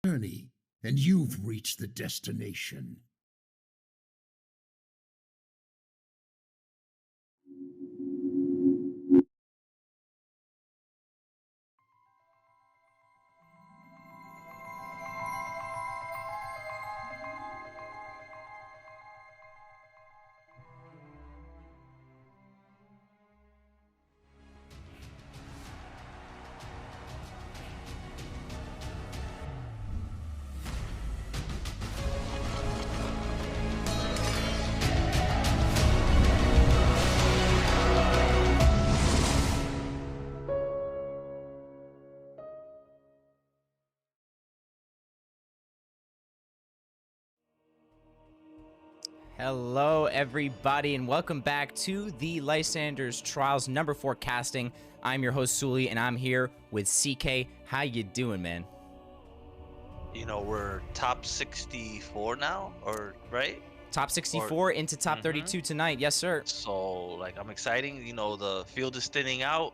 journey, and you've reached the destination. Hello, everybody, and welcome back to the Lysander's Trials number 4 casting. I'm your host, Sewlie, and I'm here with CK. How you doing, man? You know, we're top 64 now, or right? Top 64 into top 32 tonight. Yes, sir. So, like, I'm exciting. You know, the field is thinning out,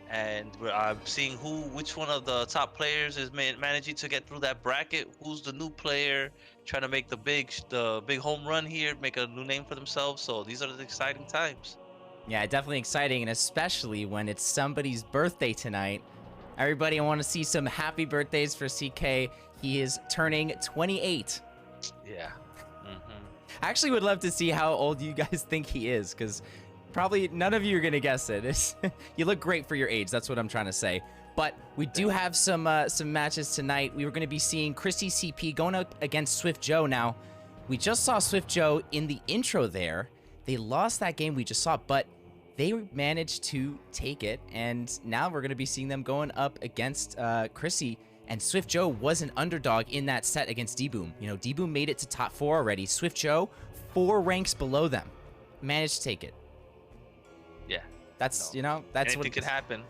and I'm seeing which one of the top players is managing to get through that bracket. Who's the new player trying to make the big home run here, make a new name for themselves. So these are the exciting times. Yeah, definitely exciting, and especially when it's somebody's birthday tonight. Everybody, I want to see some happy birthdays for CK. He is turning 28. Yeah. I actually would love to see how old you guys think he is, because probably none of you are going to guess it. You look great for your age. That's what I'm trying to say. But we do have some matches tonight. We were going to be seeing Chrissy CP going up against Swift Joe. Now, we just saw Swift Joe in the intro there. They lost that game we just saw, but they managed to take it. And now we're going to be seeing them going up against Chrissy. And Swift Joe was an underdog in that set against D-Boom. You know, D-Boom made it to top 4 already. Swift Joe, 4 ranks below them, managed to take it. Yeah. That's, you know, that's anything could happen.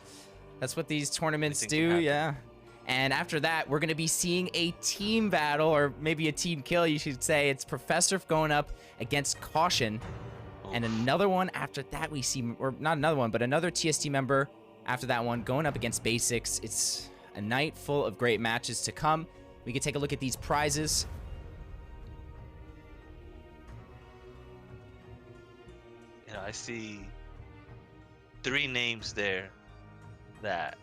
That's what these tournaments do, yeah. And after that, we're going to be seeing a team battle, or maybe a team kill, you should say. It's Professor going up against Caution. And another one after that we see, or not another one, but another TST member after that one going up against Basics. It's a night full of great matches to come. We can take a look at these prizes. You know, I see 3 names there that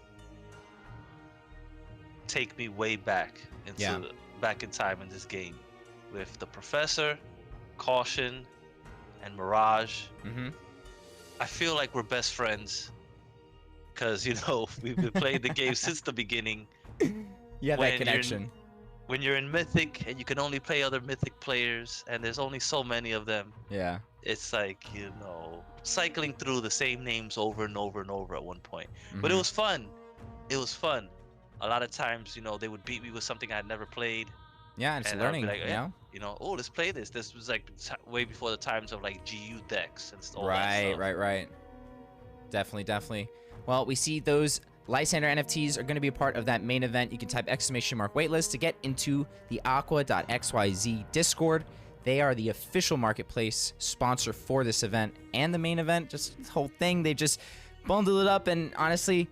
take me way back into back in time in this game, with the Professor, Caution, and Mirage. I feel like we're best friends because, you know, we've been playing the game since the beginning. Yeah, that connection. When you're in Mythic and you can only play other Mythic players, and there's only so many of them. Yeah. It's like, you know, cycling through the same names over and over and over at one point. But it was fun. It was fun. A lot of times, you know, they would beat me with something I'd never played. Yeah, it's learning, like, you know, oh, let's play this. This was like way before the times of like GU decks and all that stuff. Right. Definitely. Well, we see those Lysander NFTs are going to be a part of that main event. You can type !! waitlist to get into the AQUA.xyz Discord. They are the official marketplace sponsor for this event and the main event. Just this whole thing, they just bundled it up, and honestly,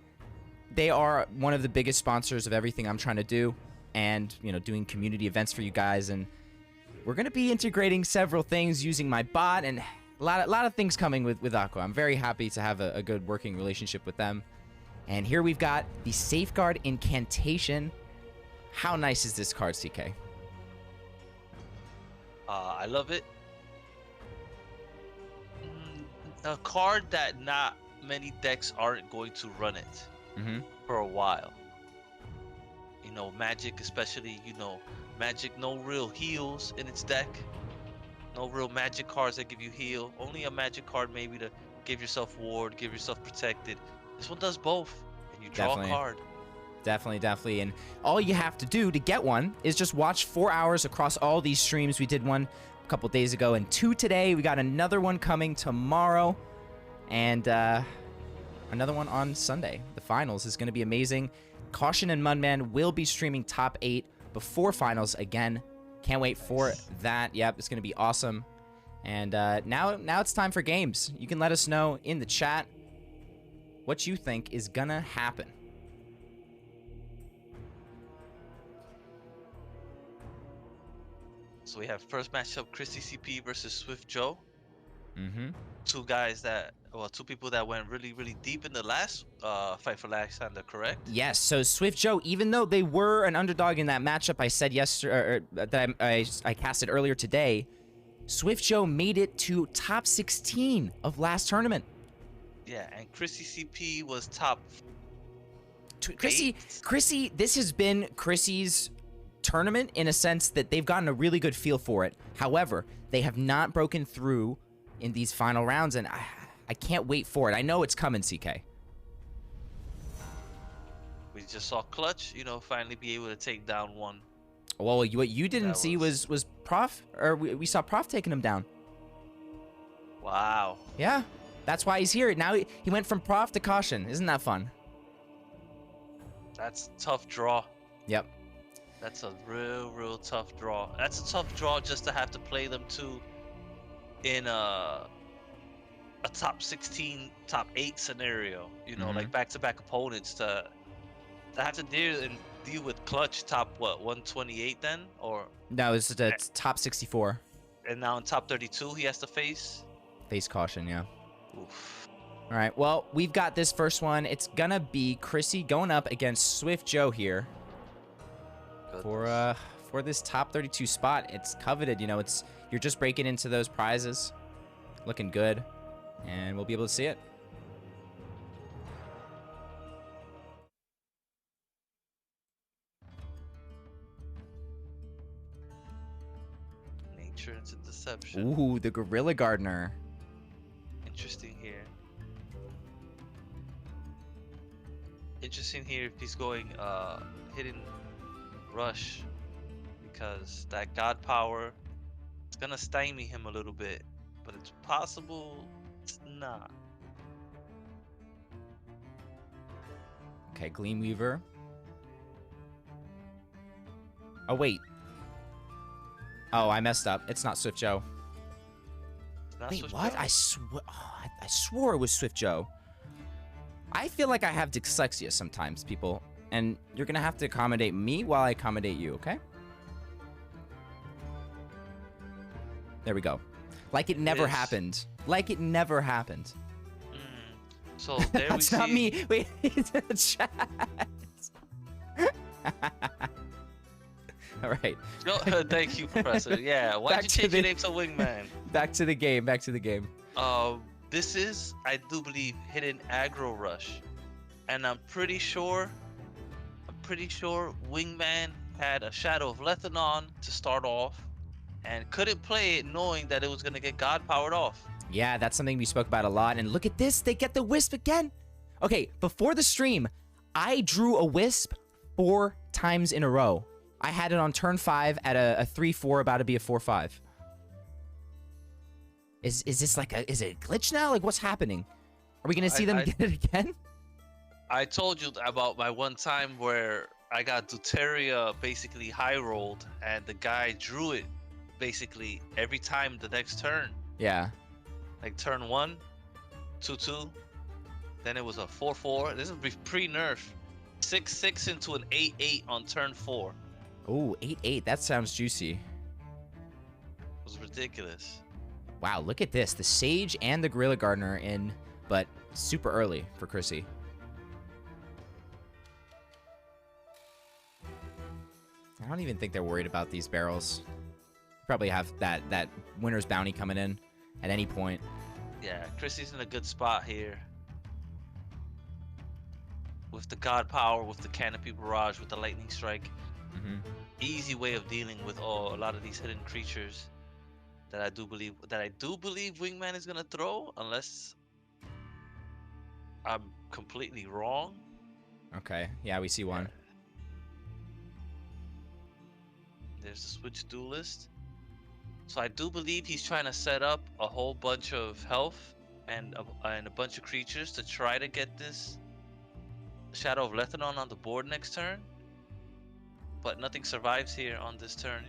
they are one of the biggest sponsors of everything I'm trying to do, and, you know, doing community events for you guys. And we're going to be integrating several things using my bot, and a lot of things coming with AQUA. I'm very happy to have a good working relationship with them. And here we've got the Safeguard Incantation. How nice is this card, CK? I love it. A card that not many decks aren't going to run it for a while. You know, Magic especially, you know, Magic no real heals in its deck. No real Magic cards that give you heal. Only a Magic card maybe to give yourself ward, give yourself protected. This one does both, and you draw a card. Definitely. And all you have to do to get one is just watch 4 hours across all these streams. We did one a couple days ago and 2 today. We got another one coming tomorrow, and another one on Sunday. The finals is going to be amazing. Caution and Mudman will be streaming top 8 before finals again. Can't wait for that. Yep, it's going to be awesome. And now it's time for games. You can let us know in the chat what you think is going to happen. So we have first matchup Chrissy CP versus Swift Joe. Mm-hmm. Two guys that, well, two people that went really, really deep in the last fight for Lysander, correct? Yes, so Swift Joe, even though they were an underdog in that matchup I said yesterday, that I casted earlier today, Swift Joe made it to top 16 of last tournament. Yeah, and Chrissy CP was top Chrissy, this has been Chrissy's tournament in a sense that they've gotten a really good feel for it. However, they have not broken through in these final rounds, and I can't wait for it. I know it's coming, CK. We just saw Clutch, you know, finally be able to take down one. Well, what you didn't see was Prof, or we saw Prof taking him down. Wow. Yeah, that's why he's here. Now he went from Prof to Caution. Isn't that fun? That's a tough draw. Yep. That's a real tough draw. That's a tough draw just to have to play them two in a top 16, top 8 scenario. You know, like back-to-back opponents to have to deal with Clutch top, what, 128 then? Or No, it's top 64. And now in top 32 he has to face Caution, yeah. Oof. All right, well, we've got this first one. It's gonna be Chrissy going up against Swift Joe here. Goodness. For this top 32 spot. It's coveted, you know, you're just breaking into those prizes. Looking good, and we'll be able to see it. Nature into deception. Ooh, the Gorilla Gardener. Interesting here. Interesting here if he's going hidden rush, because that god power is gonna stymie him a little bit, but it's possible it's not. Okay, Gleamweaver. Oh, wait. Oh, I messed up. It's not Swift Joe. It's not Wait, Swift what? Joe? I swore it was Swift Joe. I feel like I have dyslexia sometimes, people. And you're going to have to accommodate me while I accommodate you, okay? There we go. Like it never happened. Like it never happened. So there That's we not see. me. Wait, it's in the chat. All right. No, thank you, Professor. Yeah, why'd Back you to change the- your name to Wingman? Back to the game. Back to the game. This is, I do believe, hidden aggro rush, and I'm pretty sure Wingman had a Shadow of Lethanon to start off, and couldn't play it knowing that it was gonna get God powered off. Yeah, that's something we spoke about a lot. And look at this. They get the Wisp again. Okay, before the stream, I drew a Wisp 4 times in a row. I had it on turn 5 at a 3-4, about to be a 4-5. Is this like is it a glitch now? Like, what's happening? Are we gonna see them get it again? I told you about my one time where I got Deuteria basically high rolled, and the guy drew it basically every time the next turn. Yeah. Like turn 1, 2-2, then it was a 4-4. This is pre-nerf. 6-6 into an 8-8 on turn 4. Ooh, 8-8. That sounds juicy. It was ridiculous. Wow, look at this. The Sage and the Gorilla Gardener in, but super early for Chrissy. I don't even think they're worried about these barrels. Probably have that winner's bounty coming in at any point. Yeah, Chrissy's in a good spot here. With the God Power, with the Canopy Barrage, with the Lightning Strike. Easy way of dealing with a lot of these hidden creatures that I do believe Wingman is gonna throw, unless I'm completely wrong. Okay, yeah, we see one. There's the Switch Duelist. So I do believe he's trying to set up a whole bunch of health and a bunch of creatures to try to get this Shadow of Lethanon on the board next turn. But nothing survives here on this turn.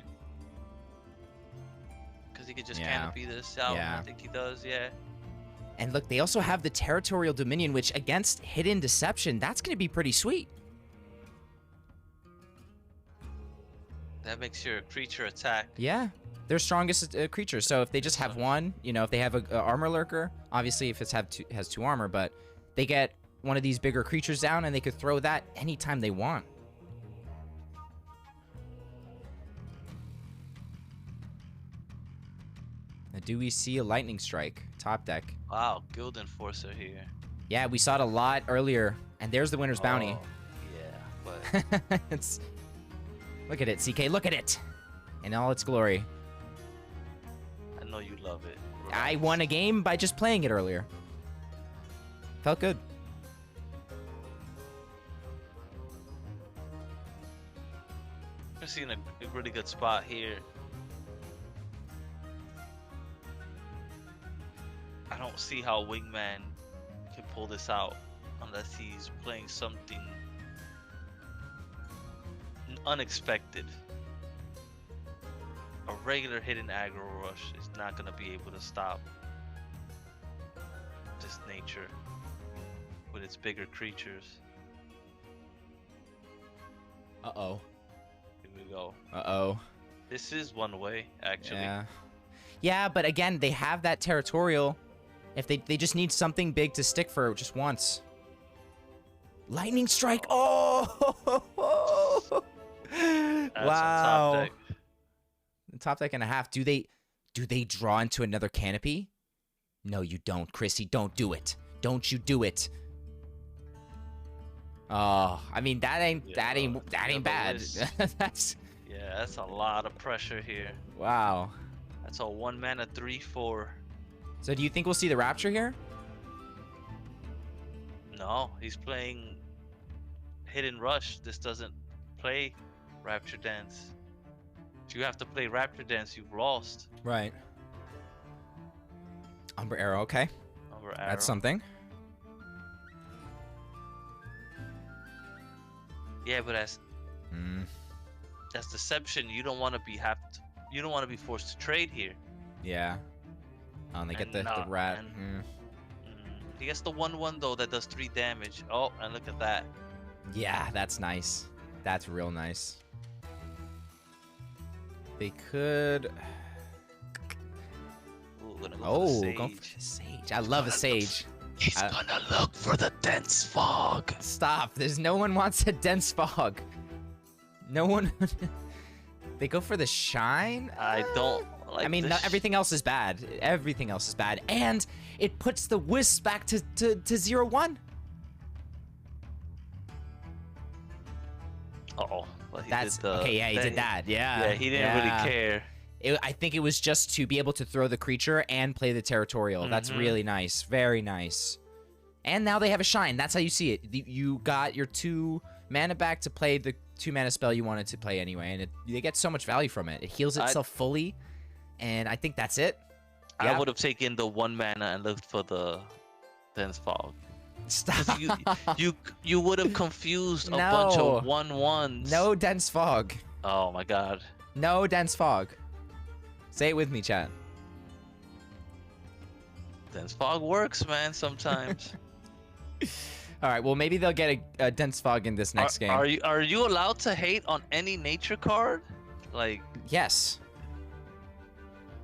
Because he could just canopy this out. Yeah. I think he does, yeah. And look, they also have the Territorial Dominion, which against Hidden Deception, that's going to be pretty sweet. That makes your creature attack. Yeah, their strongest creature. So if they just have one, you know, if they have a armor lurker, obviously if it's has two armor, but they get one of these bigger creatures down and they could throw that anytime they want. Now, do we see a lightning strike? Top deck. Wow, Guild Enforcer here. Yeah, we saw it a lot earlier. And there's the winner's bounty. Yeah, but It's, look at it, CK. Look at it. In all its glory. I know you love it. I won a game by just playing it earlier. Felt good. We're seeing a really good spot here. I don't see how Wingman can pull this out unless he's playing something unexpected. A regular hidden aggro rush is not going to be able to stop this nature with its bigger creatures. Uh-oh. Here we go. Uh-oh. This is one way, actually. Yeah. Yeah, but again, they have that territorial. If they just need something big to stick for just once. Lightning strike. Oh! That's wow. on top deck. Top deck and a half. Do they draw into another canopy? No, you don't, Chrissy. Don't do it. Don't you do it. Oh, I mean that ain't bad. That's Yeah, that's a lot of pressure here. wow. That's a 1 mana 3/4. So do you think we'll see the Rapture here? No, he's playing Hidden Rush. This doesn't play Rapture Dance. If you have to play Rapture Dance, you've lost. Right. Umber Arrow, okay. Umber Arrow. That's something. Yeah, but that's deception. You don't want to be you don't want to be forced to trade here. Yeah. Oh, and they get the nah, rat. man. He gets the 1/1 though that does 3 damage. Oh, and look at that. Yeah, that's nice. That's real nice. They could. Ooh, gonna go Oh, for the go for Sage. the Sage. I love a Sage. He's gonna look for the dense fog. Stop. There's no one wants a dense fog. No one. They go for the shine. I don't like I mean, this. everything else is bad. Everything else is bad, and it puts the wisp back to 0/1. Uh-oh. Well, That's did the okay. Yeah, he thing. did that. Yeah. Yeah, he didn't really care. I think it was just to be able to throw the creature and play the territorial. That's really nice. Very nice. And now they have a shine. That's how you see it. You got your 2 mana back to play the 2 mana spell you wanted to play anyway, and they get so much value from it. It heals itself fully, and I think that's it. I would have taken the 1 mana and looked for the dense fog. Stop. You would have confused a bunch of 1/1s. No dense fog. Oh my god. No dense fog. Say it with me, chat. Dense fog works, man, sometimes. All right. Well, maybe they'll get a dense fog in this next game. Are you allowed to hate on any nature card? Like, yes.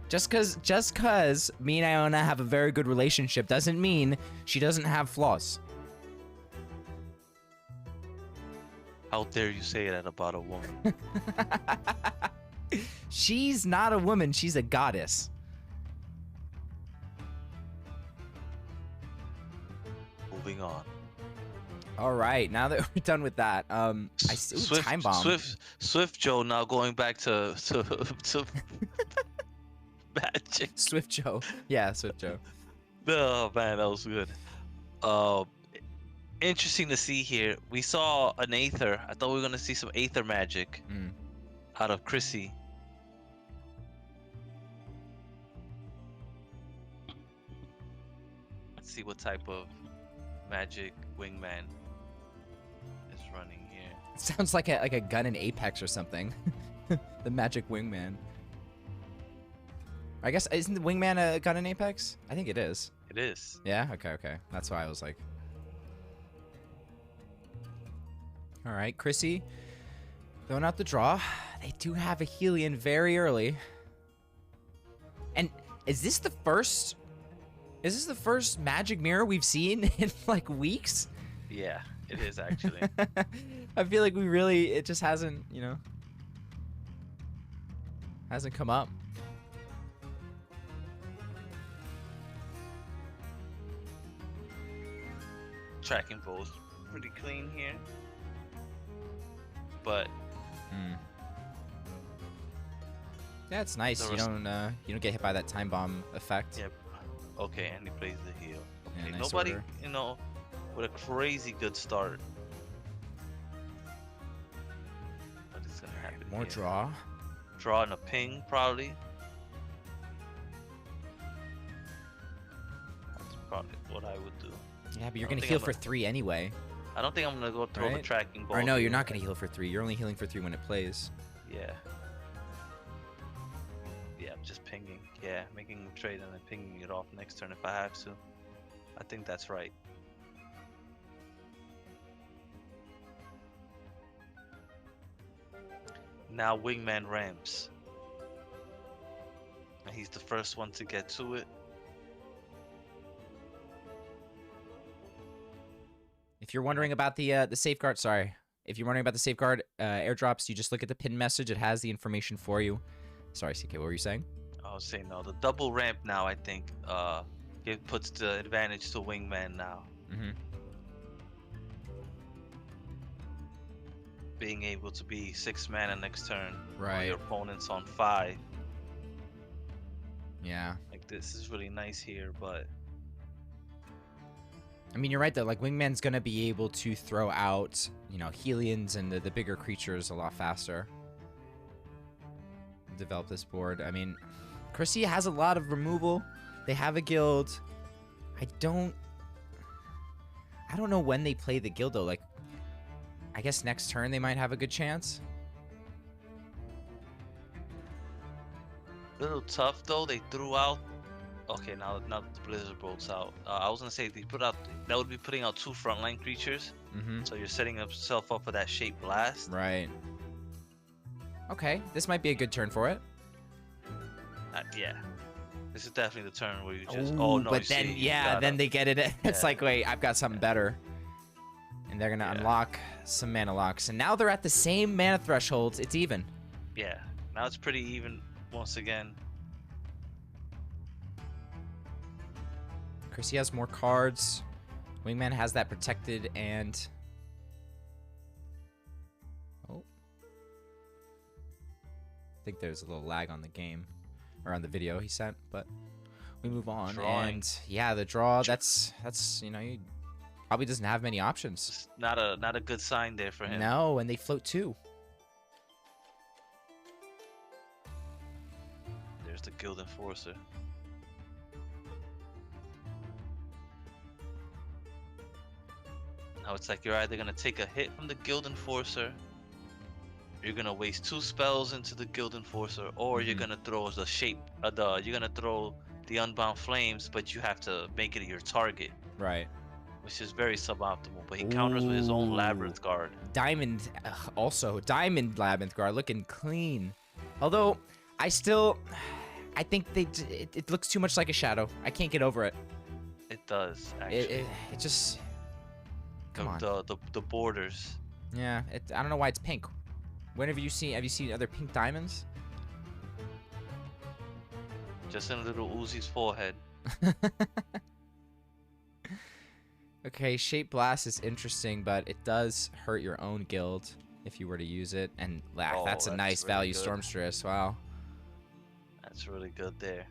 Just cause me and Iona have a very good relationship doesn't mean she doesn't have flaws. how dare you say that about a woman? She's not a woman, she's a goddess. Moving on. All right, now that we're done with that, I see Time Bomb. Swift Joe now going back to Magic. Swift Joe. Yeah, Swift Joe. Oh man, that was good. Interesting to see here. We saw an Aether. I thought we were gonna see some Aether magic out of Chrissy. Let's see what type of magic Wingman is running here. Sounds like a gun in Apex or something. The Magic Wingman. I guess, isn't the Wingman a gun in Apex? I think it is. It is. Yeah? Okay. That's why I was like... All right, Chrissy. Throwing out the draw. They do have a Helion very early. And is this the first magic mirror we've seen in like weeks? Yeah, it is actually. I feel like it just hasn't, you know, hasn't come up. Tracking post pretty clean here. But yeah, it's nice. You don't get hit by that time bomb effect. Yep. Okay, and he plays the heal. Okay, Yeah, nice nobody, order. you know, with a crazy good start. What is gonna happen? More here? draw. Draw and a ping, probably. That's probably what I would do. Yeah, but you're gonna heal for 3 anyway. I don't think I'm gonna go throw the tracking ball. Or no, you're not gonna heal for 3. You're only healing for 3 when it plays. Yeah. Yeah, I'm just pinging. Yeah, making a trade and then pinging it off next turn if I have to. I think that's right. Now Wingman ramps. And he's the first one to get to it. If you're wondering about the safeguard, sorry. If you're wondering about the safeguard airdrops, you just look at the pin message. It has the information for you. Sorry, CK, what were you saying? I was saying no. The double ramp now, I think, it puts the advantage to Wingman now. Mm-hmm. Being able to be 6 mana next turn. Right. While your opponent's on 5. Yeah. Like, this is really nice here, but... I mean, you're right, though. Like, Wingman's going to be able to throw out, you know, Helions and the bigger creatures a lot faster. Develop this board. I mean, Corsia has a lot of removal. They have a guild. I don't know when they play the guild, though. Like, I guess next turn they might have a good chance. A little tough, though. They threw out... Okay, now the Blizzard Bolt's out. I was gonna say they put out... That would be putting out 2 frontline creatures. Mm-hmm. So you're setting yourself up for that Shape Blast. Right. Okay, this might be a good turn for it. Yeah. This is definitely the turn where you just... Ooh, oh, no, but then, then they get it. It's like, wait, I've got something better. And they're going to unlock some mana locks. And now they're at the same mana thresholds. It's even. Yeah. Now it's pretty even once again. Chrissy has more cards. Wingman has that protected and... Oh. I think there's a little lag on the game. Or on the video he sent, but we move on. Drawing. And yeah, the draw, that's you know, he probably doesn't have many options. It's not a good sign there for him. No, and they float 2. There's the Guild Enforcer. Now it's like you're either gonna take a hit from the Guild Enforcer, you're gonna waste 2 spells into the Guild Enforcer, or you're gonna throw the you're gonna throw the Unbound Flames, but you have to make it your target. Right. Which is very suboptimal, but he counters with his own Labyrinth Guard. Diamond, Diamond Labyrinth Guard looking clean. Although, I think it looks too much like a shadow. I can't get over it. It does, actually. It just, come on. The borders. Yeah, I don't know why it's pink. Have you seen other pink diamonds? Just in little Uzi's forehead. Okay, Shape Blast is interesting, but it does hurt your own guild if you were to use it. And that's a nice really value good. Stormstress. Wow. That's really good there.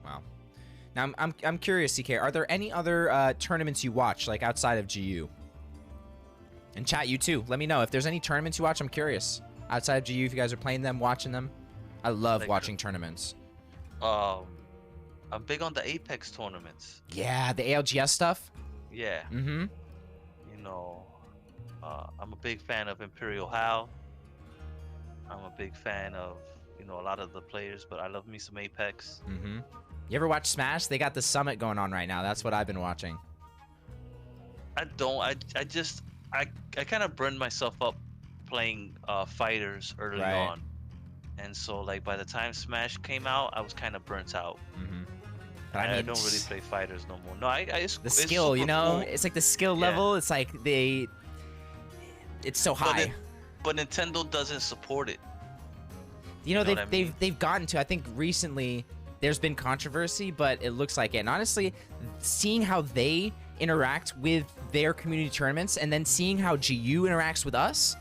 Wow. Now I'm curious, CK. Are there any other tournaments you watch, like outside of GU? And chat, you too. Let me know if there's any tournaments you watch. I'm curious. Outside of GU, if you guys are playing them, watching them. I love watching tournaments. I'm big on the Apex tournaments. Yeah, the ALGS stuff. Yeah. Mm-hmm. You know, I'm a big fan of Imperial Hal. I'm a big fan of, you know, a lot of the players, but I love me some Apex. Mm-hmm. You ever watch Smash? They got the summit going on right now. That's what I've been watching. I don't. I kind of burned myself up playing fighters early on, and so like by the time Smash came out, I was kind of burnt out. But I mean, I don't really play fighters no more. No, it's the skill, you know, cool. It's like the skill level. It's like it's so high. But Nintendo doesn't support it. You know, they've gotten to. I think recently there's been controversy, but it looks like it. And honestly, seeing how they interact with their community tournaments and then seeing how GU interacts with us,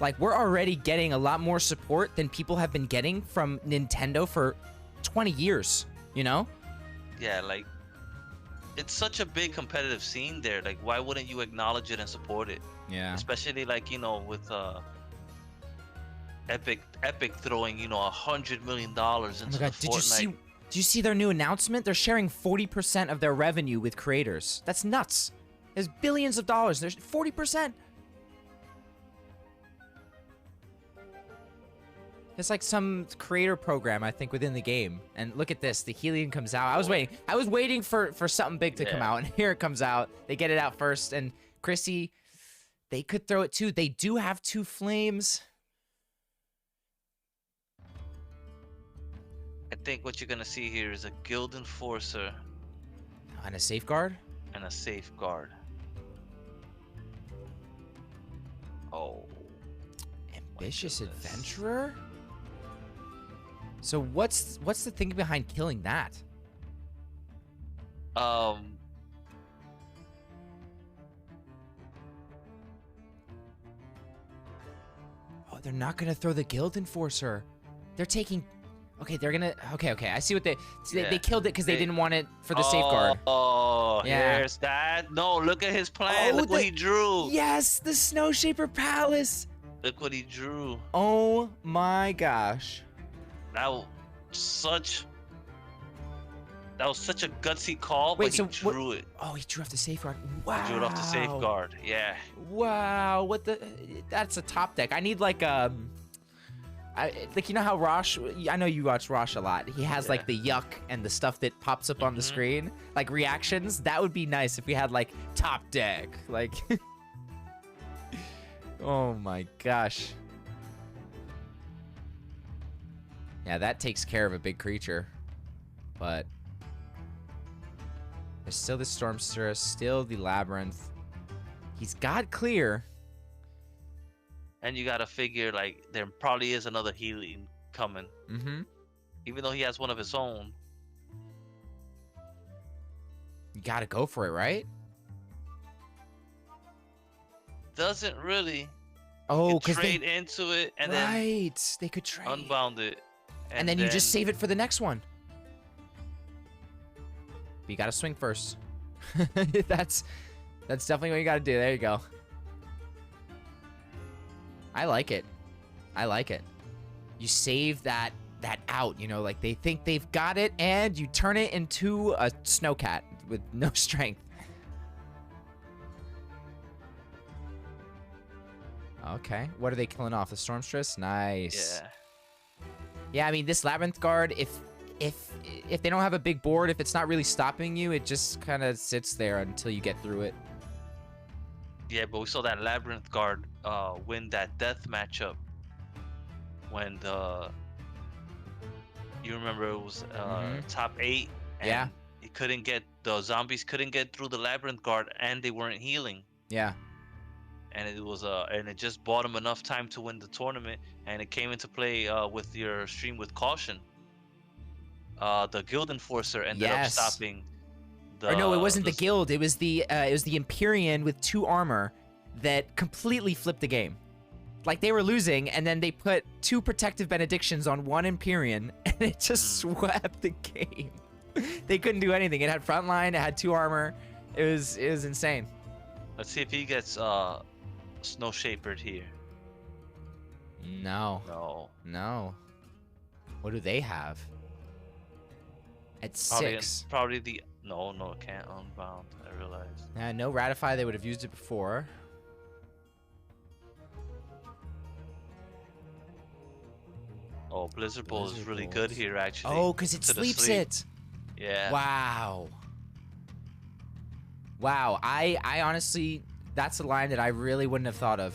like we're already getting a lot more support than people have been getting from Nintendo for 20 years, you know? Yeah, like it's such a big competitive scene there. Like why wouldn't you acknowledge it and support it? Yeah. Especially like, you know, with Epic throwing, you know, $100 million into Fortnite. Did you see their new announcement? They're sharing 40% of their revenue with creators. That's nuts. There's billions of dollars. There's 40%. It's like some creator program, I think, within the game. And look at this. The helium comes out. I was waiting for something big to come out, and here it comes out. They get it out first, and Chrissy, they could throw it too. They do have 2 flames. I think what you're gonna see here is a guild enforcer and a safeguard. And a safeguard. Oh. Ambitious adventurer? So what's the thinking behind killing that? Oh, they're not gonna throw the guild enforcer. They're taking. Okay, they're gonna. Okay. I see what they killed it because they didn't want it for the safeguard. Oh, here's that. No, look at his plan. Look what he drew. Yes, the Snow Shaper Palace. Look what he drew. Oh my gosh. That was such a gutsy call, but he drew it. Oh, he drew off the safeguard. Wow. He drew it off the safeguard. Yeah. Wow. That's a top deck. I need like like, you know how Rosh, I know you watch Rosh a lot. He has like the yuck and the stuff that pops up on the screen, like reactions. That would be nice if we had like top deck, like. Oh my gosh. Yeah, that takes care of a big creature, but there's still the Stormster, still the Labyrinth. He's got clear. And you gotta figure, like, there probably is another healing coming. Even though he has one of his own. You gotta go for it, right? Doesn't really. Oh, because trade into it and then they could trade. Unbound it. And then you just save it for the next one. But you gotta swing first. That's definitely what you gotta do. There you go. I like it. I like it. You save that out, you know, like they think they've got it, and you turn it into a snowcat with no strength. Okay, what are they killing off? The Stormstress? Nice. Yeah, I mean, this Labyrinth Guard, if they don't have a big board, if it's not really stopping you, it just kind of sits there until you get through it. Yeah, but we saw that Labyrinth Guard win that death matchup when you remember it was top 8, and the zombies couldn't get through the Labyrinth Guard, and they weren't healing. Yeah. And it was and it just bought them enough time to win the tournament, and it came into play with your stream with caution. The Guild Enforcer ended up stopping. Or no, it wasn't the Guild. It was the Empyrean with 2 armor that completely flipped the game. Like, they were losing, and then they put 2 protective benedictions on 1 Empyrean, and it just swept the game. They couldn't do anything. It had frontline. It had 2 armor. It was insane. Let's see if he gets Snow Shapered here. No. What do they have? At 6. Probably the... No, it can't unbound. I realized. No Ratify. They would have used it before. Oh, Blizzard Bolt is really good here, actually. Oh, because it sleeps it. Yeah. Wow. Wow. I honestly, that's a line that I really wouldn't have thought of.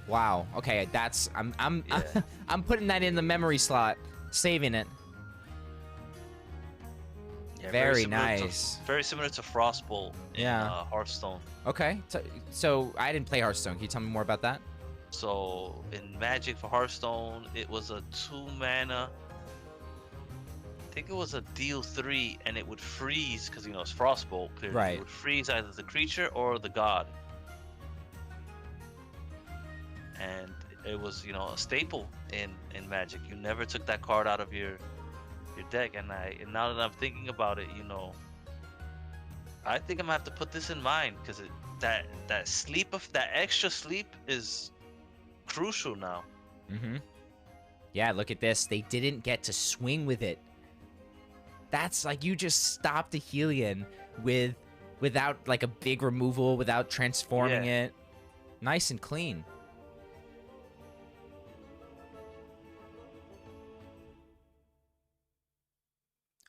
Wow. Okay, that's I'm Yeah. I'm putting that in the memory slot, saving it. Yeah, Very similar nice. Very similar to Frostbolt in Hearthstone. Okay. So I didn't play Hearthstone. Can you tell me more about that? So in Magic for Hearthstone, it was a 2-mana. I think it was a deal 3, and it would freeze because it's Frostbolt. Clearly. Right. It would freeze either the creature or the god. And it was a staple in Magic. You never took that card out of your deck. And now that I'm thinking about it, I think I'm gonna have to put this in mind because that extra sleep is crucial now. Mm-hmm. Yeah, look at this. They didn't get to swing with it. That's like you just stopped a Helion without like a big removal, without transforming it. Nice and clean.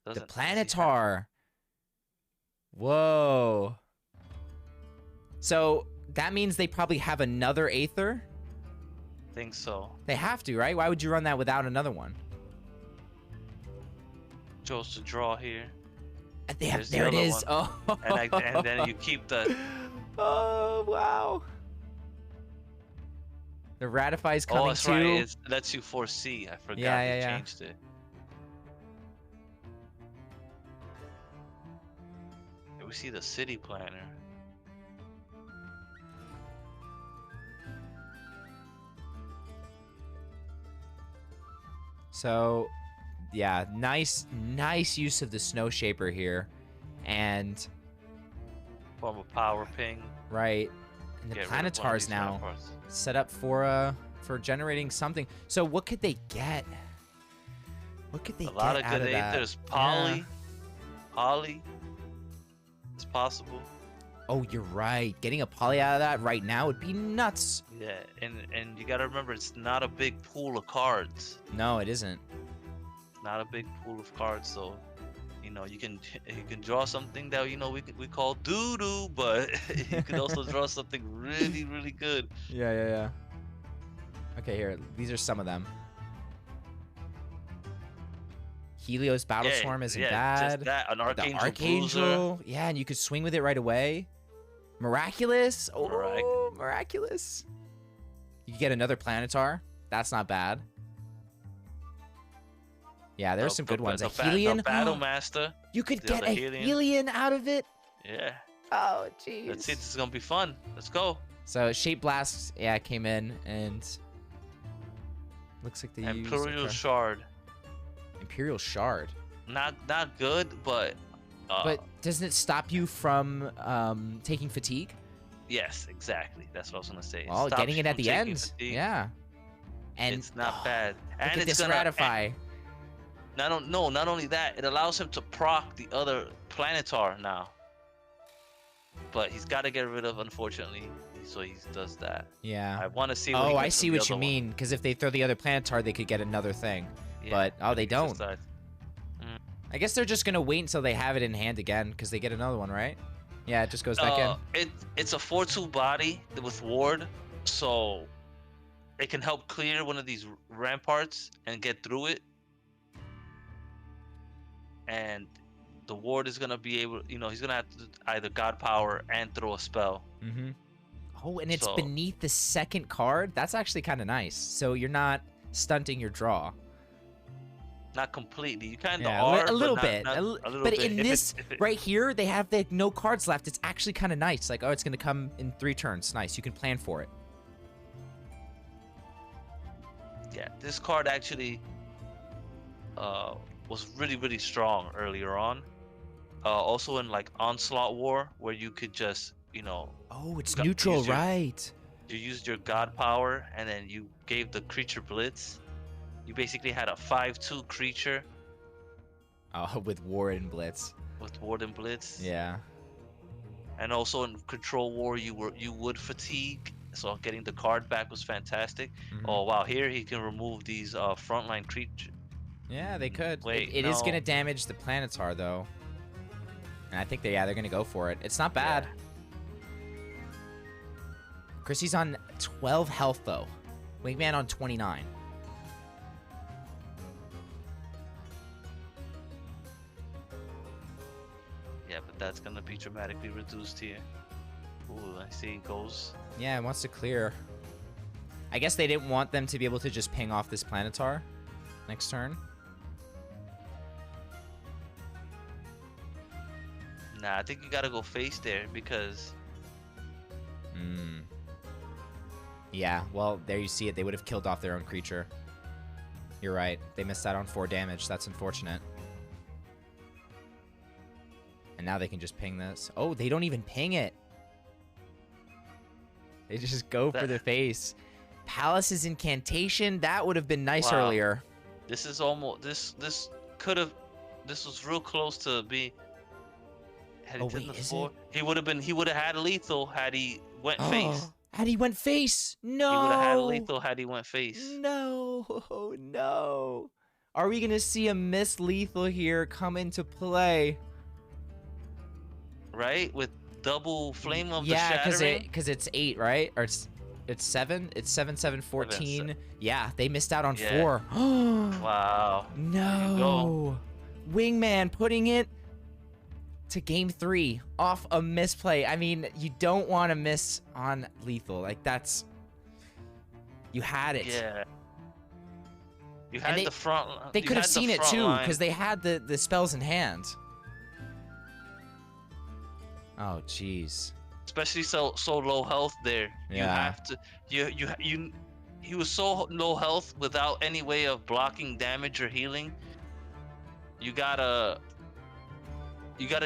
The Planetar. Whoa. So that means they probably have another Aether? Think so. They have to, right? Why would you run that without another one? Chose to draw here. There it is. One. Oh. And then you keep the... Oh, wow. The Ratify is coming that's too. right. It lets you foresee. I forgot they changed it. Here we see the city planner. So, yeah, nice use of the Snow Shaper here, and Form a power ping. Right, and the Planetars now set up for generating something. So what could they get? What could they get out of that? A lot of good Aethers. Poly. Poly. It's possible. Oh, you're right. Getting a Poly out of that right now would be nuts. Yeah, and you gotta remember, it's not a big pool of cards. No, it isn't. Not a big pool of cards, so you can draw something that we call doo-doo, but you can also draw something really, really good. Yeah. Okay, here. These are some of them. Helios Battlestorm isn't bad. Just that. An Archangel. The Archangel. Yeah, and you could swing with it right away. Miraculous. Oh, Miraculous. You get another Planetar. That's not bad. Yeah, there's some good ones. A Helion. The Battle Master. You could get a Helion out of it. Yeah. Oh, jeez. Let's see. This is gonna be fun. Let's go. So Shape Blast, came in and looks like they used Imperial Shard. Imperial Shard. Not good, but. But doesn't it stop you from taking fatigue? Yes, exactly. That's what I was gonna say. Well, getting it at the end. Fatigue. Yeah. And it's not bad. And it's gonna Ratify. Not only that, it allows him to proc the other Planetar now. But he's got to get rid of, unfortunately, so he does that. Yeah. I want to see. Oh, I see what you mean. Because if they throw the other Planetar, they could get another thing. Yeah, but they don't. I guess they're just gonna wait until they have it in hand again, because they get another one, right? Yeah, it just goes back in. It's a 4/2 body with ward, so it can help clear one of these ramparts and get through it. And the ward is gonna be able, he's gonna have to either God Power and throw a spell. Mm-hmm. Oh, and it's beneath the second card. That's actually kind of nice. So you're not stunting your draw. Not completely. You kind of are. A little bit. But bit. In this right here, they have no cards left. It's actually kind of nice. Like, oh, it's gonna come in 3 turns. Nice. You can plan for it. Yeah, this card actually was really, really strong earlier on. Also in like Onslaught War, where you could just, Oh, it's neutral, right? You used your God Power, and then you gave the creature Blitz. You basically had a 5/2 creature. With Ward and Blitz. With Ward and Blitz. Yeah. And also in Control War, you would fatigue. So getting the card back was fantastic. Mm-hmm. Oh wow! Here he can remove these frontline creature. Yeah, they could. Wait, it is no. going to damage the Planetar, though. And I think they're going to go for it. It's not bad. Chrissy's on 12 health, though. Wingman on 29. Yeah, but that's going to be dramatically reduced here. Ooh, I see it goes. Yeah, it wants to clear. I guess they didn't want them to be able to just ping off this Planetar next turn. Nah, I think you gotta go face there because... Yeah, well, there you see it. They would have killed off their own creature. You're right. They missed out on 4 damage. That's unfortunate. And now they can just ping this. Oh, they don't even ping it. They just go for the face. Palace's Incantation. That would have been nice earlier. This is almost... This could have... This was real close to be... Had he done the 4, he would have had lethal had he went face. Had he went face? No. He would have had lethal had he went face. No, no. Are we gonna see a miss lethal here come into play? Right, with double flame of the shattering. Yeah, because it's 8, right? Or it's 7. It's 7, 7, 14. Yeah, they missed out on 4. Wow. No. Wingman putting it to game 3 off a misplay. I mean, you don't want to miss on lethal. Like, that's... You had it. Yeah. You had the front... They could have seen it, too, because they had the spells in hand. Oh, jeez. Especially so low health there. Yeah. You have to... He was so low health without any way of blocking damage or healing. You gotta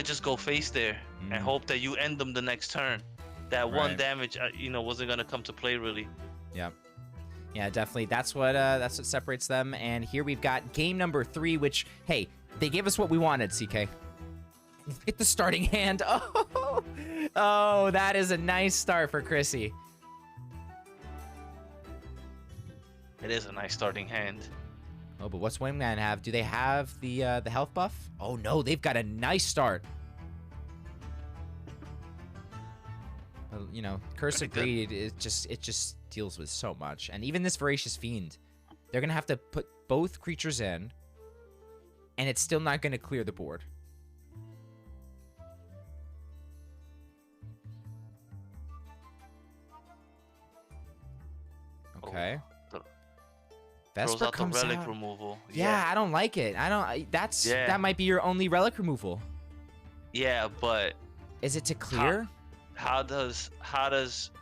just go face there and hope that you end them the next turn. That one damage, wasn't gonna come to play really. Yep. Yeah, definitely. That's what separates them. And here we've got game number 3, which, hey, they gave us what we wanted. CK. Get the starting hand. Oh, that is a nice start for Chrissy. It is a nice starting hand. Oh, but what's Wingman have? Do they have the health buff? Oh no, they've got a nice start. Curse of Greed it just deals with so much, and even this Voracious Fiend, they're gonna have to put both creatures in, and it's still not gonna clear the board. Okay. Vesper comes relic out. removal. Yeah, I don't like it. That might be your only relic removal. Yeah, but is it to clear? How does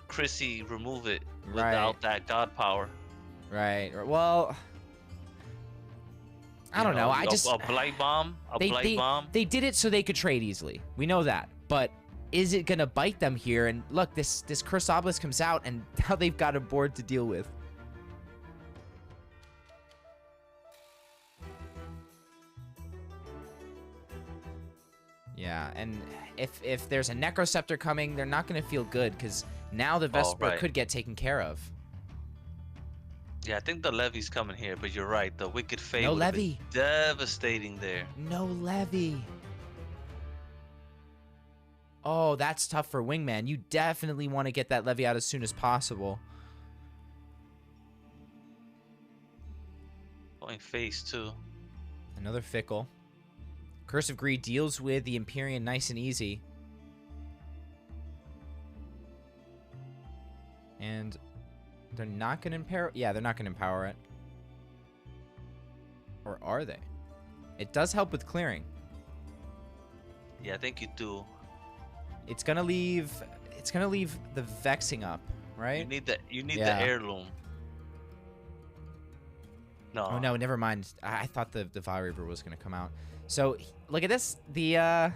Chrissy remove it without that god power? Right. Well, I don't know. A blight bomb. They did it so they could trade easily. We know that. But is it gonna bite them here? And look, this Curse Obelisk comes out, and now they've got a board to deal with. Yeah, and if there's a Necroceptor coming, they're not going to feel good, because now the Vesper could get taken care of. Yeah, I think the Levy's coming here, but you're right. The Wicked Fate no would Levy. Be devastating there. No Levy. Oh, that's tough for Wingman. You definitely want to get that Levy out as soon as possible. Going face, too. Another Fickle. Curse of Greed deals with the Empyrean nice and easy. And they're not going to empower... Yeah, they're not going to empower it. Or are they? It does help with clearing. Yeah, I think you do. It's going to leave... It's going to leave the Vexing up, right? You need the Heirloom. No. Oh, no, never mind. I thought the Vile Reaver was going to come out. So, look at this. The,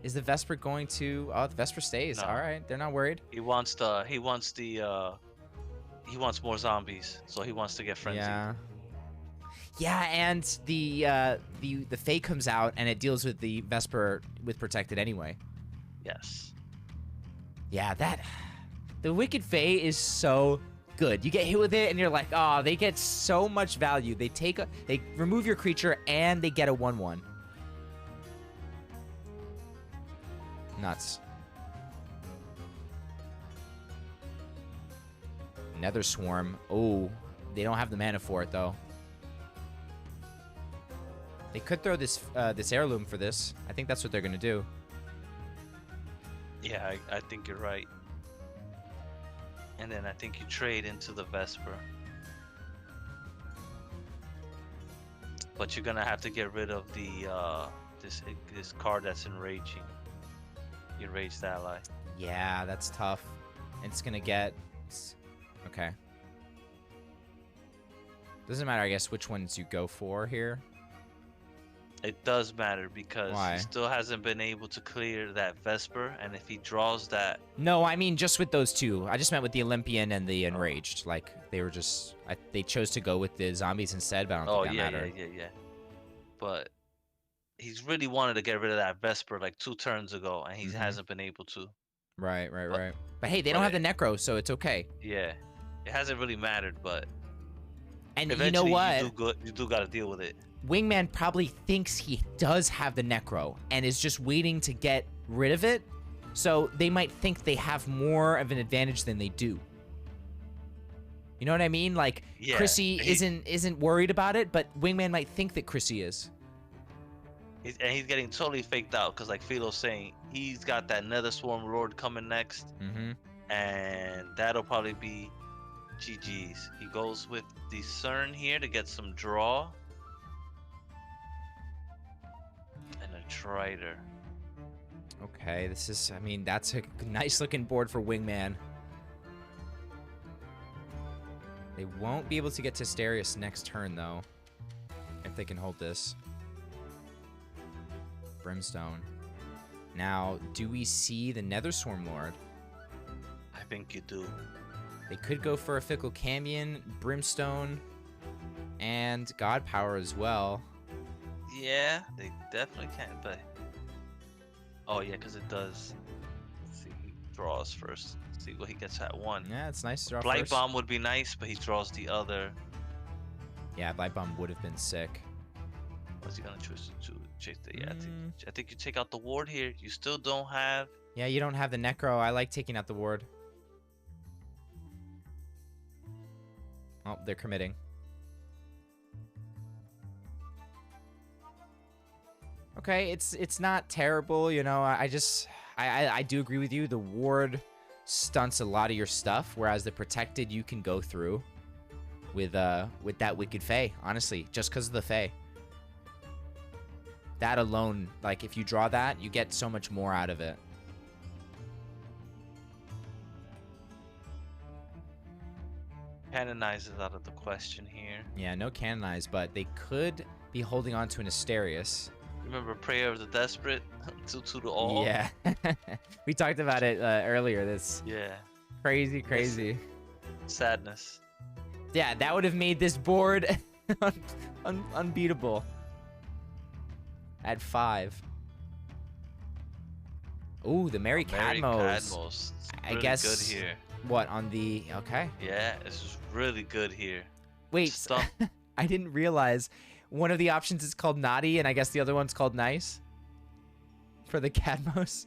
is the Vesper going to... Oh, the Vesper stays. No. All right. They're not worried. He wants more zombies, so he wants to get frenzied. Yeah. Yeah, and the Fae comes out, and it deals with the Vesper with Protected anyway. Yes. Yeah, the Wicked Fae is so good. You get hit with it, and you're like, oh, they get so much value. They remove your creature, and they get a 1/1. Nuts. Nether Swarm. Oh, they don't have the mana for it, though. They could throw this this heirloom for this. I think that's what they're going to do. Yeah, I think you're right. And then I think you trade into the Vesper. But you're gonna have to get rid of the this card that's enraging. Your enraged ally. Yeah, that's tough. It's gonna get okay. Doesn't matter, I guess, which ones you go for here. It does matter because Why? he still hasn't been able to clear that Vesper, and if he draws that... No, I mean just with those two. I just meant with the Olympian and the Enraged. Like, they were just... they chose to go with the zombies instead, but I don't think that mattered. Yeah. But he's really wanted to get rid of that Vesper like 2 turns ago, and he hasn't been able to. Right. But hey, they don't have the Necro, so it's okay. Yeah. It hasn't really mattered, but... And you know what? You do got to deal with it. Wingman probably thinks he does have the Necro and is just waiting to get rid of it. So they might think they have more of an advantage than they do. You know what I mean? Like, yeah, Chrissy isn't worried about it, but Wingman might think that Chrissy is. He's getting totally faked out because, like Philo's saying, he's got that Nether Swarm Lord coming next. And that'll probably be GG's. He goes with the CERN here to get some draw. And a Trider. Okay, this is, I mean, that's a nice looking board for Wingman. They won't be able to get to Asterius next turn, though. If they can hold this. Brimstone. Now, do we see the Nether Swarm Lord? I think you do. They could go for a Fickle Cambion, Brimstone, and God Power as well. Yeah, they definitely can, but... Oh, yeah, because it does. Let's see, he draws first. Let's see what he gets at 1. Yeah, it's nice to draw Blight first. Bomb would be nice, but he draws the other. Yeah, Blight Bomb would have been sick. What's he going to choose to chase the... Yeah, I think you take out the ward here. You still don't have... Yeah, you don't have the Necro. I like taking out the ward. Oh, they're committing. Okay, it's not terrible, you know. I do agree with you. The ward stunts a lot of your stuff, whereas the protected you can go through with that Wicked Fae, honestly, just because of the Fae. That alone, like, if you draw that, you get so much more out of it. Canonize is out of the question here. Yeah, no Canonize, but they could be holding on to an Asterius. Remember Prayer of the Desperate? 2/2 to all? Yeah. We talked about it earlier. This Yeah. crazy. Sadness. Yeah, that would have made this board unbeatable. At 5. Ooh, the Mary Cadmos. Really I guess good here. What on the okay? Yeah, this is really good here. Wait, I didn't realize one of the options is called naughty, and I guess the other one's called nice. For the Cadmos.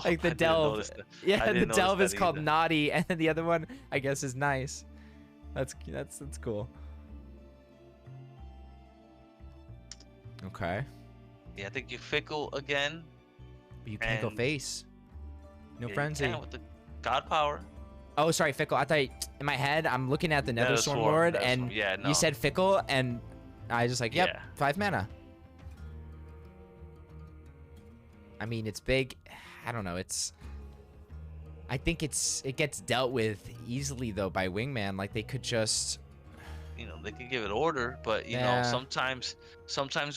Like the delve. Yeah, the delve is called naughty, and then the other one, I guess, is nice. That's cool. Okay. Yeah, I think you're fickle again. But you can't go face. No frenzy. You can with the God Power. Oh, sorry, fickle. I thought in my head I'm looking at the Nether Swarm Lord, and you said fickle, and I was just like, yep, 5 mana. I mean, it's big. I don't know. I think it gets dealt with easily though by Wingman. Like they could just. You know, they could give it order, but you know, sometimes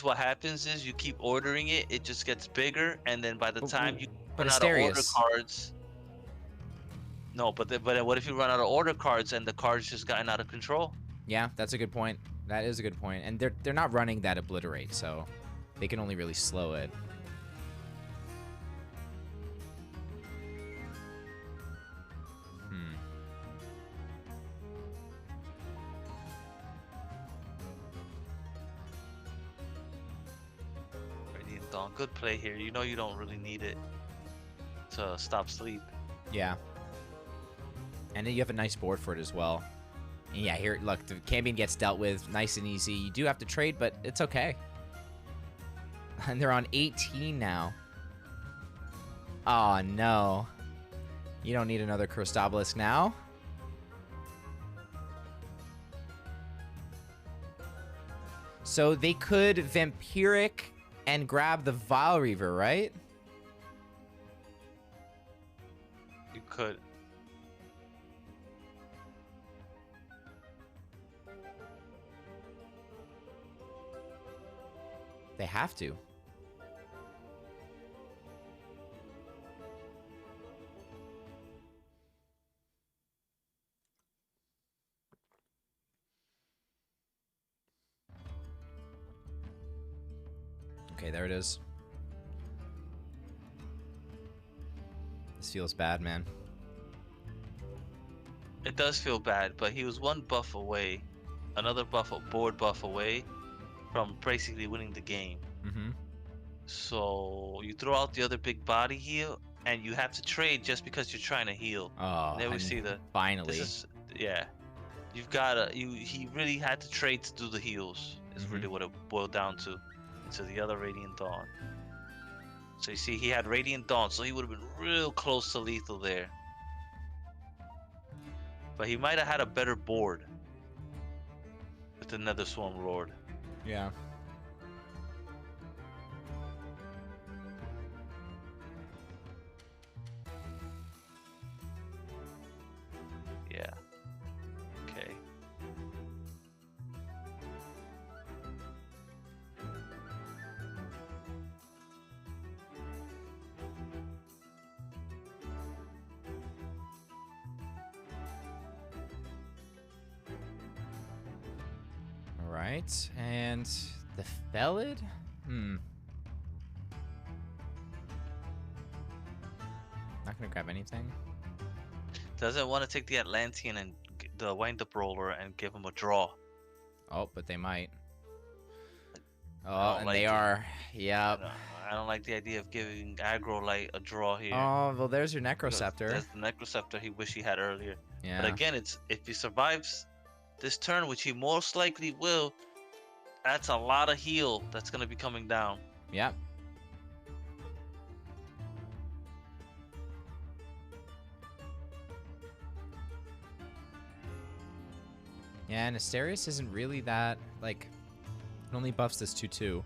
what happens is you keep ordering it, it just gets bigger, and then by the time you run out of order cards. No, but what if you run out of order cards and the cards just gotten out of control? Yeah, that's a good point. That is a good point. And they're not running that Obliterate, so they can only really slow it. Dawn. Good play here. You know you don't really need it to stop sleep. Yeah. And then you have a nice board for it as well. And yeah, here, look, the Cambion gets dealt with nice and easy. You do have to trade, but it's okay. And they're on 18 now. Oh, no. You don't need another Cursed Obelisk now. So they could Vampiric and grab the Vile Reaver, right? You could. They have to. Okay, there it is. This feels bad, man. It does feel bad, but he was one buff away, another buff, board buff away from basically winning the game. Mm-hmm. So you throw out the other big body heal, and you have to trade just because you're trying to heal. Oh, and there we see the finally. Yeah, you've got to. He really had to trade to do the heals. Is really what it boiled down to the other Radiant Dawn. So you see, he had Radiant Dawn, so he would have been real close to lethal there. But he might have had a better board with the Nether Swarm Lord. Yeah. Yeah. Okay. All right, and the Felid? Not gonna grab anything. Doesn't want to take the Atlantean and the wind-up roller and give him a draw. Oh, but they might. Oh, and like they it. are. Yep. I don't like the idea of giving Aggro Light a draw here. Oh, well, there's your Necroceptor. That's the Necroceptor he wished he had earlier. Yeah. But again, it's if he survives this turn, which he most likely will, that's a lot of heal that's going to be coming down. Yep. Yeah, and Asterius isn't really that, like, it only buffs this 2/2.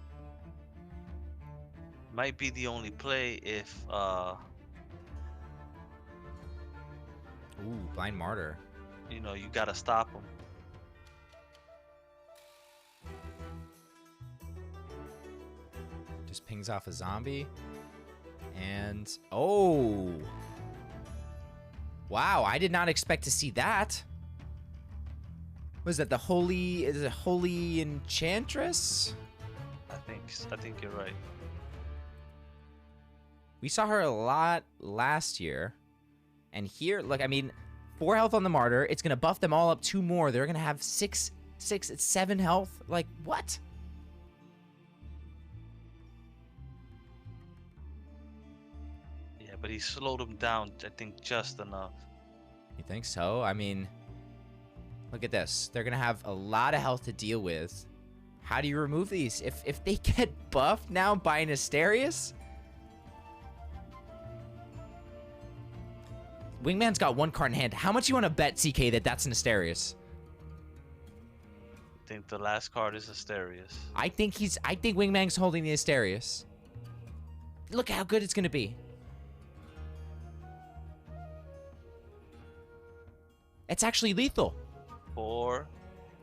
Might be the only play if, Ooh, Blind Martyr. you know, you got to stop him. Just pings off a zombie. And, oh. Wow, I did not expect to see that. Was that the Holy, is it Holy Enchantress? I think you're right. We saw her a lot last year. And here, look, I mean, 4 health on the Martyr. It's going to buff them all up 2 more. They're going to have 7 health. Like, what? Yeah, but he slowed him down, I think, just enough. You think so? I mean, look at this. They're going to have a lot of health to deal with. How do you remove these? If they get buffed now by an Asterius? Wingman's got 1 card in hand. How much you want to bet, CK, that that's an Asterius? I think the last card is Asterius. I think Wingman's holding the Asterius. Look how good it's going to be. It's actually lethal. 4.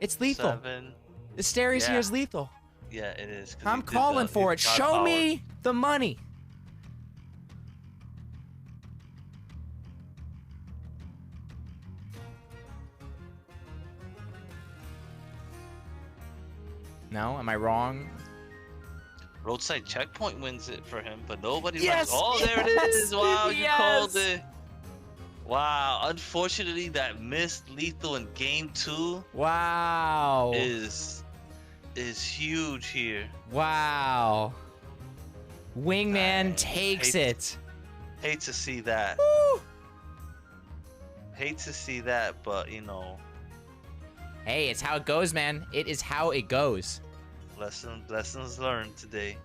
It's lethal. 7. Asterius here is lethal. Yeah, it is. 'Cause I'm he did calling for it. God Show power. me the money. No, am I wrong? Roadside Checkpoint wins it for him, but nobody Yes! runs. Oh, there it is! Wow, you Yes! called it. Wow, unfortunately, that missed lethal in game 2 Wow. is huge here. Wow. Wingman takes it. Hate to see that. Woo! Hate to see that, but you know. Hey, it's how it goes, man. It is how it goes. Lessons learned today.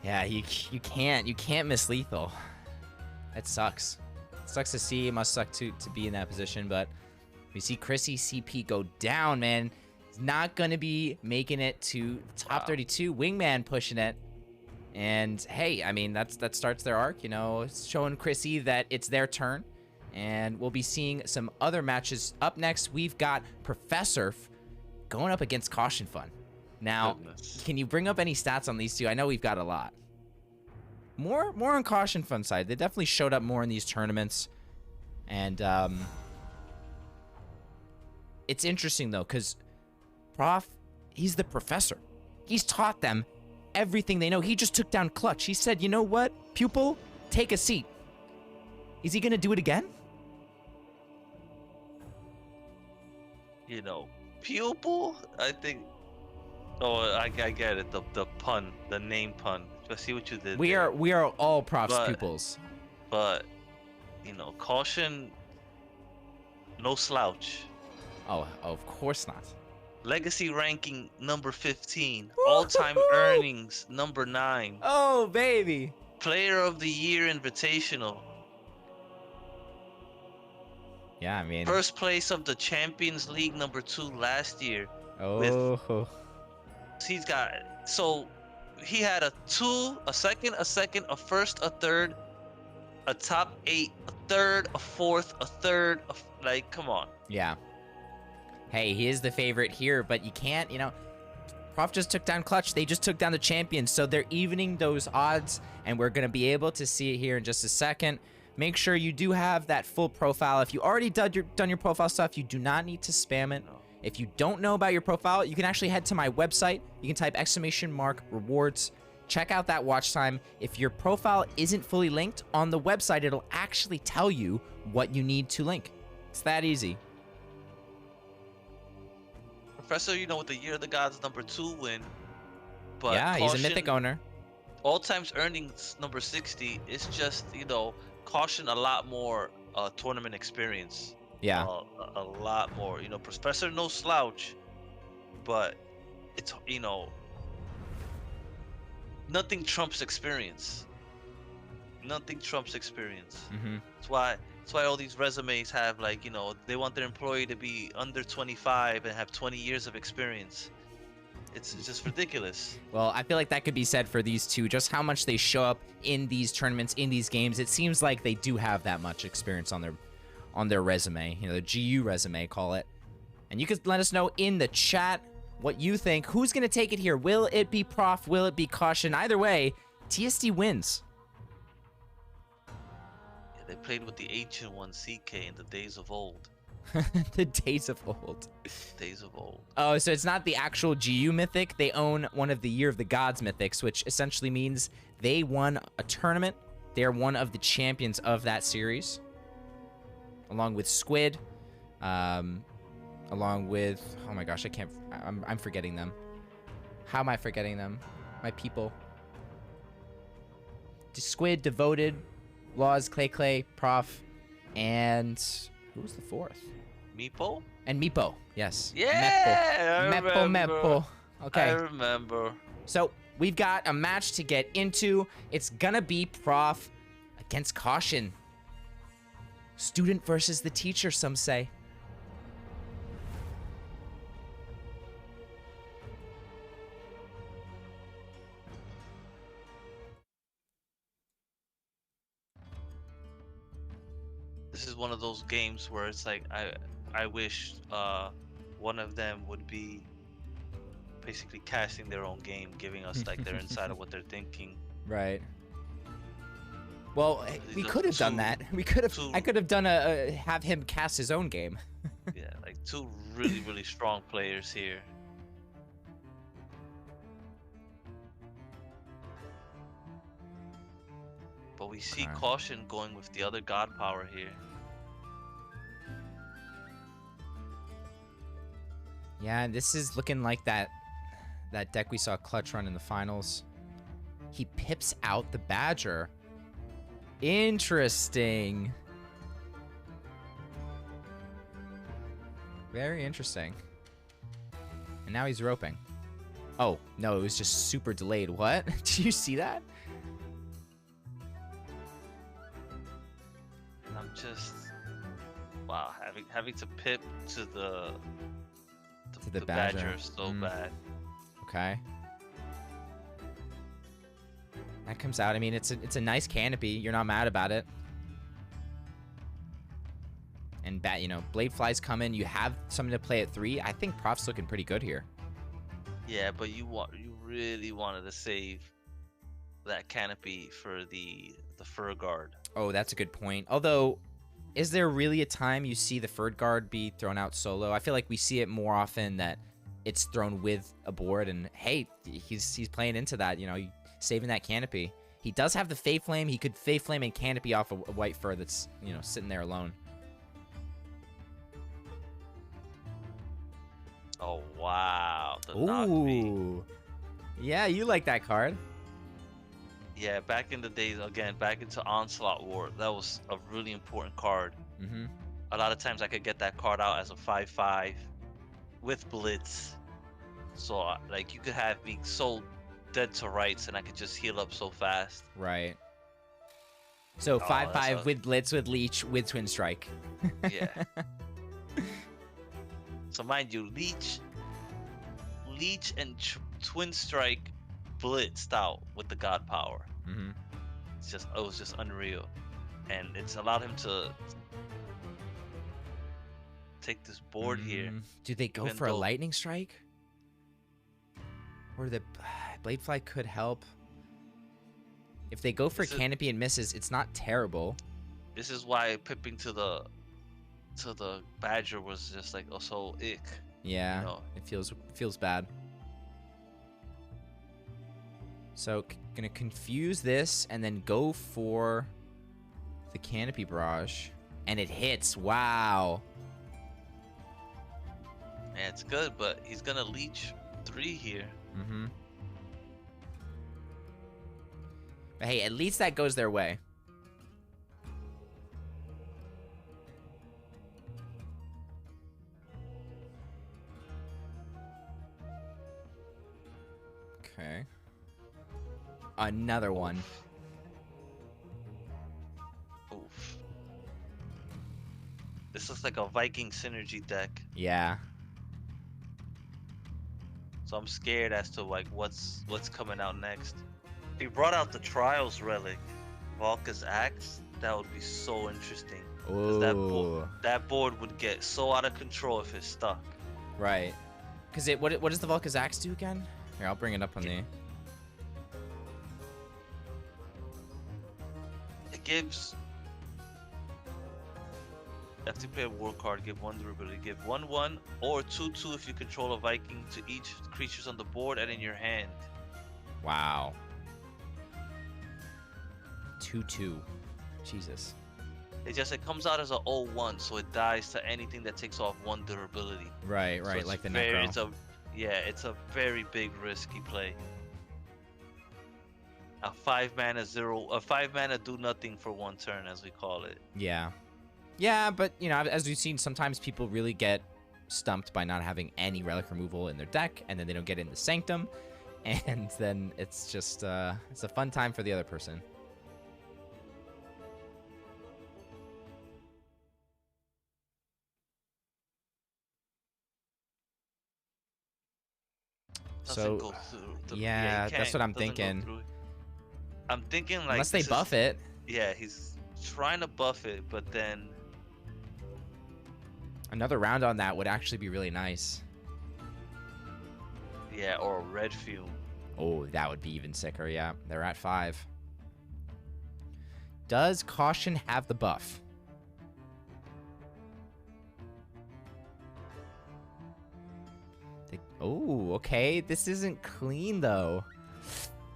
Yeah, you can't miss lethal. That sucks. It sucks to see. It must suck to be in that position, but we see Chrissy CP go down, man. He's not gonna be making it to top 32. Wingman pushing it. And hey, I mean that starts their arc, you know, it's showing Chrissy that it's their turn. And we'll be seeing some other matches. Up next, we've got Professor going up against Caution Fun. Now, can you bring up any stats on these two? I know we've got a lot. More on Caution Fun side. They definitely showed up more in these tournaments. And it's interesting though, because Prof, he's the professor. He's taught them everything they know. He just took down Clutch. He said, you know what, pupil, take a seat. Is he gonna do it again? You know, pupil, I think. Oh, I get it. The pun, the name pun. I see what you did. We there. are all Prof's pupils. But you know, Caution, no slouch. Oh, of course not. Legacy ranking number 15. All-time earnings number 9. Oh, baby. Player of the Year Invitational. Yeah, I mean. First place of the Champions League number 2 last year. Oh. He's got, so he had a 2, a second, a first, a third, a top 8, a third, a fourth, a third, like, come on. Yeah. Hey, he is the favorite here, but you can't, you know, Prof just took down Clutch. They just took down the champions, so they're evening those odds, and we're going to be able to see it here in just a second. Make sure you do have that full profile. If you already done your profile stuff, you do not need to spam it. If you don't know about your profile, you can actually head to my website. You can type !rewards. Check out that watch time. If your profile isn't fully linked, on the website, it'll actually tell you what you need to link. It's that easy. Professor, you know, with the Year of the Gods number 2 win. But yeah, Caution, he's a mythic owner. All times earnings number 60. It's just, you know, Caution a lot more tournament experience. Yeah. A lot more. You know, Professor no slouch, but it's, you know, nothing trumps experience. Nothing trumps experience. Mm-hmm. That's why all these resumes have, like, you know, they want their employee to be under 25 and have 20 years of experience. It's just ridiculous. Well, I feel like that could be said for these two. Just how much they show up in these tournaments, in these games. It seems like they do have that much experience on their resume. You know, the GU resume, call it. And you could let us know in the chat what you think. Who's going to take it here? Will it be Prof? Will it be Caution? Either way, TSD wins. They played with the ancient one, CK, in the days of old. The days of old. Days of old. Oh, so it's not the actual GU mythic. They own one of the Year of the Gods mythics, which essentially means they won a tournament. They're one of the champions of that series. Along with Squid. Along with... Oh my gosh, I'm forgetting them. How am I forgetting them? My people. Squid, Devoted... Laws, Clay, Prof, and who was the fourth? Meepo? And Meepo, yes. Yeah, Meepo. Okay. I remember. So we've got a match to get into. It's gonna be Prof against Caution. Student versus the teacher, some say. This is one of those games where it's like I wish one of them would be basically casting their own game, giving us like their insight of what they're thinking. Right. Well, we could have done that. We could have. I could have done have him cast his own game. Yeah, like two really strong players here. But we see Caution going with the other god power here. Yeah, this is looking like that deck we saw Clutch run in the finals. he pips out the Badger. Interesting. Very interesting. And now he's roping. Oh, no, it was just super delayed. What? Did you see that? And I'm just... Wow, having to pip to the Badger is so bad. Okay. That comes out. I mean, it's a nice canopy. You're not mad about it. And Blade Fly's coming. You have something to play at 3. I think Prof's looking pretty good here. Yeah, but you really wanted to save that canopy for the Fur Guard. Oh, that's a good point. Although, is there really a time you see the Fur Guard be thrown out solo? I feel like we see it more often that it's thrown with a board, and hey, he's playing into that, saving that canopy. He does have the Fey Flame. He could Fey Flame and canopy off a white fur that's, sitting there alone. Oh, wow. Ooh. Yeah, you like that card. Yeah, back in the days, again, back into Onslaught War, that was a really important card. Mm-hmm. A lot of times I could get that card out as a 5/5 with Blitz. So, like, you could have me so dead to rights and I could just heal up so fast. Right. So 5/5 with Blitz, with Leech, with Twin Strike. Yeah. So mind you, Leech and Twin Strike blitzed out with the God Power. Mm-hmm. It was just unreal, and it's allowed him to take this board here. Do they go for a Lightning Strike? Or the Blade Fly could help. If they go for Canopy and misses, it's not terrible. This is why pipping to the Badger was just like so ick. Yeah, it feels bad. So gonna confuse this and then go for the Canopy Barrage, and it hits. Wow. Yeah, it's good, but he's gonna leech 3 here. Mm-hmm. But hey, at least that goes their way. Okay. Another one. Oof. This looks like a Viking synergy deck. Yeah. So I'm scared as to like what's coming out next. If he brought out the Trials Relic, Valka's Axe, that would be so interesting. Oh. That board would get so out of control if it's stuck. Right. Because what does the Valka's Axe do again? Here, I'll bring it up on the... It gives... After you play a war card, give 1 durability. Give 1/1 or 2/2 if you control a Viking to each creatures on the board and in your hand. Wow. 2/2. Jesus. It comes out as a 0/1, so it dies to anything that takes off 1 durability. Right, so like the Necro. It's a very big risky play. A 5-mana do nothing for 1 turn, as we call it. Yeah. Yeah, but, as we've seen, sometimes people really get stumped by not having any relic removal in their deck, and then they don't get it in the Sanctum, and then it's just, it's a fun time for the other person. So, yeah, that's what I'm thinking. I'm thinking like... Unless they buff it. Yeah, he's trying to buff it, but then... Another round on that would actually be really nice. Yeah, or a red fume. Oh, that would be even sicker, yeah. They're at 5. Does Caution have the buff? Oh, okay. This isn't clean, though.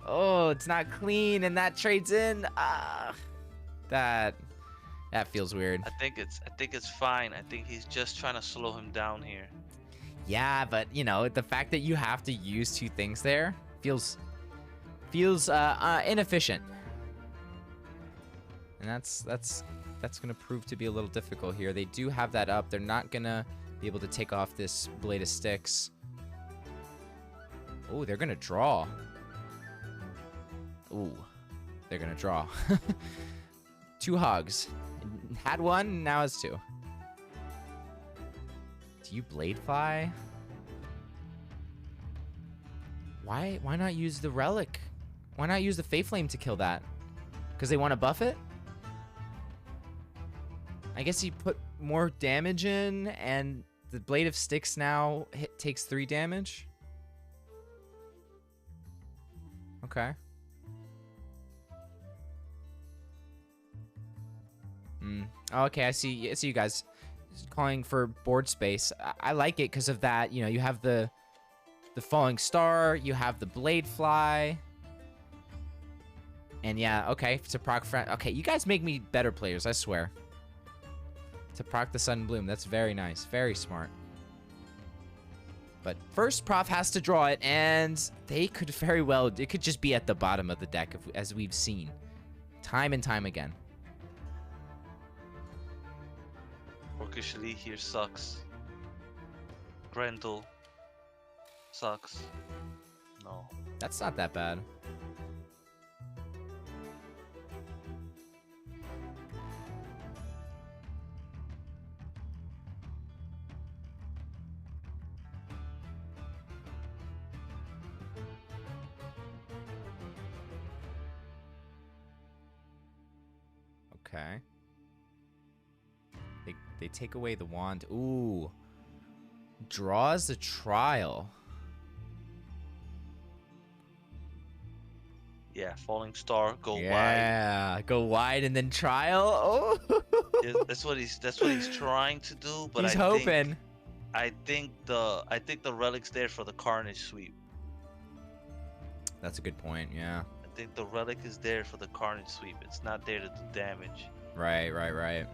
Oh, it's not clean, and that trades in. That feels weird. I think it's fine. I think he's just trying to slow him down here. Yeah, but the fact that you have to use 2 things there feels feels inefficient. And that's gonna prove to be a little difficult here. They do have that up. They're not gonna be able to take off this blade of sticks. Oh, they're gonna draw. Ooh, they're gonna draw. 2 hogs. Had 1, now it's 2. Do you blade fly? Why not use the relic? Why not use the Fey Flame to kill that? Because they want to buff it? I guess you put more damage in, and the Blade of Sticks now takes 3 damage. Okay. Okay, I see you guys calling for board space. I like it because of that. You know, you have the falling star, you have the blade fly, and yeah, okay, to proc friend. Okay, you guys make me better players, I swear. To proc the Sudden Bloom, that's very nice, very smart. But first, Prof has to draw it, and they could very well, it could just be at the bottom of the deck, as we've seen time and time again. Orchishly here sucks. Grendel sucks. No. That's not that bad. Okay. They take away the wand. Ooh. Draws a trial. Yeah, falling star, go wide. Yeah, go wide and then trial. Oh. Yeah, that's what he's trying to do, but He's hoping. I think the relic's there for the Carnage sweep. That's a good point, yeah. I think the relic is there for the Carnage sweep. It's not there to do damage. Right.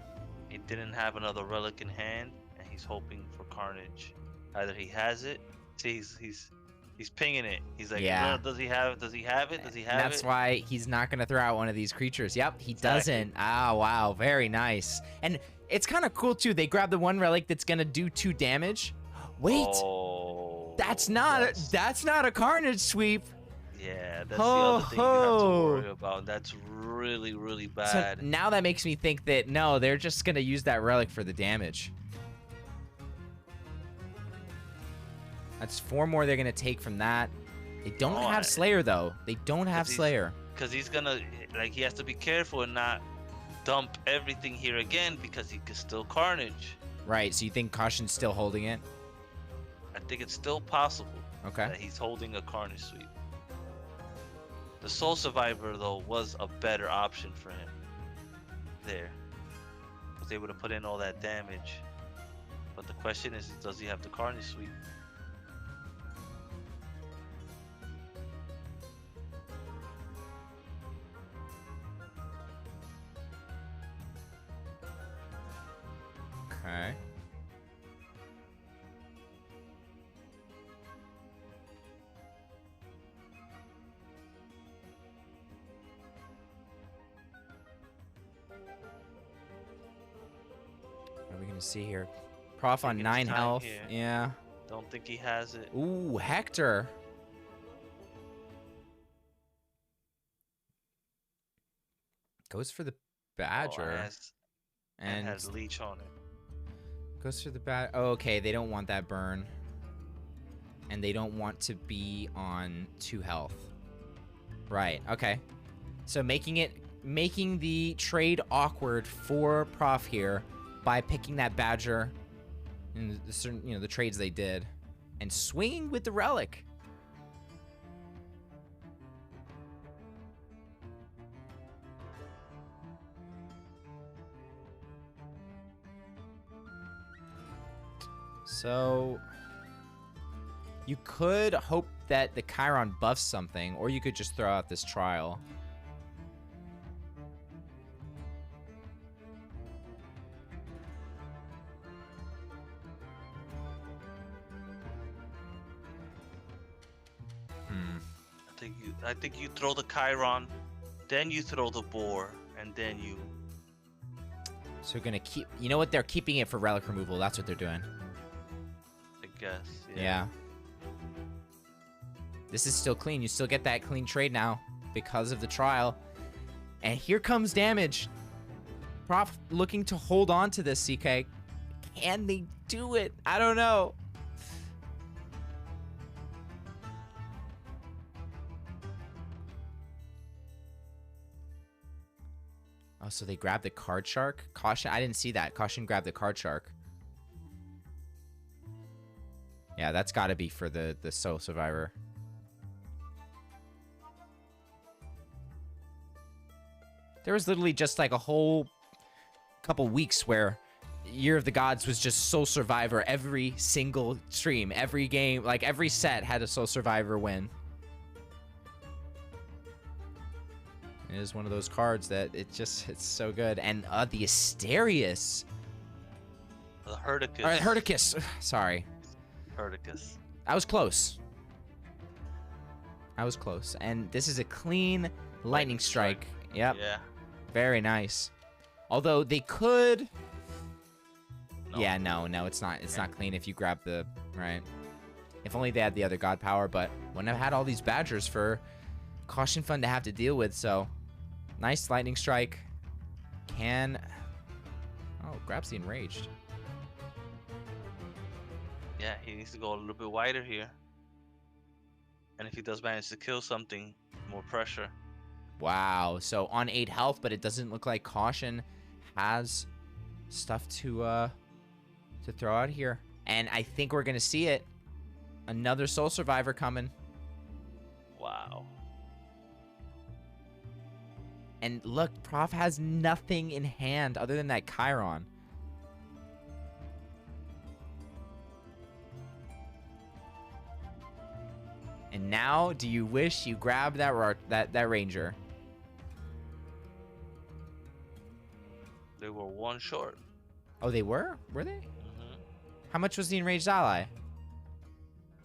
He didn't have another relic in hand, and he's hoping for Carnage. Either he has it. See, he's pinging it. He's like, yeah. Does he have it? Does he have it? That's why he's not gonna throw out one of these creatures. Yep, he doesn't. Ah, wow, very nice. And it's kind of cool too. They grab the one relic that's gonna do 2 damage. Wait, that's not a Carnage sweep. Yeah, that's the other thing you have to worry about. That's really, really bad. So now that makes me think that no, they're just gonna use that relic for the damage. That's 4 more they're gonna take from that. They don't have Slayer though. They don't have Slayer. Because he's gonna, he has to be careful and not dump everything here again because he could still Carnage. Right. So you think Caution's still holding it? I think it's still possible. Okay. That he's holding a Carnage sweep. The Soul Survivor though was a better option for him. There, was able to put in all that damage. But the question is, does he have the Carnage sweep? Okay. What are we gonna see here? Prof on 9 health. Here. Yeah. Don't think he has it. Ooh, Hector. Goes for the Badger. And has Leech on it. Goes for the Badger. Oh, okay, they don't want that burn. And they don't want to be on 2 health. Right, okay. So making the trade awkward for Prof here by picking that Badger and the certain, the trades they did and swinging with the relic. So you could hope that the Chiron buffs something, or you could just throw out this trial. I think I think you throw the Chiron, then you throw the boar, and then you. So we're gonna keep. You know what? They're keeping it for relic removal. That's what they're doing. I guess. Yeah. This is still clean. You still get that clean trade now because of the trial. And here comes damage. Prof looking to hold on to this, CK. Can they do it? I don't know. Oh, so they grabbed the card shark? Caution, I didn't see that. Caution grabbed the card shark. Yeah, that's got to be for the Soul Survivor. There was literally just like a whole couple weeks where Year of the Gods was just Soul Survivor every single stream, every game, like every set had a Soul Survivor win. It is one of those cards that it's so good. And the Asterius. The Herdicus. Or Herdicus. Sorry. Herdicus. I was close. And this is a clean lightning strike. Yep. Yeah. Very nice. Although they could. No. Yeah, no, it's not. It's not clean if you grab the right. If only they had the other god power, but wouldn't have had all these badgers for Caution Fund to have to deal with. So nice lightning strike. Grabs the enraged. Yeah, he needs to go a little bit wider here. And if he does manage to kill something, more pressure. Wow. So on 8 health, but it doesn't look like Caution has stuff to throw out here. And I think we're gonna see it. Another Soul Survivor coming. Wow. And look, Prof has nothing in hand other than that Chiron. And now, do you wish you grabbed that Ranger? They were one short. Oh, they were? Were they? Mm-hmm. How much was the enraged ally?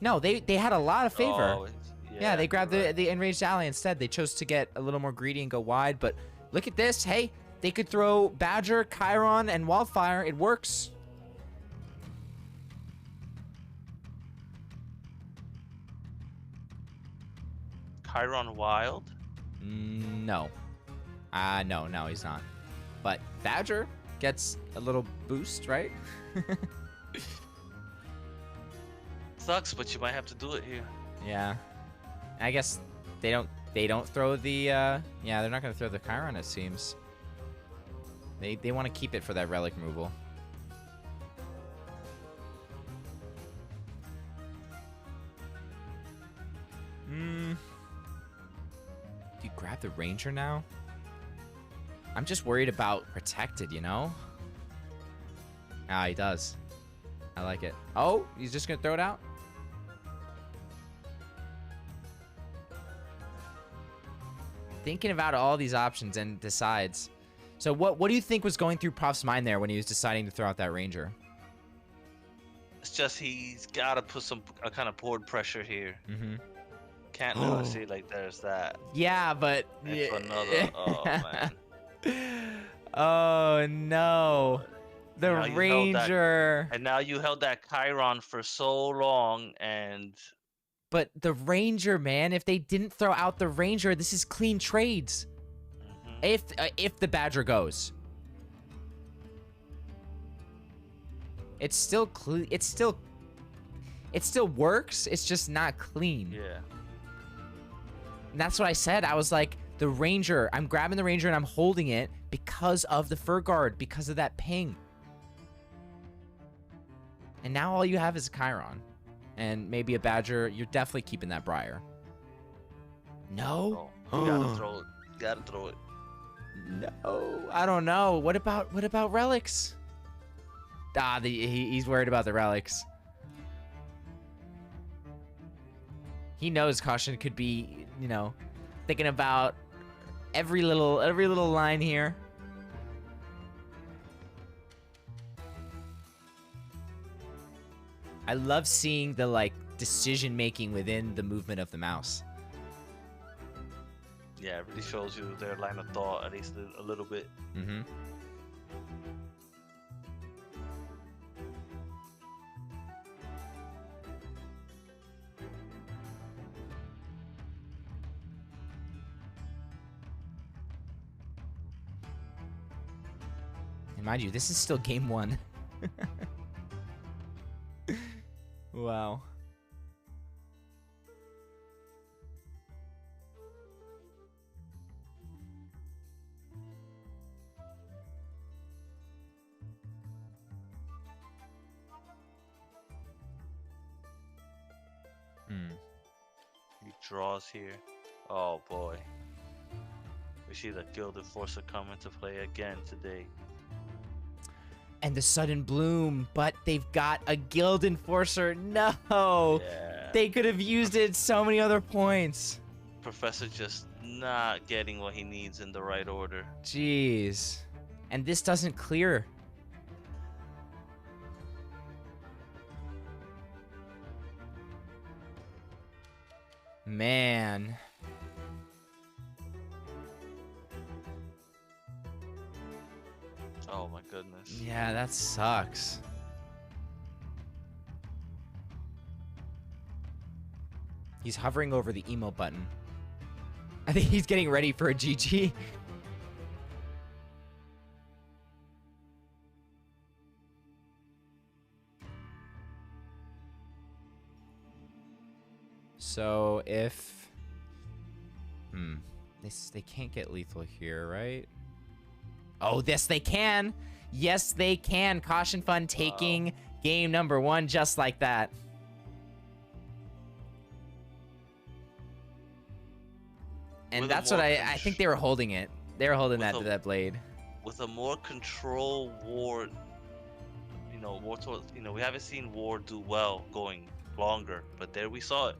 No, they had a lot of favor. Oh, yeah, they grabbed right. the enraged ally instead. They chose to get a little more greedy and go wide. But look at this. Hey, they could throw Badger, Chiron, and Wildfire. It works. Chiron Wild? No. No, he's not. But Badger gets a little boost, right? Sucks, but you might have to do it here. Yeah. I guess they don't throw the yeah, they're not gonna throw the Chiron, it seems. They want to keep it for that relic removal. Do you grab the Ranger now? I'm just worried about protected, you know? Ah, he does. I like it. Oh, he's just gonna throw it out? Thinking about all these options and decides. So what do you think was going through Prof's mind there when he was deciding to throw out that Ranger? It's just he's got to put some kind of board pressure here. Mm-hmm. Can't really see like there's that. Yeah, but... It's another... Oh, man. Oh, no. The Ranger. And now you held that Chiron for so long, and... But the Ranger, man, if they didn't throw out the Ranger, this is clean trades. If the Badger goes. It's still clean. It still works. It's just not clean. Yeah. And that's what I said. I was like, the Ranger, I'm grabbing the Ranger and I'm holding it because of the Fur Guard, because of that ping. And now all you have is a Chiron. And maybe a Badger. You're definitely keeping that Briar. No? Oh, you gotta throw it. You gotta throw it. No, I don't know. What about relics? He's worried about the relics. He knows Caution could be, you know, thinking about every little line here. I love seeing the like decision making within the movement of the mouse. Yeah, it really shows you their line of thought, at least a little bit. Mm-hmm. And mind you, this is still game 1. Wow. He draws here. Oh boy. We see the Guild Enforcer come into play again today. And the sudden bloom, but they've got a Guild Enforcer. No! Yeah. They could have used it so many other points. Professor just not getting what he needs in the right order. Jeez. And this doesn't clear. Man. Oh my goodness. Yeah, that sucks. He's hovering over the emo button. I think he's getting ready for a GG. So if... They can't get lethal here, right? Oh, yes, they can. Yes, they can. Caution Fund taking game number 1 just like that. And that's what I think they were holding it. They were holding that blade. With a more control Ward, Ward towards, we haven't seen Ward do well going longer, but there we saw it.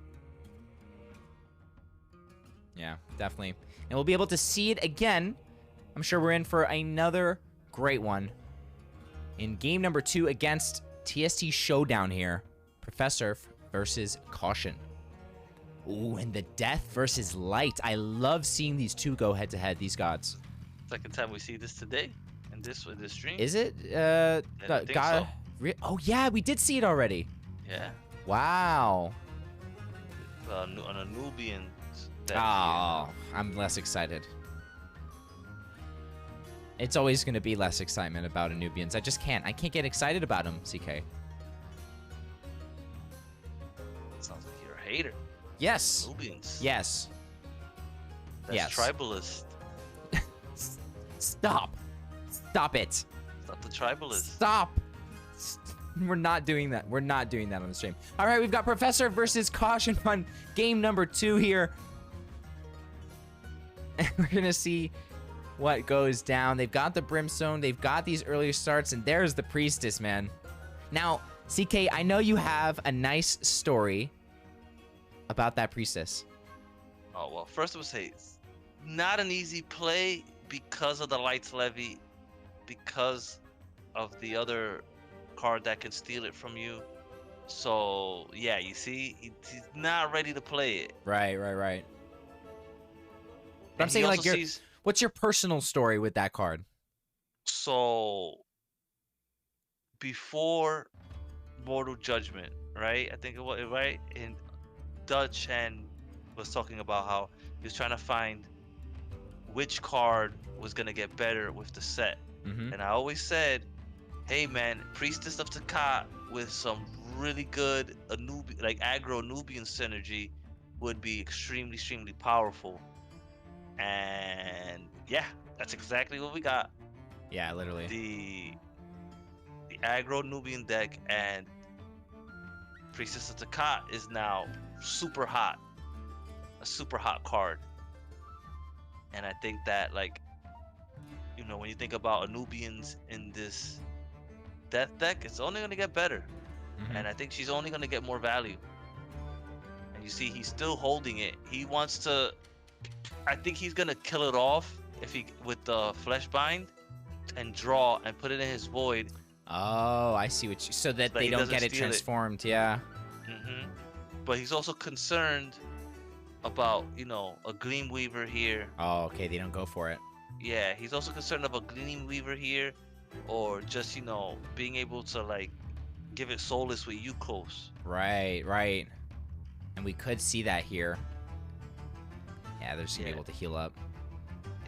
Yeah, definitely. And we'll be able to see it again. I'm sure we're in for another great one. In game number 2 against TST Showdown here. Professor versus Caution. Ooh, and the Death versus Light. I love seeing these two go head-to-head, these gods. Second time we see this today in this stream. Is it? I think so. Oh, yeah, we did see it already. Yeah. Wow. An Anubian. Oh, I'm less excited. It's always going to be less excitement about Anubians. I just can't. I can't get excited about them, CK. Sounds like you're a hater. Yes. Anubians. Yes. That's yes. tribalist. Stop. Stop it. Stop the tribalist. Stop. We're not doing that. We're not doing that on the stream. All right, we've got Professor versus Caution Fund, game number 2 here. And we're going to see what goes down. They've got the Brimstone. They've got these earlier starts, and there's the Priestess, man. Now, CK, I know you have a nice story about that Priestess. Oh, well, first I would say it's not an easy play because of the Lights Levy, because of the other card that can steal it from you. So, yeah, you see, he's not ready to play it. Right. But I'm saying, like, what's your personal story with that card? So, before Mortal Judgment, right? I think it was, right? In Dutch and was talking about how he was trying to find which card was going to get better with the set. Mm-hmm. And I always said, hey, man, Priestess of Takat with some really good aggro Nubian synergy would be extremely, extremely powerful. And yeah, that's exactly what we got. Yeah, literally. The aggro Nubian deck and Priestess of Takat is now super hot. A super hot card. And I think that, like, when you think about Anubians in this death deck, it's only going to get better. Mm-hmm. And I think she's only going to get more value. And you see, he's still holding it. He wants to... I think he's going to kill it off with the Flesh Bind and draw and put it in his Void. Oh, I see what you... So that they don't get it transformed, yeah. Mm-hmm. But he's also concerned about, you know, a Gleam Weaver here. Oh, okay. They don't go for it. Yeah, he's also concerned about Gleam Weaver here, or just, you know, being able to like give it soulless with you close. Right, right. And we could see that here. Yeah, they're just gonna be able to heal up.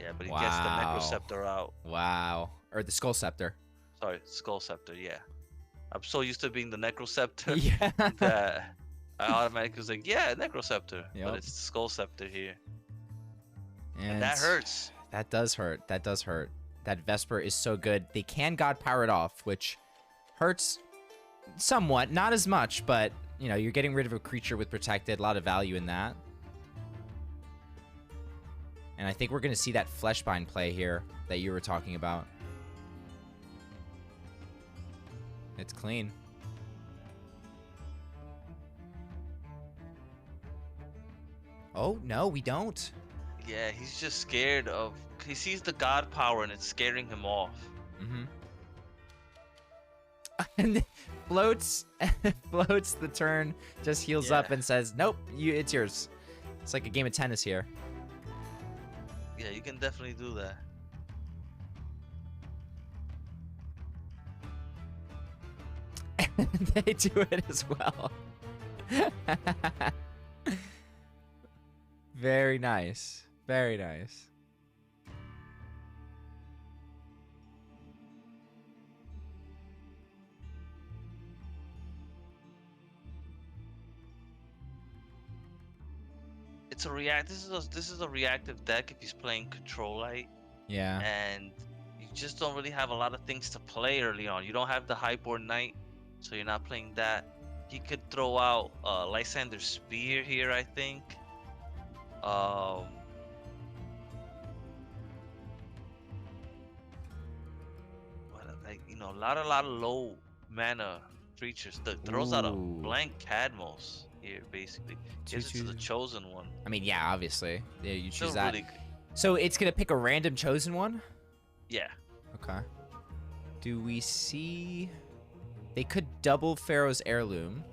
Yeah, but he gets the Necroceptor out. Wow. Or the Skull Scepter. Sorry, Skull Scepter, yeah. I'm so used to being the Necroceptor Yeah. that I automatically was like, yeah, Necroceptor. Yep. But it's Skull Scepter here. And that hurts. That does hurt. That does hurt. That Vesper is so good. They can God Power it off, which hurts somewhat. Not as much, but, you know, you're getting rid of a creature with Protected. A lot of value in that. And I think we're going to see that Fleshbind play here that you were talking about. It's clean. Oh, no, we don't. Yeah, he's just scared of... He sees the God Power and it's scaring him off. Mm-hmm. And floats the turn, just heals up and says, nope, it's yours. It's like a game of tennis here. Yeah, you can definitely do that. They do it as well. Very nice. Very nice. It's a this is a reactive deck if he's playing Control Light. Yeah. And you just don't really have a lot of things to play early on. You don't have the Highborn Knight, so you're not playing that. He could throw out Lysander Spear here, I think. Like, you know, a lot of low mana creatures. Throws out a blank Cadmos here, basically. Gives it to the chosen one. I mean, yeah, obviously. Yeah, you choose Still that. really So it's gonna pick a random chosen one? Yeah. Okay. Do we see... They could double Pharaoh's Heirloom.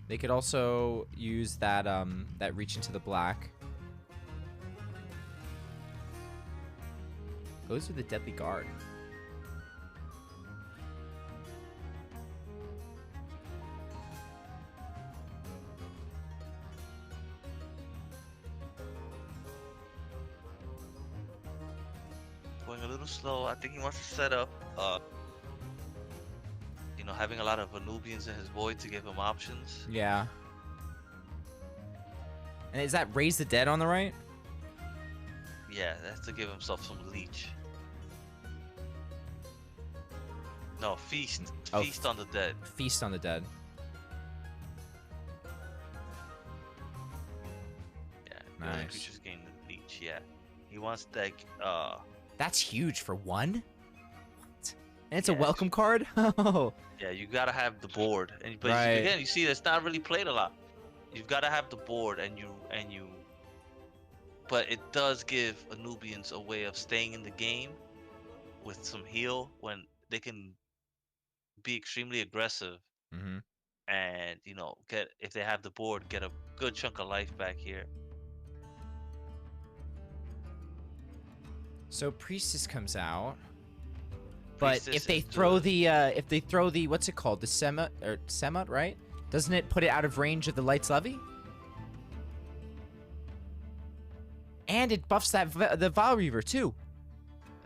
They could also use that that Reach into the Black. Goes with the Deadly Guard. Going a little slow. I think he wants to set up, you know, having a lot of Anubians in his void to give him options. Yeah. And is that Raise the Dead on the right? Yeah, that's to give himself some leech. No, feast. Oh, Feast on the dead. Feast on the Dead. Yeah, the other Nice. creatures gain the leech. Yeah, he wants like That's huge for one. What? And it's a Yeah, welcome card. Oh. yeah, you gotta have the board, and but Right. again, you see, that's not really played a lot. You've gotta have the board, and you. But it does give Anubians a way of staying in the game with some heal when they can be extremely aggressive Mm-hmm. and, you know, if they have the board, get a good chunk of life back here. So Priestess comes out. But Priestess if they is throw the what's it called? The Semut, right? Doesn't it put it out of range of the Light's Levy? And it buffs the Vile Reaver too.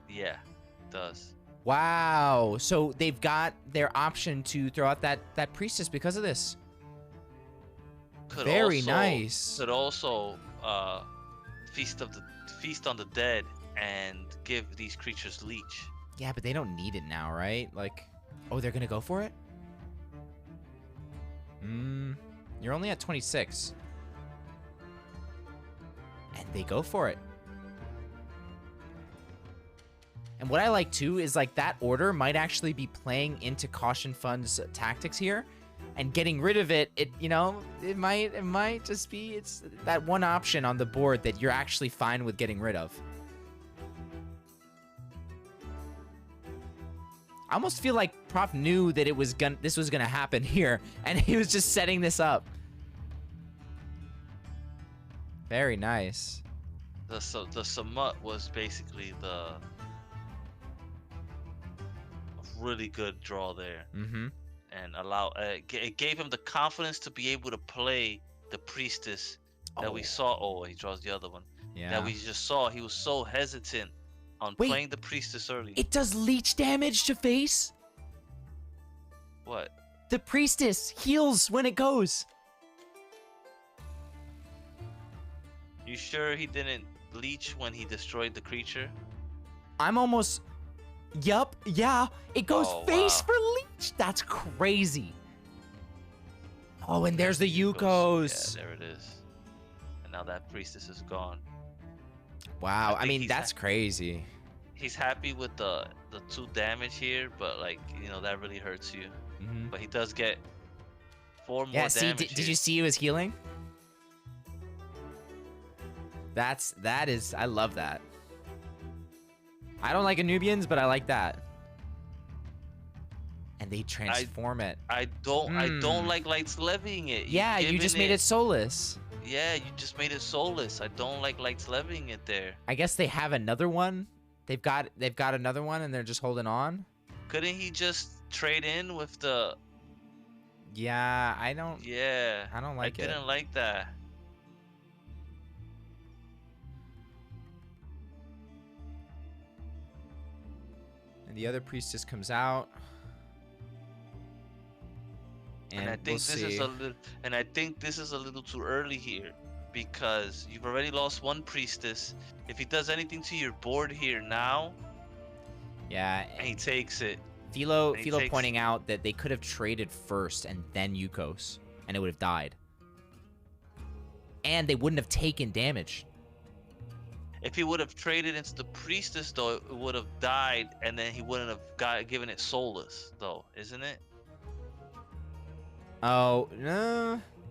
Yeah, it does. Wow. So they've got their option to throw out that Priestess because of this. Very nice. Could also feast on the dead and give these creatures leech. Yeah, but they don't need it now, right? Like, oh, they're gonna go for it? You're only at 26. And they go for it. And what I like too is like that order might actually be playing into Caution Fund's tactics here, and getting rid of it. You know, it might just be it's that one option on the board that you're actually fine with getting rid of. I almost feel like Prof knew that this was gonna happen here, and he was just setting this up. Very nice. The Samut was basically the really good draw there. Mm-hmm. And it gave him the confidence to be able to play the priestess that we saw. Oh, he draws the other one. Yeah. That we just saw. He was so hesitant on playing the priestess early. It does leech damage to face. What? The priestess heals when it goes. You sure he didn't leech when he destroyed the creature? I'm almost... Yup, yeah. It goes face for leech. That's crazy. Oh, and there's the Yukos. Yeah, there it is. And now that priestess is gone. Wow, I mean, that's crazy. He's happy with the 2 damage here, but like, you know, that really hurts you. Mm-hmm. But he does get 4 more damage. damage. Did you see he was healing? That is, I love that. I don't like Anubians, but I like that. And they transform it. I don't like Lights levying it. Yeah, you just made it soulless. Yeah, you just made it soulless. I don't like Lights levying it there. I guess they have another one. They've got another one, and they're just holding on. Couldn't he just trade in with the? Yeah, I don't. Yeah, I don't like it. I didn't like that. And the other priestess comes out. And I think I think this is a little too early here, because you've already lost 1 priestess. If he does anything to your board here now, yeah, and he takes it. Philo pointing out that they could have traded first and then Yukos, and it would have died. And they wouldn't have taken damage. If he would have traded into the priestess, though, it would have died, and then he wouldn't have given it soulless, though, isn't it? Oh,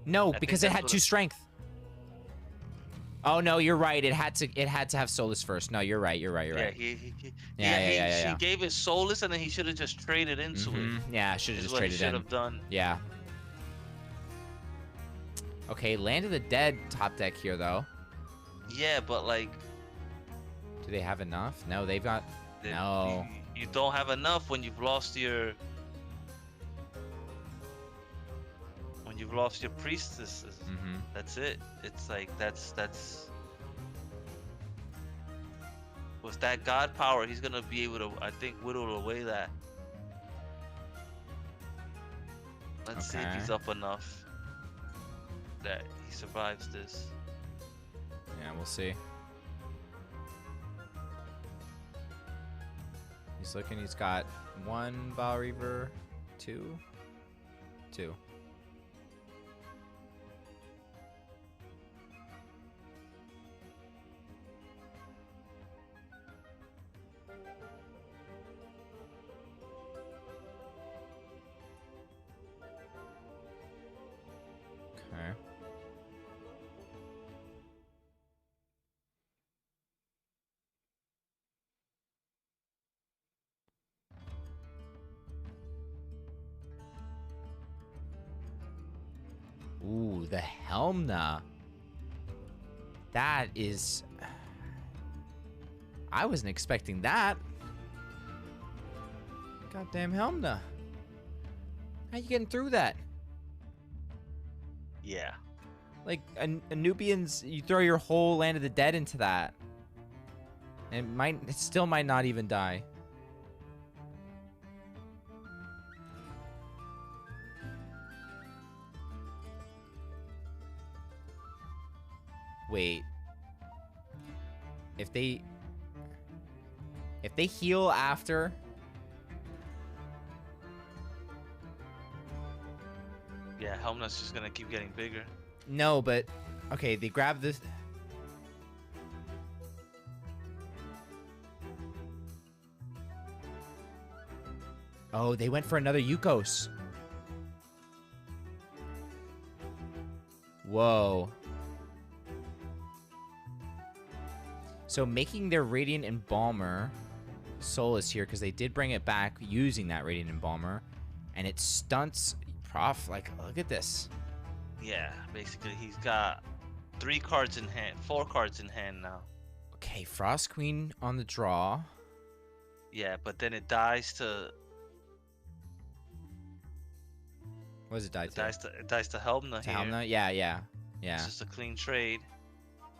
no, because it had 2 strength. Oh no, you're right. It had to have soulless first. No, you're right. Yeah, he gave it soulless, and then he should have just traded into it. Yeah, should have just traded in. Should have done. Yeah. Okay, Land of the Dead top deck here though. Yeah, but like, do they have enough? No, they've got. No. You don't have enough when you've lost your. You've lost your priestesses. That's it. It's like that's with that god power, he's gonna be able to, I think, whittle away that. Let's see if he's up enough that he survives this. Yeah, we'll see. He's looking. He's got 1 Val Reaver, 2. Okay. Ooh, the Helmna. That is... I wasn't expecting that. Goddamn Helmna. How you getting through that? Yeah. Like, Anubians, you throw your whole Land of the Dead into that. And it still might not even die. Wait. If they heal after... Yeah, Helmna's just gonna keep getting bigger. No, but... Okay, they grab this... Oh, they went for another Yukos. Whoa. So making their Radiant Embalmer Soulless here because they did bring it back using that Radiant Embalmer, and it stunts Prof. Like, look at this. Yeah, basically he's got 3 cards in hand, 4 cards in hand now. Okay, Frost Queen on the draw. Yeah, but then it dies to. What does it die to? It dies to Helmna here. Helmna? Yeah. It's just a clean trade,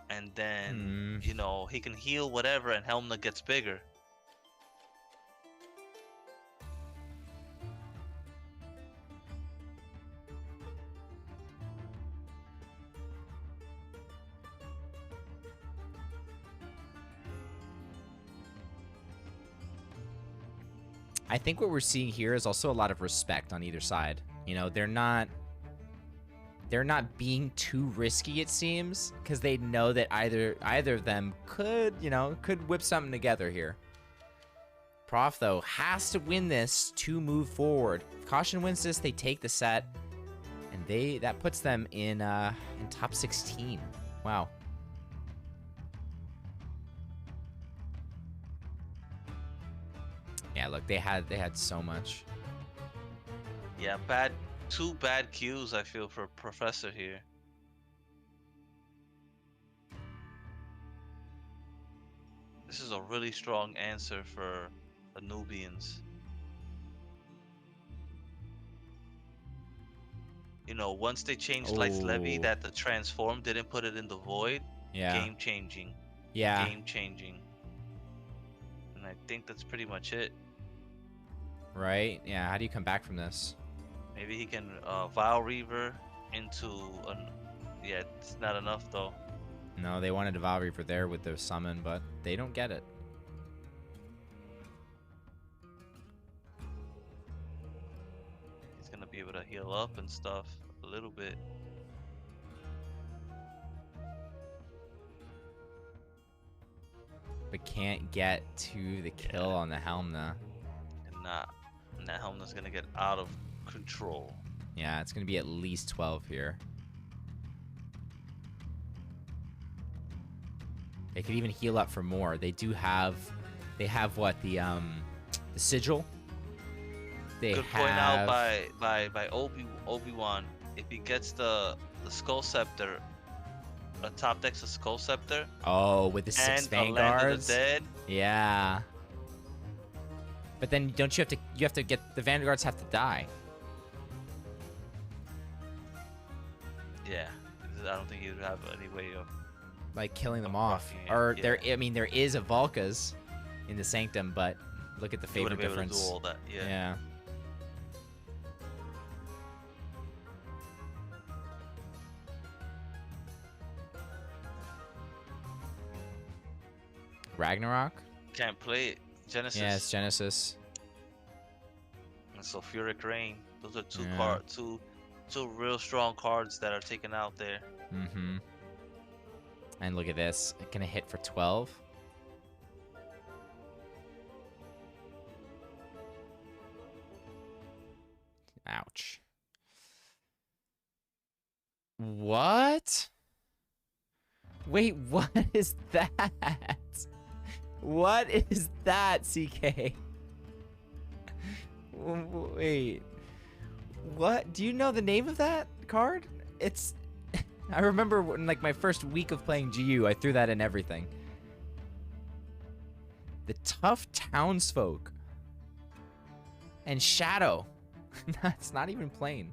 and then you know he can heal whatever, and Helmna gets bigger. I think what we're seeing here is also a lot of respect on either side. You know, they're not being too risky, it seems, because they know that either of them could whip something together here. Prof, though, has to win this to move forward. If Caution wins this, they take the set, and that puts them in top 16. Wow. Yeah, look, they had so much. Yeah, two bad cues I feel for Professor here. This is a really strong answer for the Nubians. You know, once they changed Light's Levy, that the transform didn't put it in the void. Yeah. Game changing. Yeah. Game changing. And I think that's pretty much it. Right? Yeah, how do you come back from this? Maybe he can Vile Reaver into yeah, it's not enough though. No, they wanted a Vile Reaver there with their summon, but they don't get it. He's gonna be able to heal up and stuff a little bit. But can't get to the kill on the Helmna. And that Helmna's gonna get out of control. Yeah, it's gonna be at least 12 here. They could even heal up for more. They have what, the sigil? They Good point out by Obi-Wan. If he gets the Skull Scepter, a top deck's a Skull Scepter. Oh, with the 6 Vanguards. Land of the Dead. Yeah. But then don't you have to get the Vanguards have to die. Yeah, I don't think you'd have any way of like killing them off. it, Or yeah. there is a Valka's in the Sanctum, but look at the favor difference. Able to do all that. Yeah. Ragnarok? Can't play it. Genesis. Yeah, it's Genesis. And Sulfuric Rain. Those are two Yeah. two real strong cards that are taken out there. Mm-hmm. And look at this. Gonna hit for 12. Ouch. What? Wait, what is that? What is that, CK? Wait. What? Do you know the name of that card? It's... I remember when, like, my first week of playing GU, I threw that in everything. The Tough Townsfolk. And Shadow. That's not even plain.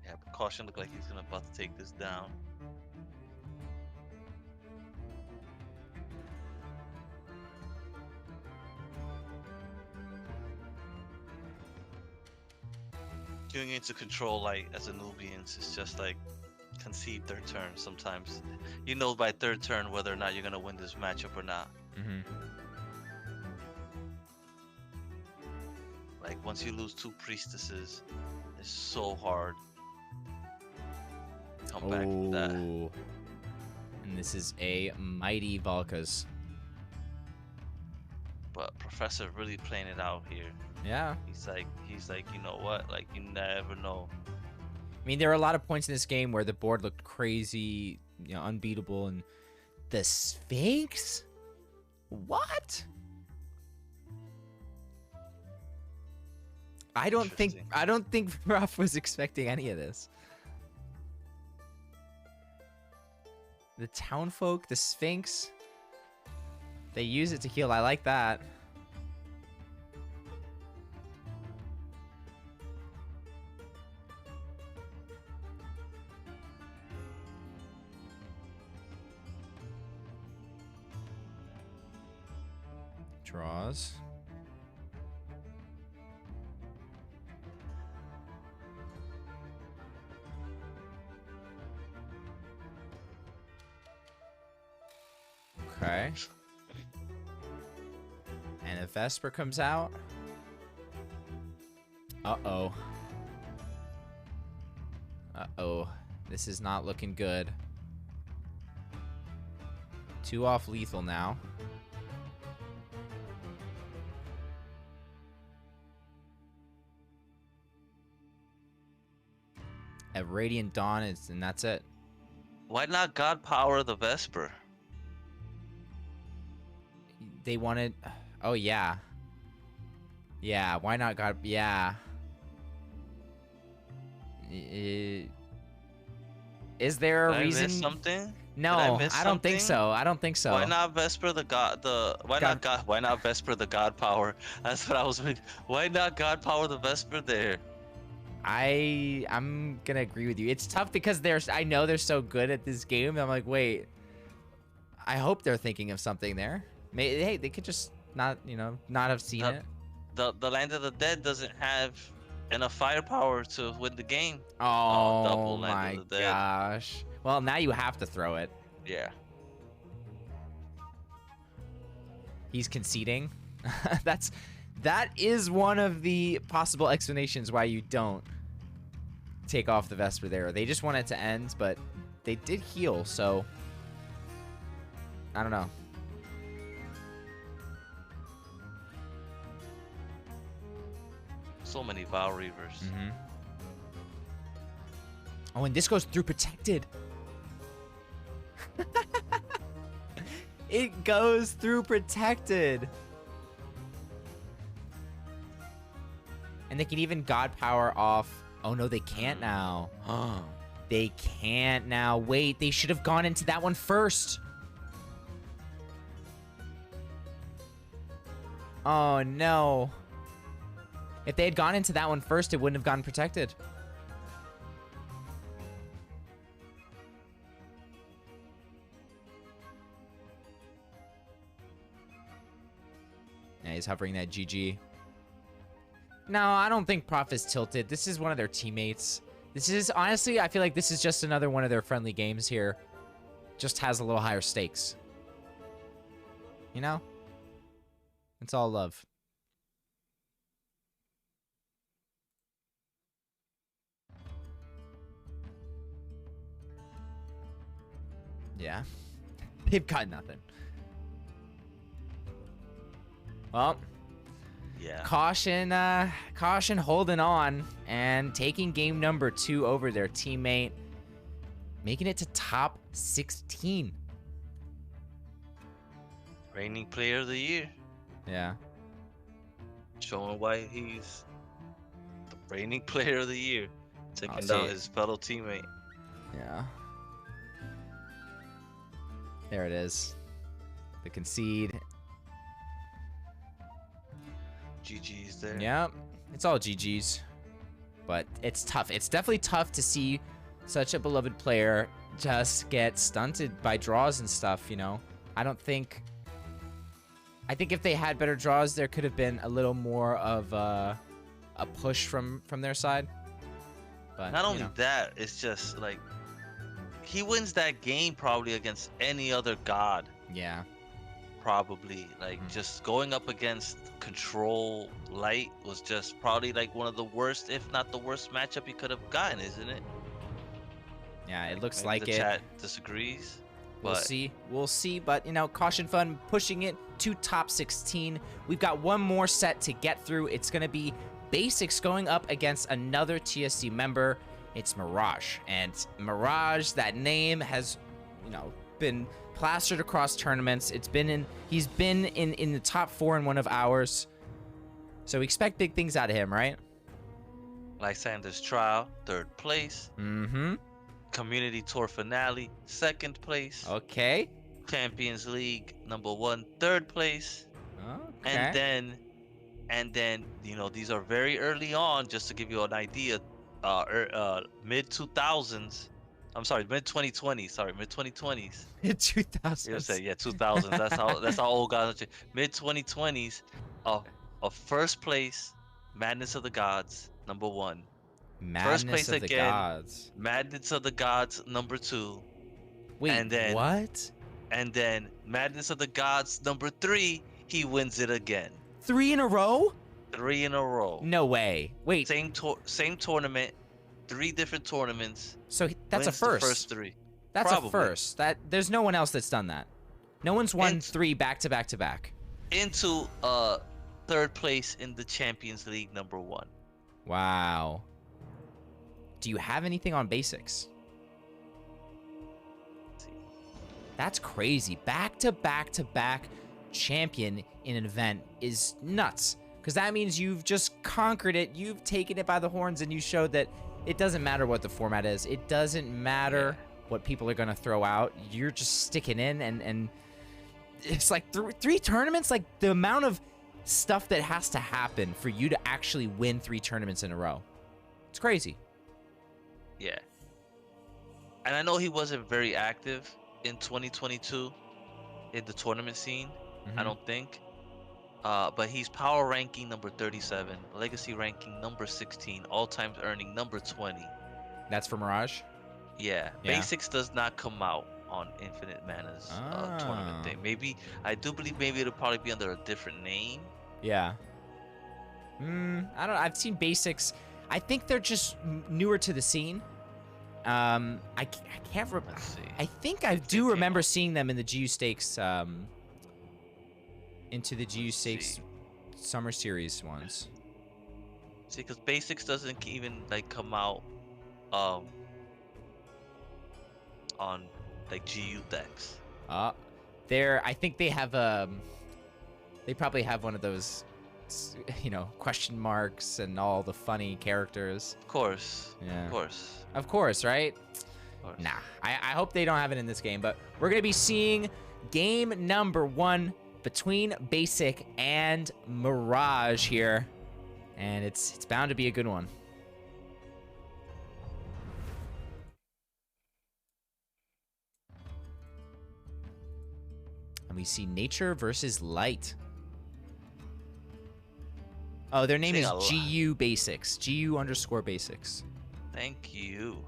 Yeah, but Caution look like he's about to take this down. Queuing into control light as a Nubians is just like concede their turn sometimes. You know by third turn whether or not you're gonna win this matchup or not. Mm-hmm. Like once you lose 2 priestesses, it's so hard to come back from that. And this is a mighty Valka's. But Professor really playing it out here. Yeah. He's like, you know what? Like, you never know. I mean, there are a lot of points in this game where the board looked crazy, you know, unbeatable, and the Sphinx? What? I don't think Ruff was expecting any of this. The Townfolk, the Sphinx. They use it to heal. I like that. Draws. Okay. And if Vesper comes out. Uh-oh. Uh-oh. This is not looking good. 2 off lethal now. A Radiant Dawn is, and that's it. Why not God Power the Vesper? They wanted. Oh yeah. Yeah. Why not God? Yeah. Is there a reason? Did I miss something? No, I don't think so. I don't think so. Why not Vesper the God? Why not Vesper the God Power? That's what I was. Why not God Power the Vesper there? I'm gonna agree with you. It's tough because I know they're so good at this game. I'm like, wait. I hope they're thinking of something there. Hey, they could just not have seen it. The Land of the Dead doesn't have enough firepower to win the game. Oh, double Land my of the Dead. gosh. Well, now you have to throw it. Yeah. He's conceding. That is one of the possible explanations why you don't take off the Vesper there. They just want it to end, but they did heal, so I don't know. So many Vow Reavers. Mm-hmm. Oh, and this goes through protected. It goes through protected. And they can even God Power off. Oh, no, they can't now. They can't now. Wait, they should have gone into that one first. Oh, no. If they had gone into that one first, it wouldn't have gotten protected. Yeah, he's hovering that GG. No, I don't think Prof is tilted. This is one of their teammates. This is, honestly, I feel like this is just another one of their friendly games here. Just has a little higher stakes. You know? It's all love. Yeah. They've got nothing. Well, Yeah. Caution holding on and taking game number 2 over their teammate, making it to top 16. Reigning Player of the Year. Yeah. Showing why he's the reigning Player of the Year. Taking see down it. his fellow teammate. Yeah. There it is. The concede. GG's there. Yep. It's all GG's. But it's tough. It's definitely tough to see such a beloved player just get stunted by draws and stuff, you know? I think if they had better draws, there could have been a little more of a push from their side. But Not only that, it's just like he wins that game probably against any other god. Yeah. Probably like just going up against Control Light was just probably like one of the worst, if not the worst matchup he could have gotten, isn't it? Yeah, it looks Maybe like the it. chat disagrees. We'll But see. We'll see. But, you know, Caution Fun pushing it to top 16. We've got one more set to get through. It's going to be Basics going up against another TSC member. It's Mirage. And Mirage, that name has, you know, been plastered across tournaments. He's been in the top 4 in one of ours. So we expect big things out of him, right? Lysander's trial, 3rd place. Mm-hmm. Community Tour finale, 2nd place. Okay. Champions League number 1, 3rd place. Okay. And then, you know, these are very early on, just to give you an idea. Mid 2000s. I'm sorry, mid 2020s. Sorry, mid 2020s. Mid 2000s. You say, yeah, 2000s. That's how old guys are. Mid 2020s. Of first place, Madness of the Gods, number 1. First place Madness of the again, Gods. Madness of the Gods, number 2. Wait, And then, what? And then Madness of the Gods, number 3. He wins it again. 3 in a row? 3 in a row. No way. Wait. Same tournament, 3 different tournaments. So that's a Wins the first. first 3. That's Probably. a first. There's no one else that's done that. No one's won And- 3 back to back to back. Into 3rd place in the Champions League, number 1. Wow. Do you have anything on Basics? Let's see. That's crazy. Back to back to back champion in an event is nuts. Because that means you've just conquered it. You've taken it by the horns, and you showed that it doesn't matter what the format is. It doesn't matter what people are going to throw out. You're just sticking in, and it's like 3 tournaments. Like, the amount of stuff that has to happen for you to actually win 3 tournaments in a row. It's crazy. Yeah. And I know he wasn't very active in 2022 in the tournament scene, I don't think. But he's power ranking number 37, legacy ranking number 16, all times earning number 20. That's for Mirage? Yeah. Basics does not come out on Infinite Mana's tournament thing. Maybe, I do believe maybe it'll probably be under a different name. Yeah. I don't know. I've seen Basics. I think they're just newer to the scene. I can't remember. Let's see. I think I do remember seeing them in the GU Stakes, into the GU Stakes Summer Series ones. See, because Basics doesn't even like come out on like GU decks. I think they have they probably have one of those, you know, question marks and all the funny characters. Of course. Yeah. Of course. Of course, right? Of course. Nah, I hope they don't have it in this game, but we're gonna be seeing game number 1 between Basic and Mirage here, and it's bound to be a good one. And we see Nature versus Light. Oh, their name is GU Basics. GU_Basics. Thank you.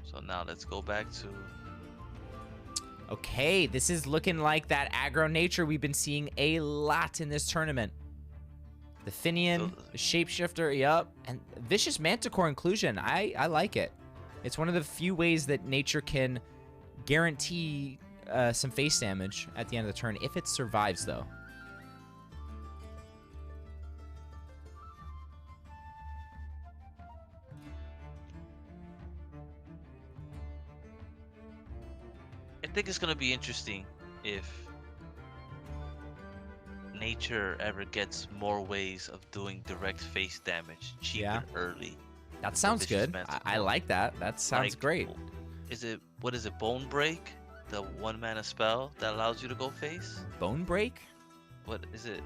So now let's go back to... Okay, this is looking like that aggro nature we've been seeing a lot in this tournament. The Finian, the Shapeshifter, yep. And Vicious Manticore inclusion. I like it. It's one of the few ways that nature can guarantee some face damage at the end of the turn, if it survives, though. I think it's gonna be interesting if nature ever gets more ways of doing direct face damage cheap and early. That sounds good. I like that. That sounds great. What is it, Bone Break? The 1-mana spell that allows you to go face? Bone Break? What is it?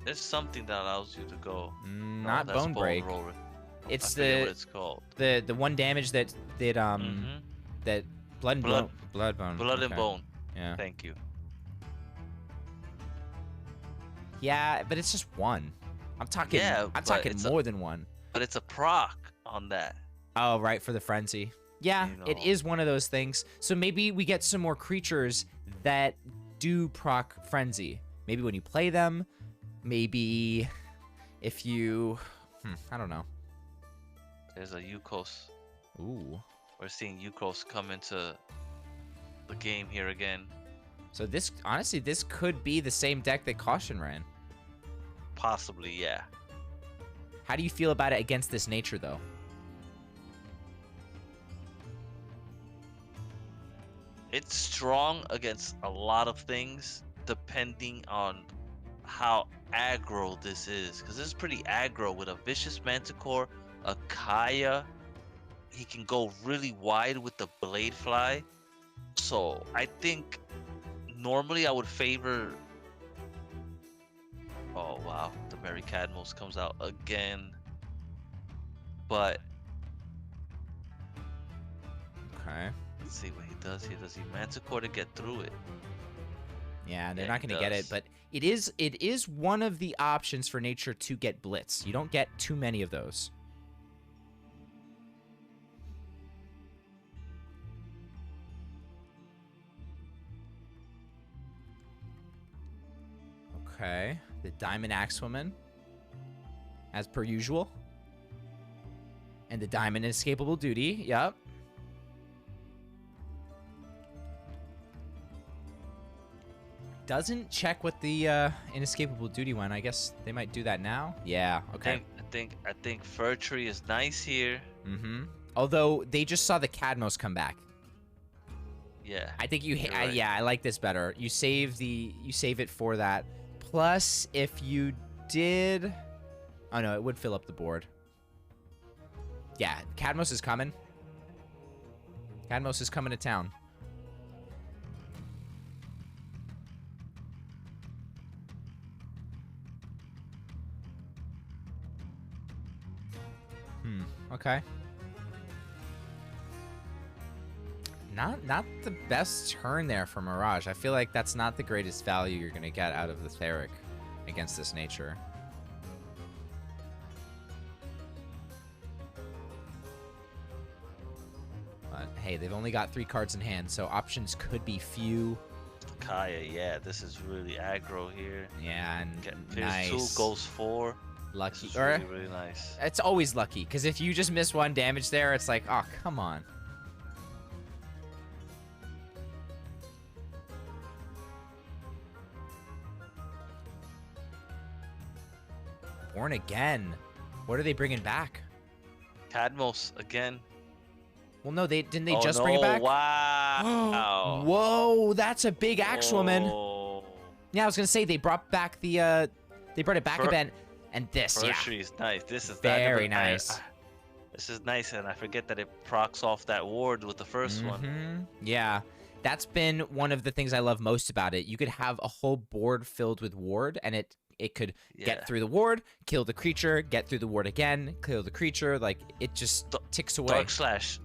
There's something that allows you to go. Not Bone Break. It's I forget what it's called. The 1 damage that that Blood and Bone. Blood and Bone. Yeah. Thank you. Yeah, but it's just 1. I'm talking. Yeah, I'm talking more than 1. But it's a proc on that. Oh, right, for the frenzy. Yeah, it is one of those things. So maybe we get some more creatures that do proc frenzy. Maybe when you play them. Maybe if you, I don't know. There's a Yukos. Ooh. We're seeing Yukos come into game here again. So this, honestly, this could be the same deck that Caution ran. Possibly, yeah. How do you feel about it against this nature, though? It's strong against a lot of things, depending on how aggro this is. Because this is pretty aggro with a Vicious Manticore, a Kaya. He can go really wide with the Blade Fly. So I think normally I would favor... Oh wow, the Mary Cadmos comes out again. But... Okay. Let's see what he does here. Does he Manticore to get through it? Yeah, they're Yeah, not he going to get it, does. but it is one of the options for nature to get Blitz. You don't get too many of those. Okay, the Diamond Axewoman, as per usual. And the Diamond Inescapable Duty, yep. Doesn't check what the Inescapable Duty went. I guess they might do that now. Yeah, okay. I think Fir Tree is nice here. Mm-hmm. Although, they just saw the Cadmos come back. Yeah. I think you... You're right. yeah, I like this better. You save it for that. Plus, if you did... Oh, no, it would fill up the board. Yeah, Cadmos is coming. Cadmos is coming to town. Okay. Not the best turn there for Mirage. I feel like that's not the greatest value you're going to get out of the Theric against this nature. But hey, they've only got 3 cards in hand, so options could be few. Kaya, yeah, this is really aggro here. Yeah, and Here's nice. 2, goes 4. Lucky. This is Or, really, really nice. it's always lucky, because if you just miss 1 damage there, it's like, oh, come on. Born Again. What are they bringing back? Cadmos again. Well, no, didn't they Oh, just no, bring it back? Wow. Whoa, that's a big Axewoman. Oh. Yeah, I was gonna say they brought back the they brought it back a bit, and this, Fir yeah, Tree is nice. This is very nice. This is nice, and I forget that it procs off that ward with the first one. Yeah, that's been one of the things I love most about it. You could have a whole board filled with ward, and it could get through the ward, kill the creature, get through the ward again, kill the creature. Like, it just ticks away.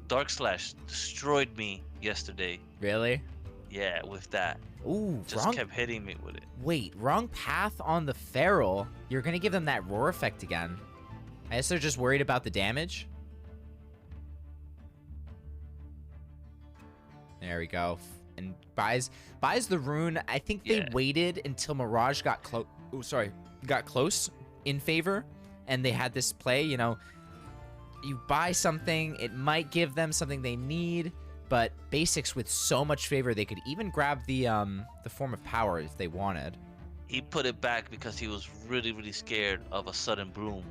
Dark Slash destroyed me yesterday. Really? Yeah, with that. Ooh, Just kept hitting me with it. Wait, wrong path on the Feral. You're gonna give them that roar effect again. I guess they're just worried about the damage. There we go. And buys the rune. I think they waited until Mirage got close. Oh, sorry, got close in favor, and they had this play. You know, you buy something, it might give them something they need, but basics with so much favor, they could even grab the form of power if they wanted. He put it back because he was really, really scared of a sudden bloom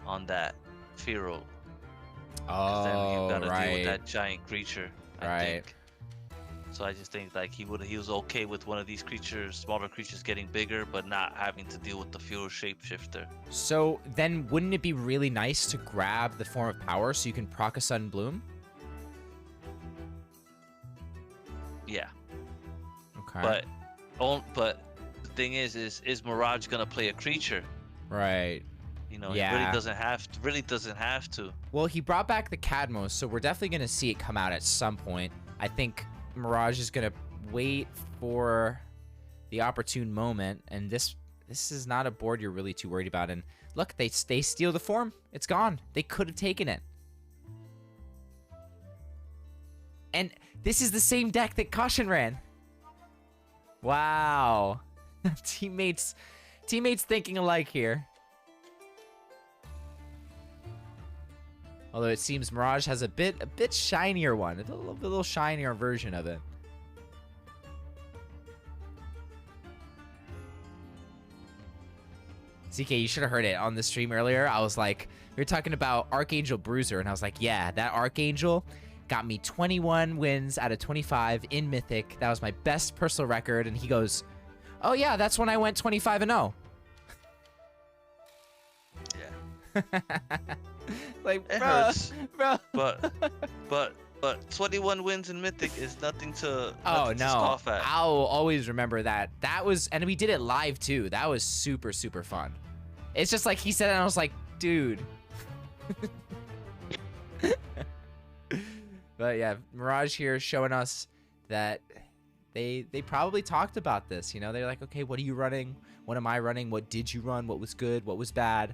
on that Feral. Oh, then you gotta right. deal with that giant creature. I think. So I just think like he was okay with one of these creatures, smaller creatures getting bigger, but not having to deal with the Feral shapeshifter. So then wouldn't it be really nice to grab the form of power so you can proc a sudden bloom? Yeah. Okay. But the thing is Mirage gonna play a creature? Right. You know, he really doesn't have to. Well, he brought back the Cadmos, so we're definitely gonna see it come out at some point. I think Mirage is gonna wait for the opportune moment, and this is not a board you're really too worried about. And look, they steal the form. It's gone. They could have taken it. And this is the same deck that Caution ran. Wow. teammates thinking alike here. Although it seems Mirage has a bit shinier one, a little shinier version of it. CK, you should have heard it on the stream earlier. I was like, we were talking about Archangel Bruiser, and I was like, yeah, that Archangel got me 21 wins out of 25 in Mythic. That was my best personal record. And he goes, oh yeah, that's when I went 25-0. Yeah. Like, It bro, hurts. bro. But 21 wins in Mythic is nothing to Oh to no, scoff at. I'll always remember that. That was, and we did it live too. That was super, super fun. It's just like he said it, and I was like, dude. But yeah, Mirage here showing us that they probably talked about this. You know, they're like, okay, what are you running? What am I running? What did you run? What was good? What was bad?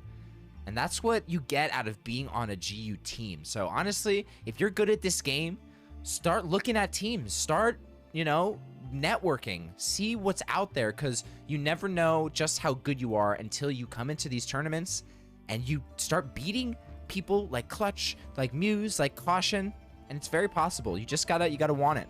And that's what you get out of being on a GU team. So honestly, if you're good at this game, start looking at teams. Start, you know, networking. See what's out there, because you never know just how good you are until you come into these tournaments and you start beating people like Clutch, like Muse, like Caution, and it's very possible. You just gotta want it.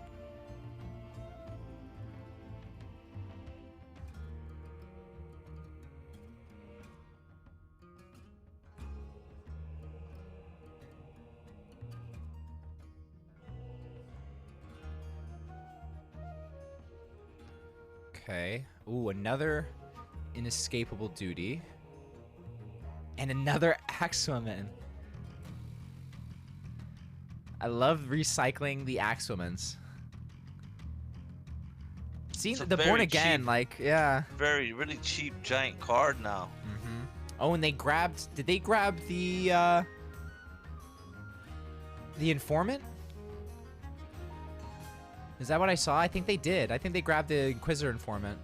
Okay. Ooh, another inescapable duty. And another Axwoman. I love recycling the Axwomans. See, It's a the Born very Again, cheap- like, yeah. Really cheap giant card now. Mm-hmm. Oh, and they grabbed, did they grab the Informant? Is that what I saw? I think they did. I think they grabbed the Inquisitor Informant.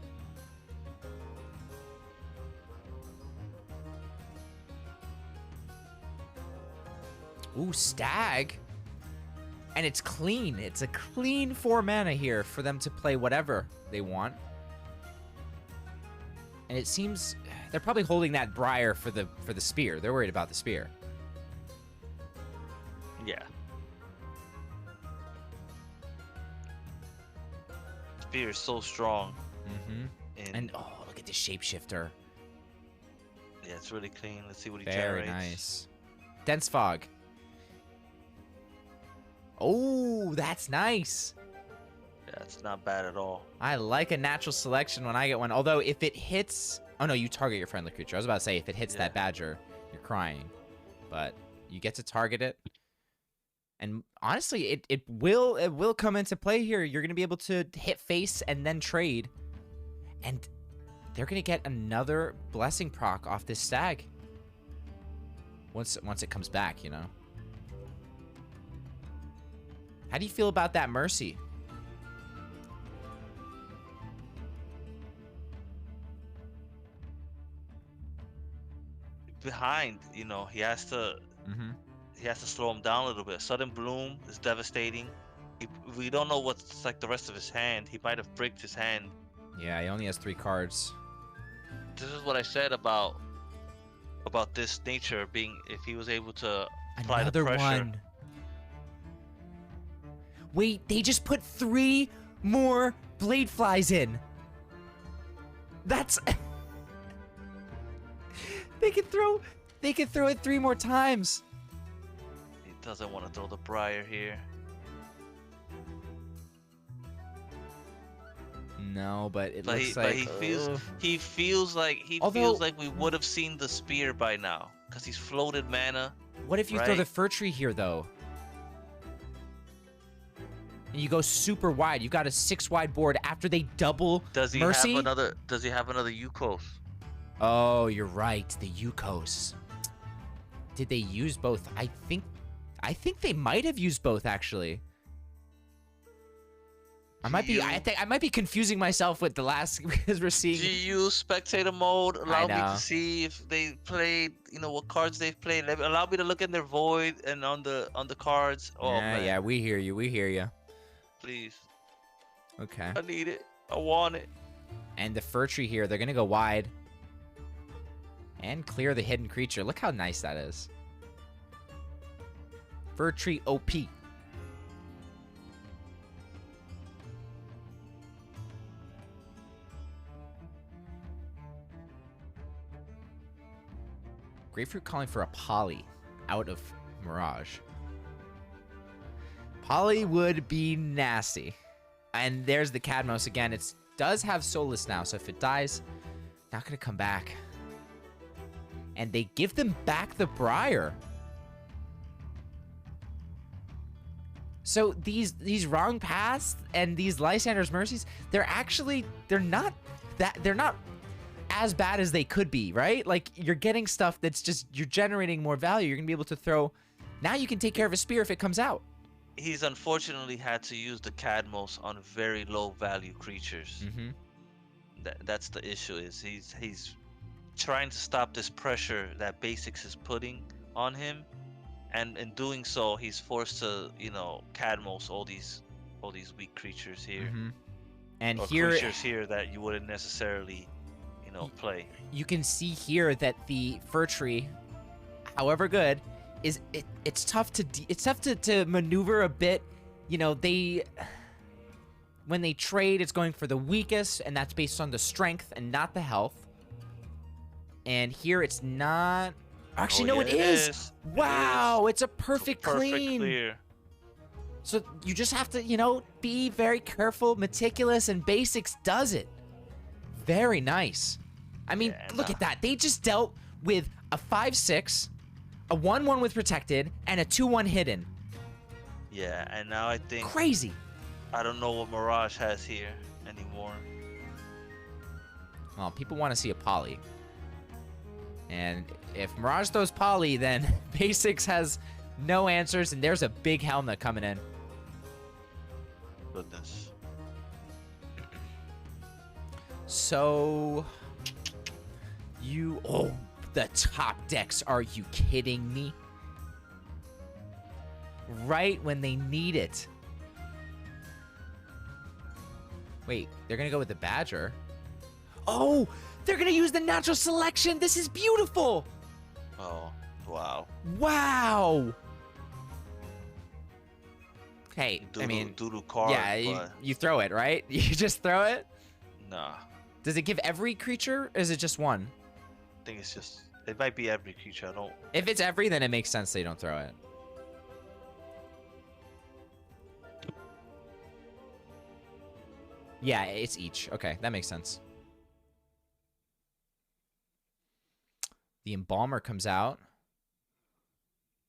Ooh, Stag. And it's clean. It's a clean 4 mana here for them to play whatever they want. And it seems they're probably holding that Briar for the spear. They're worried about the spear. Yeah. Spear is so strong. Mm-hmm. And oh, look at the shapeshifter. Yeah, it's really clean. Let's see what he Very generates. nice. Dense fog. Oh, that's nice. Yeah, it's not bad at all. I like a natural selection when I get one. Although if it hits, oh no, you target your friendly creature. I was about to say if it hits that badger, you're crying. But you get to target it. And honestly, it will come into play here. You're gonna be able to hit face and then trade. And they're gonna get another blessing proc off this stag. Once it comes back, you know. How do you feel about that Mercy? Behind, you know, he has to slow him down a little bit. Sudden Bloom is devastating. We don't know what's like the rest of his hand. He might have bricked his hand. Yeah, he only has 3 cards. This is what I said about this nature being, if he was able to apply Another the pressure. one. Wait, they just put 3 more blade flies in. That's they can throw it 3 more times. He doesn't want to throw the Briar here. No, but it But looks he like feels like we would have seen the spear by now, because he's floated mana. What if you throw the Fir Tree here though? And you go super wide. You got a 6 wide board after they double Mercy. Does he have another Yukos? Oh, you're right. The Yukos. Did they use both? I think they might have used both actually. I might be confusing myself with the last because we're seeing GU spectator mode. Allow me to see if they played, you know, what cards they've played. Allow me to look in their void and on the cards. Oh man. Yeah, we hear you. Please. Okay. I need it. I want it. And the Fir Tree here, they're gonna go wide. And clear the hidden creature. Look how nice that is. Fir Tree OP. Grapefruit calling for a Poly out of Mirage. Poly would be nasty. And there's the Cadmos again. It does have Soulless now, so if it dies, not going to come back. And they give them back the Briar. So these wrong paths and these Lysander's Mercies, they're not as bad as they could be, right? Like, you're getting stuff that's just, you're generating more value. You're gonna be able to throw, now you can take care of a spear if it comes out. He's unfortunately had to use the Cadmos on very low value creatures. That's the issue, is he's trying to stop this pressure that Basics is putting on him, and in doing so, he's forced to, you know, Cadmos all these weak creatures here, and or here creatures here that you wouldn't necessarily, you know, play. You can see here that the Fir Tree, however good, is it's tough to maneuver a bit. You know, when they trade, it's going for the weakest, and that's based on the strength and not the health. And here it's not. Actually, no, it is. Wow, it's a perfect clean. Clear. So you just have to, you know, be very careful, meticulous, and Basics does it. Very nice. I mean, look at that. They just dealt with a 5/6, a 1/1 with protected, and a 2/1 hidden. Yeah, and now I think Crazy. I don't know what Mirage has here anymore. Well, people want to see a Poly. And if Mirage throws Poly, then Basics has no answers, and there's a big Helmet coming in. Goodness. So, the top decks, are you kidding me? Right when they need it. Wait, they're gonna go with the Badger. Oh, they're gonna use the natural selection. This is beautiful. Oh, wow. Wow. Hey, I mean, doodle card. Yeah, you throw it, right? You just throw it? Nah. Does it give every creature, or is it just one? I think it's just, it might be every creature. I don't. If it's every, then it makes sense they don't throw it. Yeah, it's each. Okay, that makes sense. The Embalmer comes out.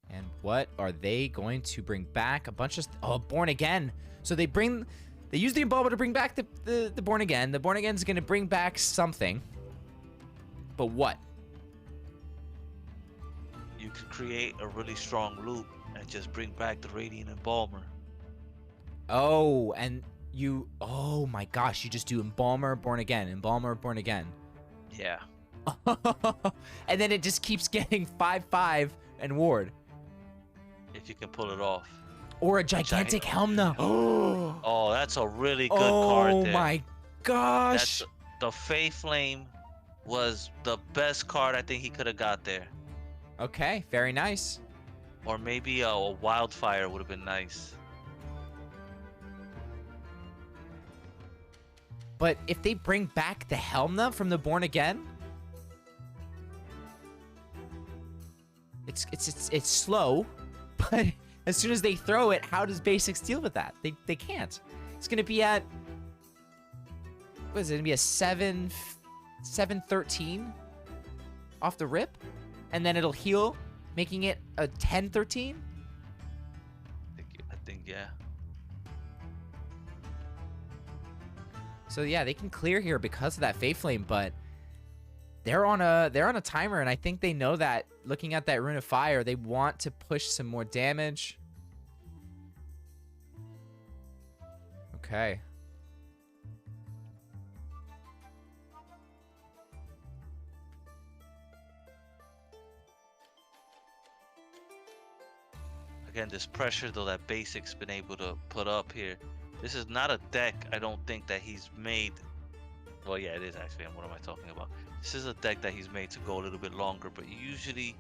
And what are they going to bring back? A bunch of... Oh, Born Again. So they use the Embalmer to bring back the Born Again. The Born Again's going to bring back something. But what? You could create a really strong loop and just bring back the Radiant Embalmer. Oh, and you... Oh my gosh, you just do Embalmer, Born Again. Embalmer, Born Again. Yeah. And then it just keeps getting 5/5 and ward. If you can pull it off. Or a gigantic Helmna. Oh, that's a really good card there. Oh my gosh. The Fae Flame was the best card I think he could have got there. Okay, very nice. Or maybe a Wildfire would have been nice. But if they bring back the Helmna from the Born Again, it's slow, but as soon as they throw it, how does Basics deal with that? They can't. It's gonna be at, what is it? Gonna be a 7-13 off the rip, and then it'll heal, making it a 10-13. I think yeah. So yeah, they can clear here because of that Fae Flame, but they're on a timer, and I think they know that. Looking at that Rune of Fire, they want to push some more damage. Okay. Again, this pressure though that Basics been able to put up here. This is not a deck I don't think that he's made. Well, yeah, it is actually. What am I talking about? This is a deck that he's made to go a little bit longer, but usually,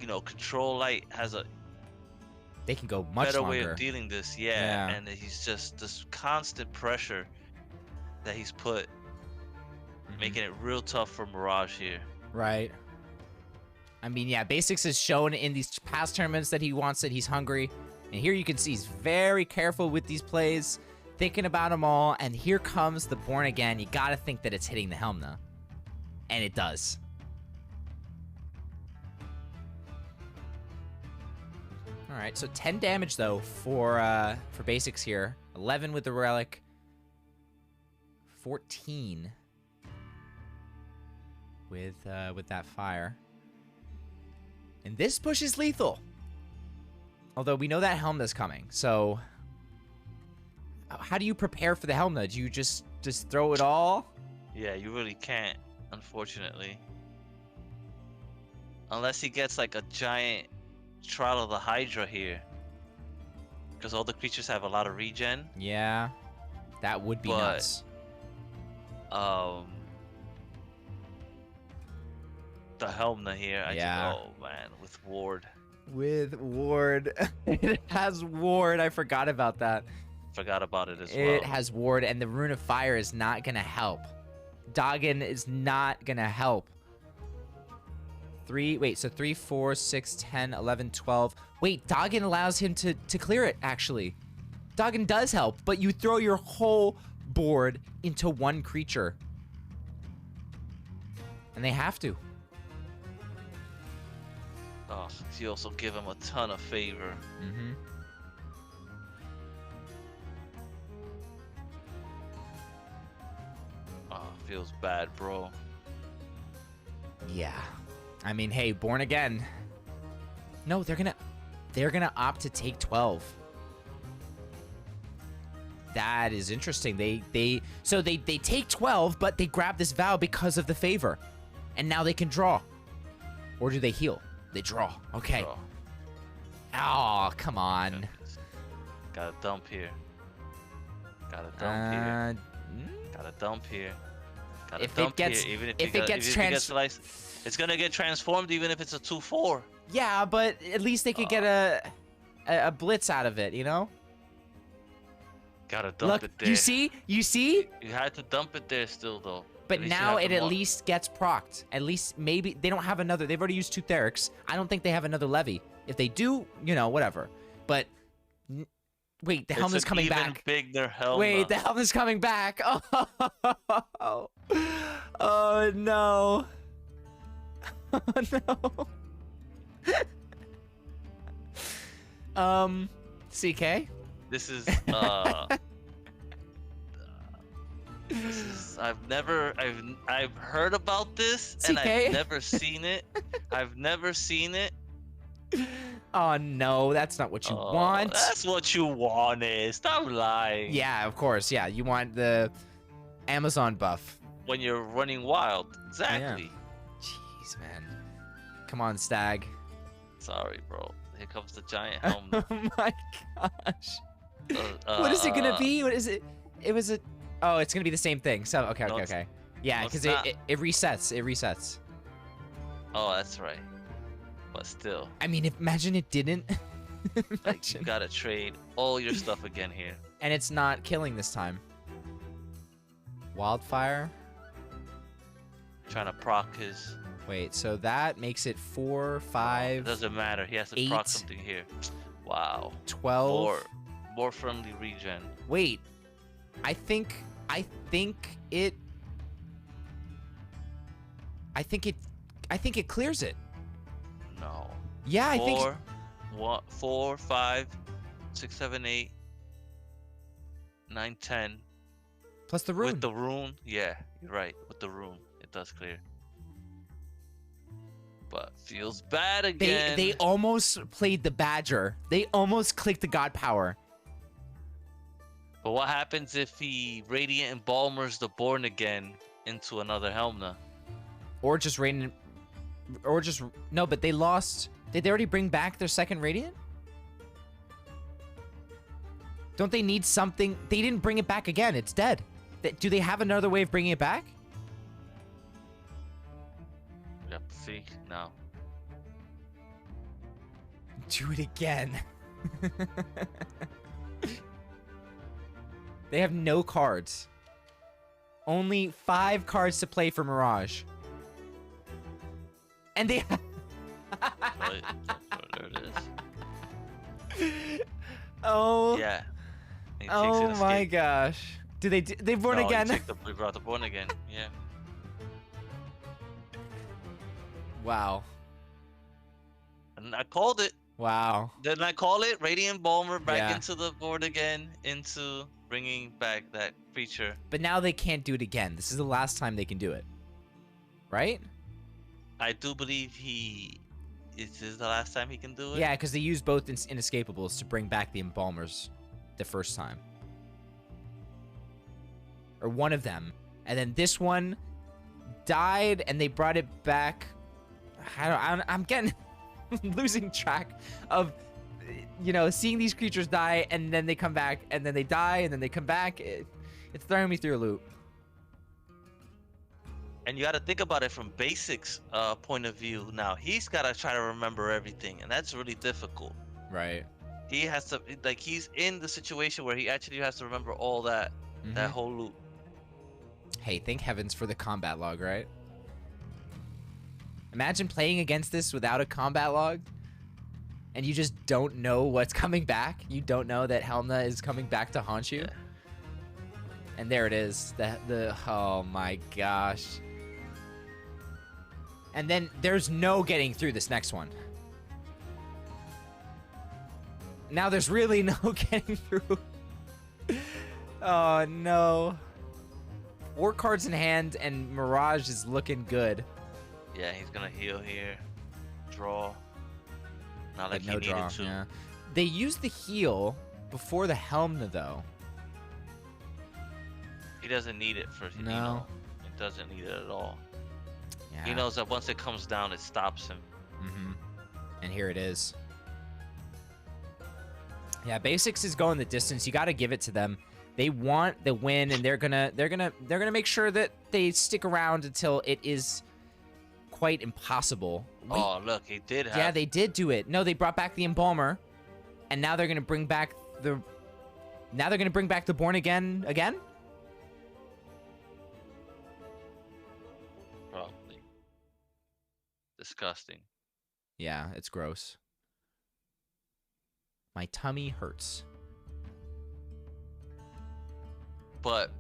you know, Control Light has a they can go much better longer. way of dealing this. Yeah, and he's just this constant pressure that he's put, making it real tough for Mirage here. Right. I mean, yeah, Basics has shown in these past tournaments that he wants it. He's hungry. And here you can see he's very careful with these plays, thinking about them all. And here comes the Born Again. You got to think that it's hitting the helm now. And it does. All right, so 10 damage, though, for Basics here. 11 with the Relic. 14 with that fire. And this push is lethal. Although we know that Helmna's coming, so how do you prepare for the Helmna? Do you just throw it all? Yeah, you really can't, unfortunately. Unless he gets like a giant Trial of the Hydra here. Because all the creatures have a lot of regen. Yeah, that would be nuts. The Helmna here, oh man, with Ward. With Ward. It has Ward. I forgot about that. Forgot about it as well. It has Ward, and the Rune of Fire is not going to help. Doggin is not going to help. 3, 4, 6, 10, 11, 12. Wait, Doggin allows him to clear it, actually. Doggin does help, but you throw your whole board into one creature. And they have to. Oh, you also give him a ton of favor. Mm-hmm. Oh, feels bad, bro. Yeah. I mean, hey, Born Again. No, they're gonna opt to take 12. That is interesting. They take 12, but they grab this vow because of the favor. And now they can draw. Or do they heal? They draw. Okay. Draw. Oh, come on. Got a dump here. Got a dump here. Got a dump here. Got a dump here. Even if it gets it's gonna get transformed even if it's a 2/4. Yeah, but at least they could get a blitz out of it, you know? Gotta dump it there. You see? You see? You had to dump it there still, though. But now it at least gets procced. At least maybe they don't have another. They've already used 2 Therics. I don't think they have another Levy. If they do, you know, whatever. But wait, the Helmna's coming back. Bigger Helmna. Wait, the Helmna's coming back. Oh, oh no. Oh no. CK? This is I've heard about this and I've never seen it. I've never seen it. Oh no, that's not what you want. That's what you wanted. Stop lying. Yeah, of course. Yeah, you want the Amazon buff. When you're running wild. Exactly. Yeah. Jeez, man. Come on, Stag. Sorry, bro. Here comes the giant Helmna. Oh my gosh. What is it gonna be? What is it? It was a... Oh, it's gonna be the same thing. So, okay. Yeah, because it resets. It resets. Oh, that's right. But still. I mean, imagine it didn't. Like, you gotta trade all your stuff again here. And it's not killing this time. Wildfire. Trying to proc his... Wait, so that makes it 4, 5... It doesn't matter. He has to 8, proc something here. Wow. 12... More friendly regen. Wait. I think it clears it. No. Yeah, I think 4, 5, 6, 7, 8, 9, 10. Plus the rune. With the rune, yeah, you're right. With the rune, it does clear. But feels bad again. They almost played the Badger. They almost clicked the God Power. But what happens if he Radiant Embalmers the Born Again into another Helmna? Or just Radiant... Or just... No, but they lost... Did they already bring back their second Radiant? Don't they need something... They didn't bring it back again. It's dead. Do they have another way of bringing it back? Yep, see? No. Do it again. They have no cards. Only 5 cards to play for Mirage. And they Right, there it is. Oh. Yeah. He takes Oh it, my escape. gosh. They born No, again? he brought the born again. Yeah. Wow. And I called it. Wow. Didn't I call it? Radiant Bomber back Yeah. into the board again, into bringing back that creature. But now they can't do it again. This is the last time they can do it. Right? I do believe this is the last time he can do it. Yeah, because they used both inescapables to bring back the embalmers the first time. Or one of them. And then this one died and they brought it back. I'm getting losing track of, you know, seeing these creatures die and then they come back and then they die and then they come back. It's throwing me through a loop. And you got to think about it from Basics' point of view. Now he's got to try to remember everything, and that's really difficult. Right. He has to, like, he's in the situation where he actually has to remember all that, that whole loop. Hey, thank heavens for the combat log, right? Imagine playing against this without a combat log, and you just don't know what's coming back. You don't know that Helmna is coming back to haunt you. Yeah. And there it is. Oh my gosh. And then there's no getting through this next one. Now there's really no getting through. Oh no. 4 cards in hand and Mirage is looking good. Yeah, he's gonna heal here. Draw. Not like But no he draw. needed to. Yeah. They used the heal before the Helmna though. He doesn't need it for No. He doesn't need it at all. Yeah. He knows that once it comes down, it stops him. And here it is. Yeah, Basics is going the distance. You got to give it to them. They want the win, and they're gonna make sure that they stick around until it is quite impossible. Wait, Oh, look, he did have. yeah, they did do it. No, they brought back the Embalmer, and now they're gonna bring back the. Now they're gonna bring back the Born Again again. Probably. Disgusting. Yeah, it's gross. My tummy hurts. But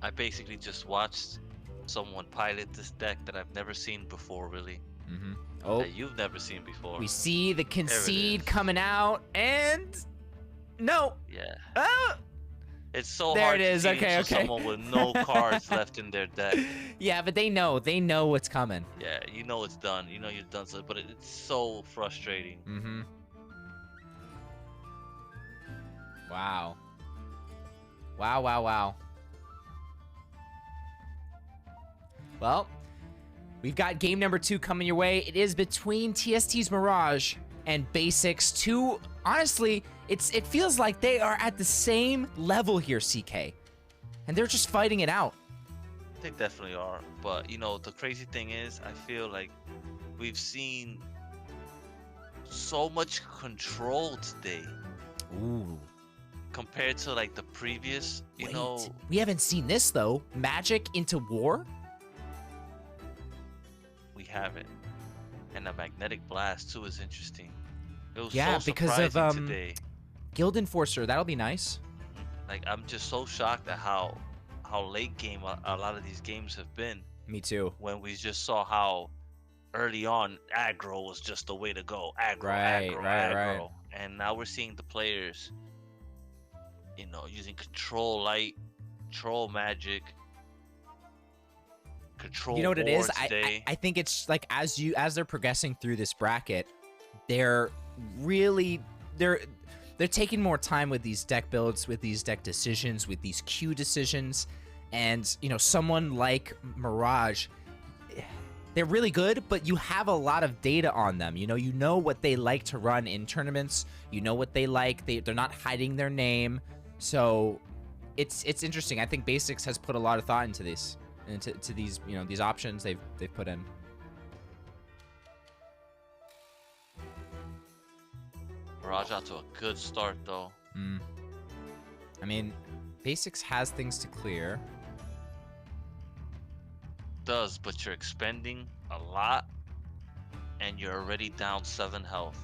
I basically just watched someone pilot this deck that I've never seen before, really. Oh, That you've never seen before. we see the concede is. coming out, and no. Yeah. Ah! It's so There hard it is. to see Okay, for okay. someone with no cards left in their deck. Yeah, but they know what's coming. Yeah, you know it's done. You know you've done so, but it's so frustrating. Wow. Wow. Well, we've got game number 2 coming your way. It is between TST's Mirage and Basics. Two, honestly, it feels like they are at the same level here, CK. And they're just fighting it out. They definitely are. But, you know, the crazy thing is, I feel like we've seen so much control today Ooh. compared to, like, the previous, you Wait, know. we haven't seen this, though. Magic into war? We haven't. And the Magnetic Blast, too, is interesting. It was Yeah, so because surprising of, today. Guild Enforcer, that'll be nice. Like, I'm just so shocked at how late game a lot of these games have been. Me too. When we just saw how early on aggro was just the way to go. Aggro, Right. aggro. And now we're seeing the players, you know, using control light, control magic, control. You know what it is? I I think it's like as they're progressing through this bracket, they're really they're taking more time with these deck builds, with these deck decisions, with these Q decisions, and you know, someone like Mirage, they're really good, but you have a lot of data on them. You know what they like to run in tournaments. You know what they like. They're not hiding their name, so it's interesting. I think Basics has put a lot of thought into these, into these, you know, these options they've put in. Mirage out to a good start though. I mean, Basics has things to clear. does, but you're expending a lot, and you're already down 7 health.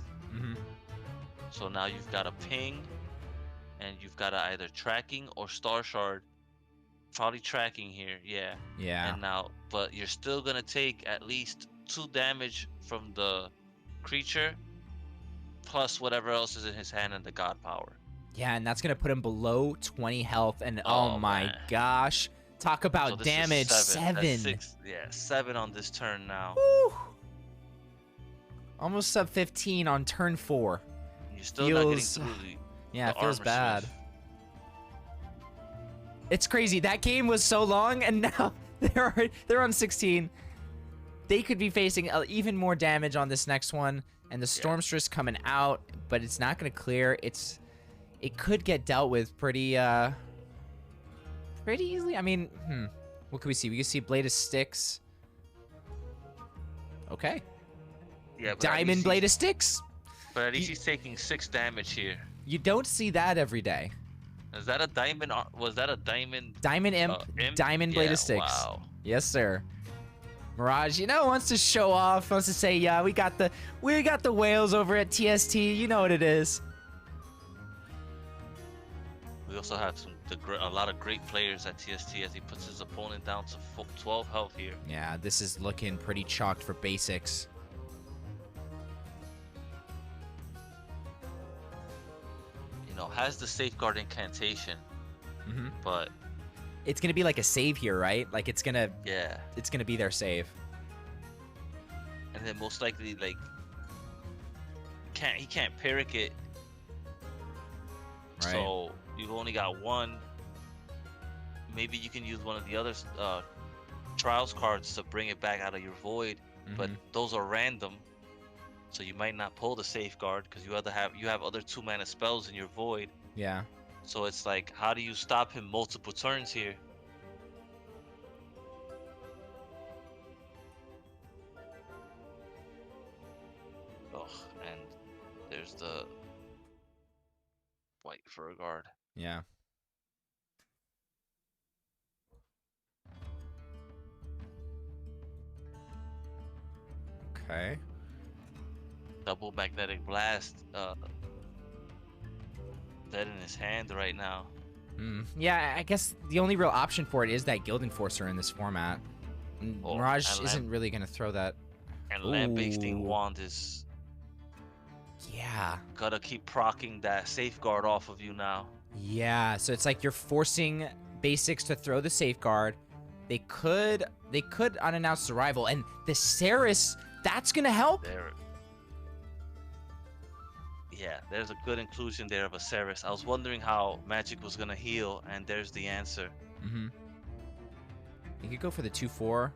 So now you've got a ping, and you've got a either tracking or star shard. Probably tracking here, yeah. Yeah. And now, but you're still gonna take at least 2 damage from the creature, plus whatever else is in his hand and the god power. Yeah, and that's gonna put him below 20 health, and oh my man. gosh, talk about So this damage. is 7. That's 7. 6, yeah, 7 on this turn now. Woo. Almost sub 15 on turn 4. You're still not getting through the Yeah, the it feels armor bad. smith. It's crazy. That game was so long, and now they're on 16. They could be facing even more damage on this next one, and the Stormstress coming out, but it's not going to clear. It could get dealt with pretty easily. I mean, what can we see? We can see Blade of Sticks. Okay. Yeah, but Diamond Blade of Sticks. But at least he's taking 6 damage here. You don't see that every day. Is that a diamond? Was that a diamond? Diamond Imp, Diamond Blade of Sticks. Wow. Yes, sir. Mirage, wants to show off, wants to say, yeah, we got the whales over at TST. You know what it is. We also have a lot of great players at TST as he puts his opponent down to 12 health here. Yeah, this is looking pretty chalked for basics. Has the safeguard incantation, but it's gonna be like a save here, right? Like it's gonna be their save. And then most likely, like, he can't Pyrrhic it. Right. So you've only got 1. Maybe you can use one of the other trials cards to bring it back out of your void, but those are random. So you might not pull the safeguard because you have other 2-mana spells in your void. Yeah. So it's like, how do you stop him multiple turns here? Oh, and there's the white for a guard. Yeah. Okay. Double magnetic blast dead in his hand right now. Yeah, I guess the only real option for it is that Guild Enforcer in this format. Mirage isn't really going to throw that. And Lambasting Wand is... Yeah. Gotta keep proccing that safeguard off of you now. Yeah, so it's like you're forcing basics to throw the safeguard. They could unannounced arrival, and the Ceres, that's going to help. Yeah, there's a good inclusion there of a Ceres. I was wondering how Magic was gonna heal, and there's the answer. You could go for the 2/4.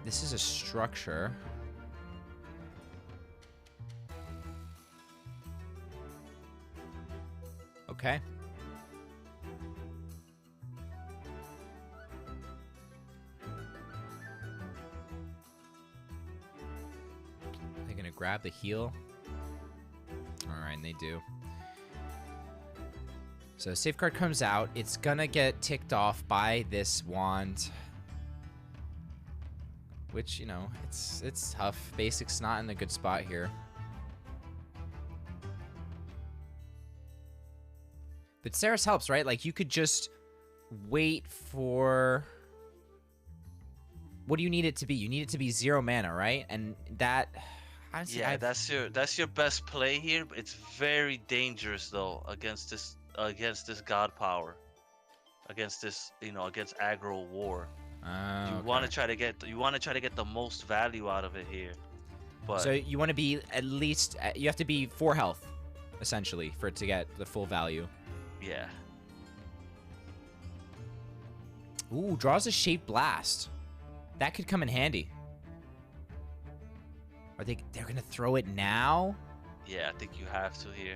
This is a structure. Okay. They're gonna grab the heal. Alright, and they do. So safeguard comes out. It's gonna get ticked off by this wand. Which, it's tough. Basic's not in a good spot here. But Ceres helps, right? Like, you could just wait for... What do you need it to be? You need it to be 0 mana, right? And that... Yeah, that's your best play here. But it's very dangerous though against this god power, against this against aggro war. You want to try to get the most value out of it here. But so you want to be at least you have to be 4 health, essentially, for it to get the full value. Yeah. Ooh, draws a Shape Blast. That could come in handy. They're gonna throw it now? Yeah, I think you have to here.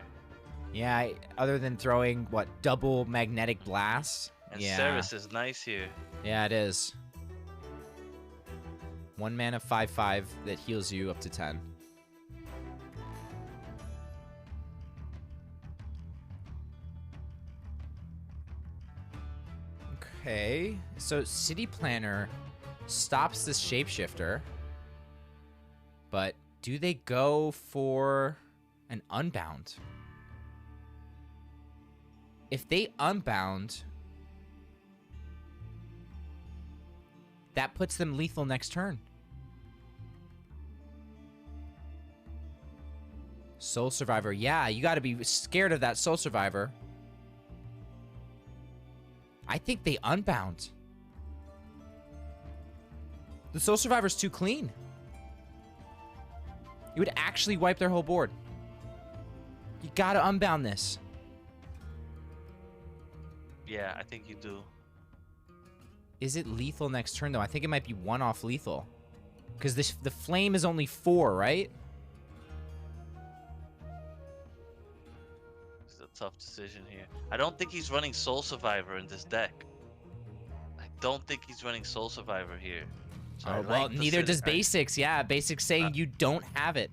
Yeah, other than throwing what, double magnetic blast? And Ceres is nice here. Yeah, it is. 1 mana 5/5 that heals you up to 10. Okay, so City Planner stops this shapeshifter. But do they go for an unbound? If they unbound, that puts them lethal next turn. Soul Survivor. Yeah, you got to be scared of that Soul Survivor. I think they unbound. The Soul Survivor's too clean. You would actually wipe their whole board. You got to unbound this. Yeah, I think you do. Is it lethal next turn, though? I think it might be one off lethal. Because the flame is only 4, right? It's a tough decision here. I don't think he's running Soul Survivor in this deck. I don't think he's running Soul Survivor here. So Oh, well, neither does Basics. Yeah, Basics saying you don't have it.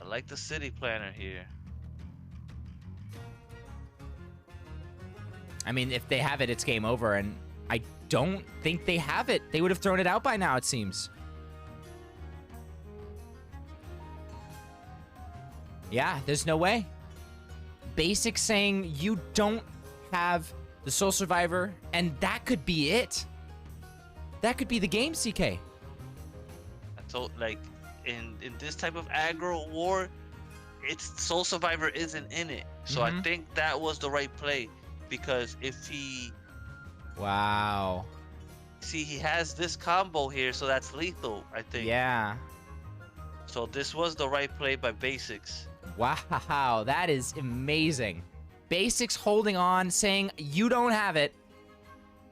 I like the City Planner here. I mean, if they have it, it's game over, and I don't think they have it. They would have thrown it out by now, it seems. Yeah, there's no way. Basics saying you don't have the Soul Survivor, and that could be it. That could be the game, CK. I told, like, in this type of aggro war, it's Soul Survivor isn't in it. So I think that was the right play, because if he... Wow. See, he has this combo here, so that's lethal, I think. Yeah. So this was the right play by Basics. Wow, that is amazing. Basics holding on, saying you don't have it,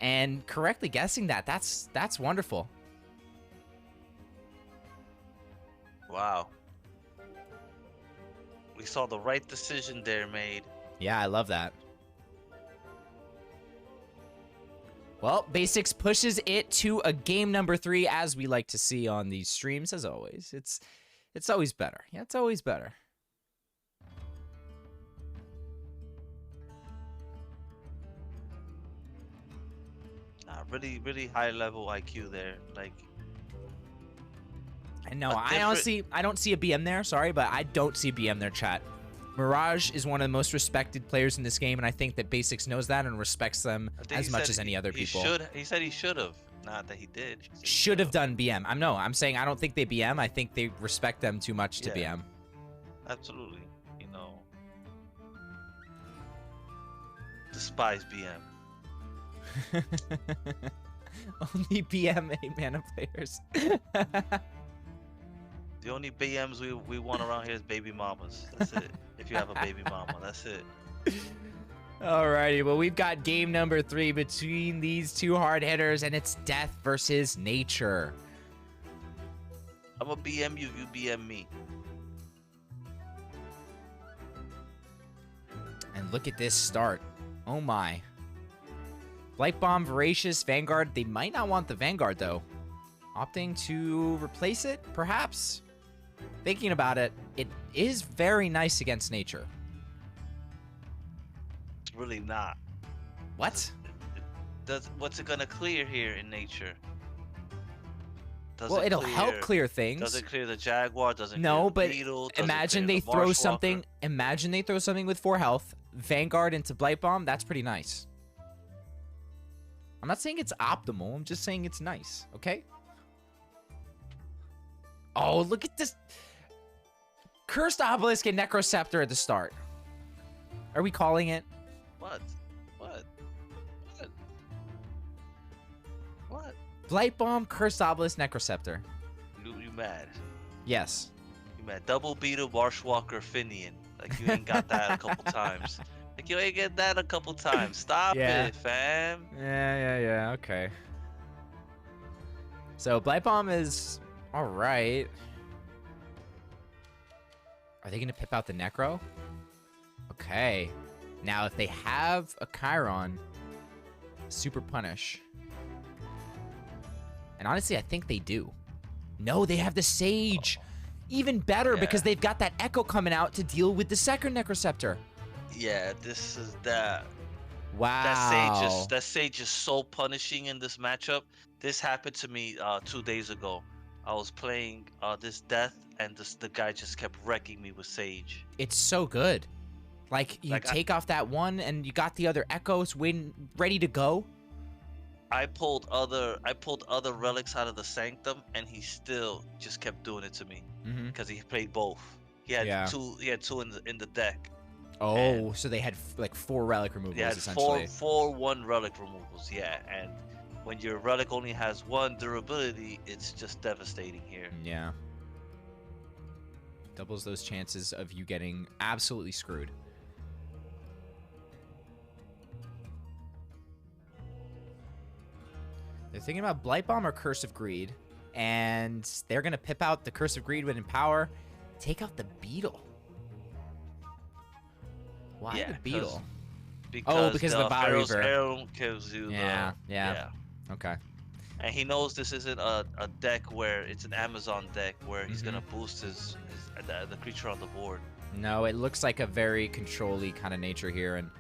and correctly guessing that. That's wonderful. Wow. We saw the right decision there made. Yeah, I love that. Well, Basics pushes it to a game number 3, as we like to see on these streams, as always. It's always better. Yeah, it's always better. Really high level IQ there. Like, I know. I honestly, I don't see a BM there. Sorry, but I don't see a BM there, chat. Mirage is one of the most respected players in this game, and I think that Basics knows that and respects them as much as any other people. He said he should have. Not that he did. Should have done BM. I'm saying I don't think they BM. I think they respect them too much to BM. Absolutely. You know, despise BM. Only BM 8-mana players. The only BMs we want around here is baby mamas. That's it. If you have a baby mama, that's it. Alrighty, well, we've got game number 3 between these two hard hitters, and it's death versus nature. I'm a BM you, you BM me. And look at this start. Oh my. Blight Bomb, Voracious, Vanguard. They might not want the Vanguard, though. Opting to replace it, perhaps? Thinking about it, it is very nice against nature. It's really not. What? What's it gonna clear here in nature? Well, it'll help clear things. Does it clear the Jaguar? Does it no, clear but the Beetle? imagine they throw something. Imagine they throw something with 4 health, Vanguard into Blight Bomb. That's pretty nice. I'm not saying it's optimal. I'm just saying it's nice. Okay. Oh, look at this. Cursed Obelisk and Necrosceptor at the start. Are we calling it? What? Blight Bomb, Cursed Obelisk, Necrosceptor. You mad? Yes. You mad? Double Beetle, Marshwalker, Finian. Like, you ain't got that a couple times. Like, you ain't get that a couple times. Stop it, fam. Yeah. Okay. So Blight Bomb is all right. Are they going to pip out the Necro? Okay. Now, if they have a Chiron, Super Punish. And honestly, I think they do. No, they have the Sage. Even better, because they've got that Echo coming out to deal with the second Necrosceptor. Yeah, this is that. Wow. That sage is so punishing in this matchup. This happened to me 2 days ago. I was playing this death, and the guy just kept wrecking me with sage. It's so good. Like, you Like take off that one, and you got the other echoes waiting, ready to go. I pulled other relics out of the sanctum, and he still just kept doing it to me because he played both. He had two. He had two in the deck. Oh, And so they had like 4 relic removals they had essentially. four one relic removals. Yeah, and when your relic only has 1 durability, it's just devastating here. Yeah. Doubles those chances of you getting absolutely screwed. They're thinking about Blight Bomb or Curse of Greed, and they're going to pip out the Curse of Greed when in power, take out the Beetle. Why the Beetle? Because because of the Pharaoh's Bioreaver. Heirloom gives you Yeah. Okay. And he knows this isn't a deck where it's an Amazon deck where he's gonna boost the creature on the board. No, it looks like a very control-y kind of nature here, and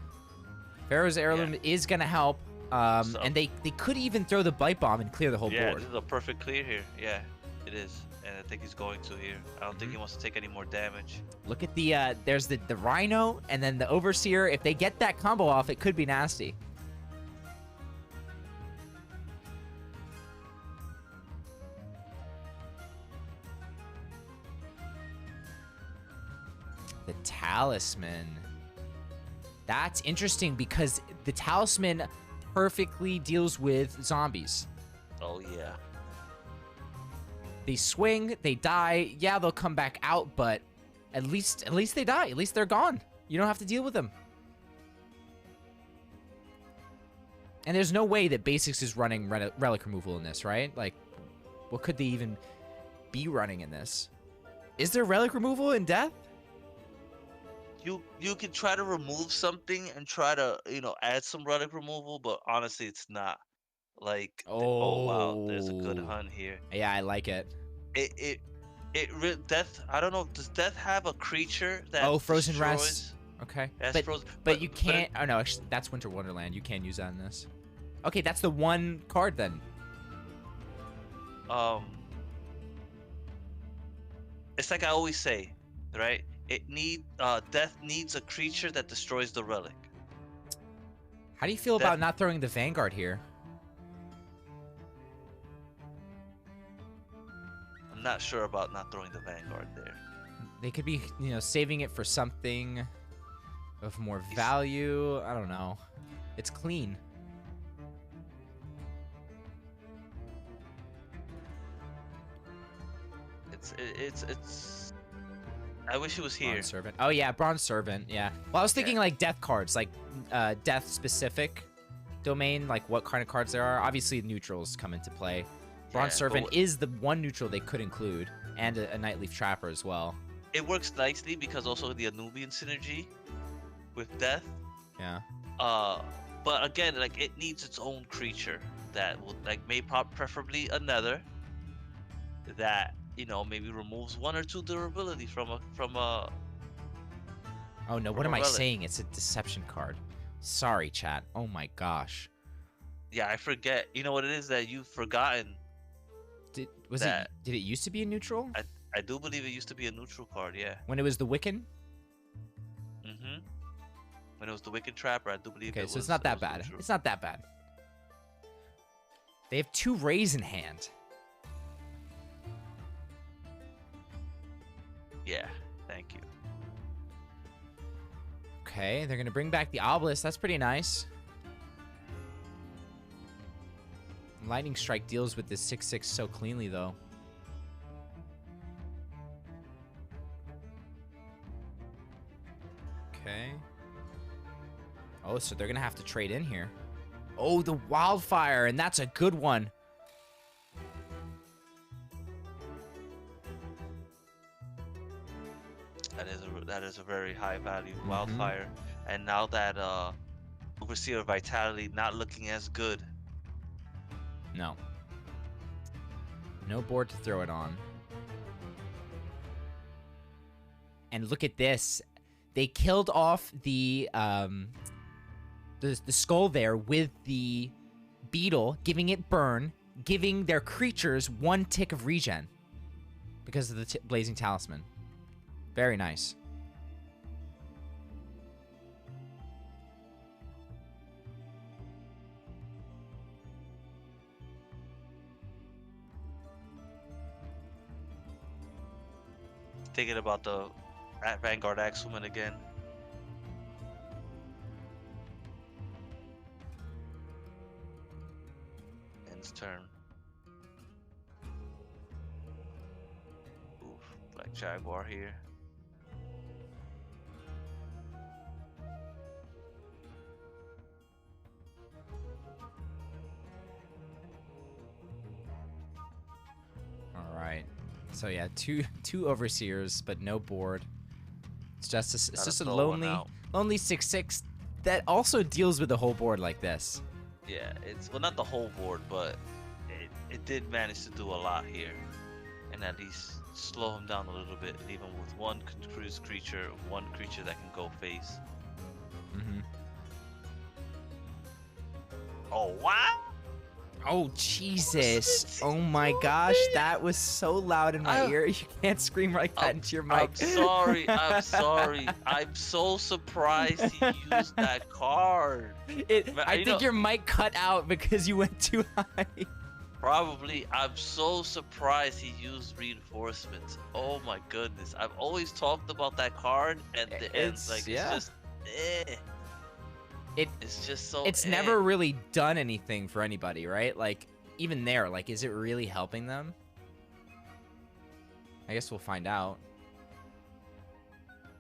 Pharaoh's Heirloom is gonna help. And they could even throw the Blight Bomb and clear the whole Yeah, board. this is a perfect clear here. Yeah, it is, and I think he's going to here. I don't think he wants to take any more damage. Look at the there's the Rhino and then the Overseer. If they get that combo off, it could be nasty. The Talisman. That's interesting because the Talisman perfectly deals with zombies. Oh yeah. They swing, they die. Yeah, they'll come back out, but at least they die. At least they're gone. You don't have to deal with them. And there's no way that Basics is running relic removal in this, right? Like, what could they even be running in this? Is there relic removal in Death? You can try to remove something and try to add some relic removal, but honestly, it's not. Like, oh wow, there's a good hunt here. Yeah, I like it. Death. I don't know. Does Death have a creature that Frozen destroys? Rest. Okay, That's but you can't. Oh no, actually, that's Winter Wonderland. You can't use that in this. Okay, that's the one card then. It's like I always say, right? Death needs a creature that destroys the relic. How do you feel about not throwing the Vanguard here? I'm not sure about not throwing the Vanguard there. They could be, saving it for something of more value. I don't know. It's clean. It's. I wish it was here. Bronze Servant. Oh yeah, Bronze Servant. Yeah. Well, I was thinking like death cards, like death specific domain, like what kind of cards there are. Obviously, neutrals come into play. Bronze Servant is the one neutral they could include, and a Nightleaf Trapper as well. It works nicely because also the Anubian synergy with Death. Yeah. But again, like it needs its own creature that will preferably a Nether that maybe removes 1 or 2 durability from a. Oh no! What am I saying? It's a deception card. Sorry, chat. Oh my gosh. Yeah, I forget. You know what it is that you've forgotten. Did it used to be a neutral? I do believe it used to be a neutral card. Yeah. When it was the Wiccan. When it was the Wicked Trapper, I do believe. Okay, so it's not that bad. It's not that bad. They have 2 Rays in hand. Yeah, thank you. Okay, they're gonna bring back the Obelisk. That's pretty nice. Lightning Strike deals with this 6/6 so cleanly, though. Okay. Oh, so they're gonna have to trade in here. Oh, the Wildfire, and that's a good one. That is a very high value Wildfire, and now that Overseer Vitality not looking as good. No. No board to throw it on. And look at this. They killed off the the skull there with the beetle, giving it burn, giving their creatures 1 tick of regen because of the blazing talisman. Very nice. Thinking about the Vanguard Axwoman again. Ends turn. Oof, Black Jaguar here. All right. So yeah, two overseers, but no board. It's just a lonely 6/6 that also deals with the whole board like this. Yeah, it's well not the whole board, but it did manage to do a lot here, and at least slow him down a little bit, even with one cruise creature, one creature that can go face. Mm-hmm. Oh wow! Oh Jesus! Oh my gosh, that was so loud in my ear. You can't scream like that into your mic. I'm sorry. I'm sorry. I'm so surprised he used that card. I think your mic cut out because you went too high. Probably. I'm so surprised he used reinforcements. Oh my goodness. I've always talked about that card, and it's just it's just so. It's never really done anything for anybody, right? Like even there, like is it really helping them? I guess we'll find out.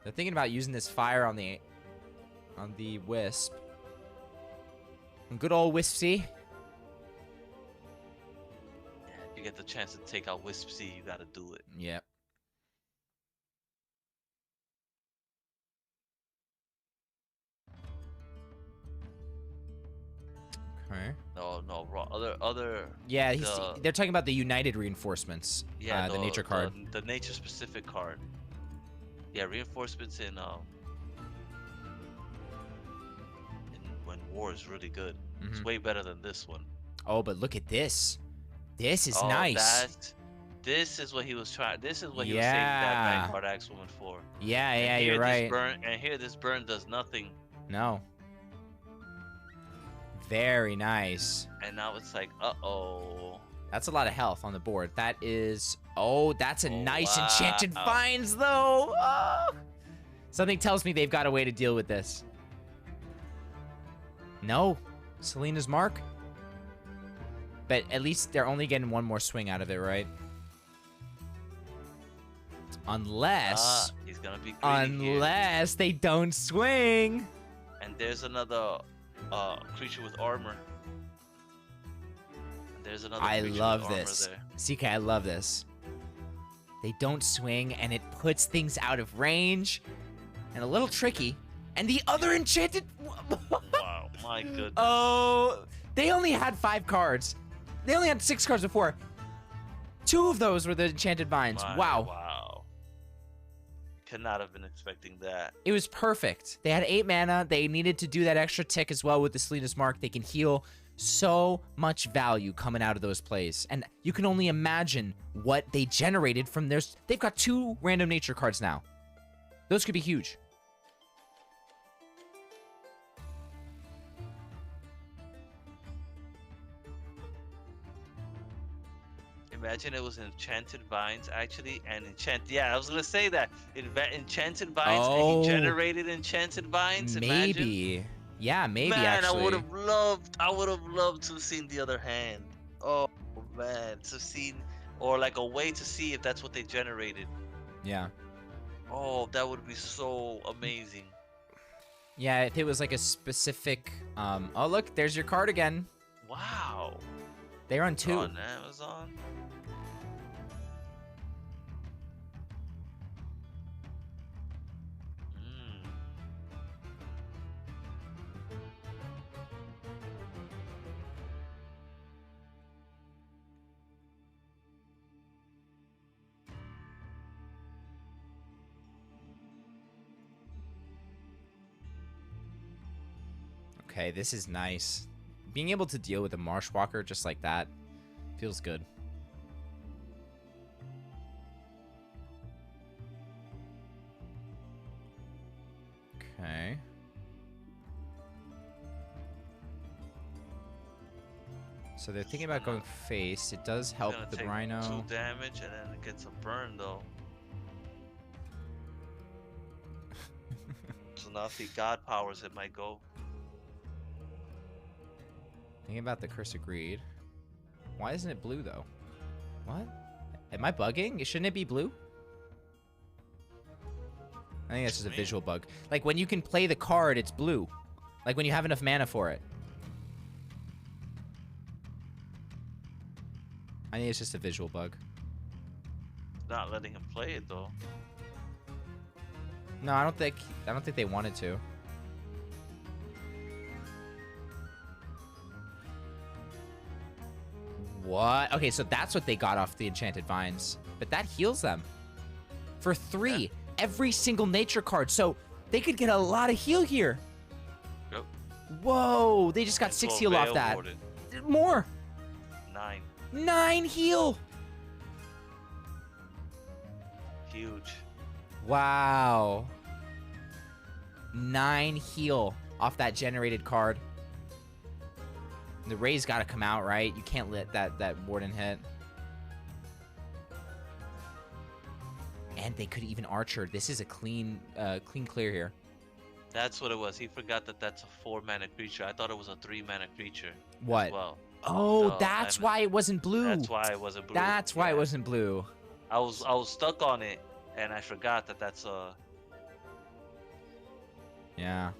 They're thinking about using this fire on the wisp. Good old Wispy. If you get the chance to take out Wispy, you gotta do it. Yep. Okay. No, other. Yeah, they're talking about the United reinforcements. Yeah, the nature card. The nature specific card. Yeah, reinforcements in when war is really good. Mm-hmm. It's way better than this one. Oh, but look at this. This is nice. This is what he was trying. This is what he was saying that Vanguard Axwoman for. Yeah, you're right. And here, this burn does nothing. No. Very nice. And now it's like, uh-oh. That's a lot of health on the board. That is... Oh, that's a nice Enchanted Vines, though. Oh. Something tells me they've got a way to deal with this. No. Selena's Mark. But at least they're only getting one more swing out of it, right? Unless... he's gonna be greedy unless they don't swing. And there's another creature with armor. And there's another creature with armor there. CK, I love this. They don't swing, and it puts things out of range. And a little tricky. And the other enchanted... Wow, my goodness. Oh, they only had 5 cards. They only had 6 cards before. 2 of those were the Enchanted Vines. Wow. Could not have been expecting that. It was perfect. They had 8 mana. They needed to do that extra tick as well with the Selena's Mark. They can heal so much value coming out of those plays. And you can only imagine what they generated from theirs. They've got 2 random nature cards now. Those could be huge. Imagine it was Enchanted Vines, actually, and Yeah, I was gonna say that. Enchanted Vines, and he generated Enchanted Vines. Maybe. Imagine. Yeah, maybe. Man, actually. I would have loved to have seen the other hand. Oh man, to see, or like a way to see if that's what they generated. Yeah. Oh, that would be so amazing. Yeah, if it was like a specific. Oh look, there's your card again. Wow. They're on 2. On Amazon. Okay, this is nice. Being able to deal with a Marshwalker just like that feels good. Okay. So they're thinking about going face. It does help the take Rhino. 2 damage and then it gets a burn though. So now if he God powers, it might go. Thinking about the Curse of Greed. Why isn't it blue though? What? Am I bugging? Shouldn't it be blue? I think that's just a visual bug. Like when you can play the card, it's blue. Like when you have enough mana for it. I think it's just a visual bug. Not letting him play it though. No, I don't think they wanted to. What? Okay, so that's what they got off the Enchanted Vines. But that heals them. For 3. Yeah. Every single nature card. So they could get a lot of heal here. Yep. Whoa, they just got 6 heal off that. Warded. More. 9. 9 heal. Huge. Wow. 9 heal off that generated card. The Ray's got to come out, right? You can't let that Warden hit. And they could even Archer. This is a clean clear here. That's what it was. He forgot that that's a 4-mana creature. I thought it was a 3-mana creature. What? As well. Oh, that's why it wasn't blue. That's why it wasn't blue. That's why it wasn't blue. I was stuck on it, and I forgot that that's a. Yeah.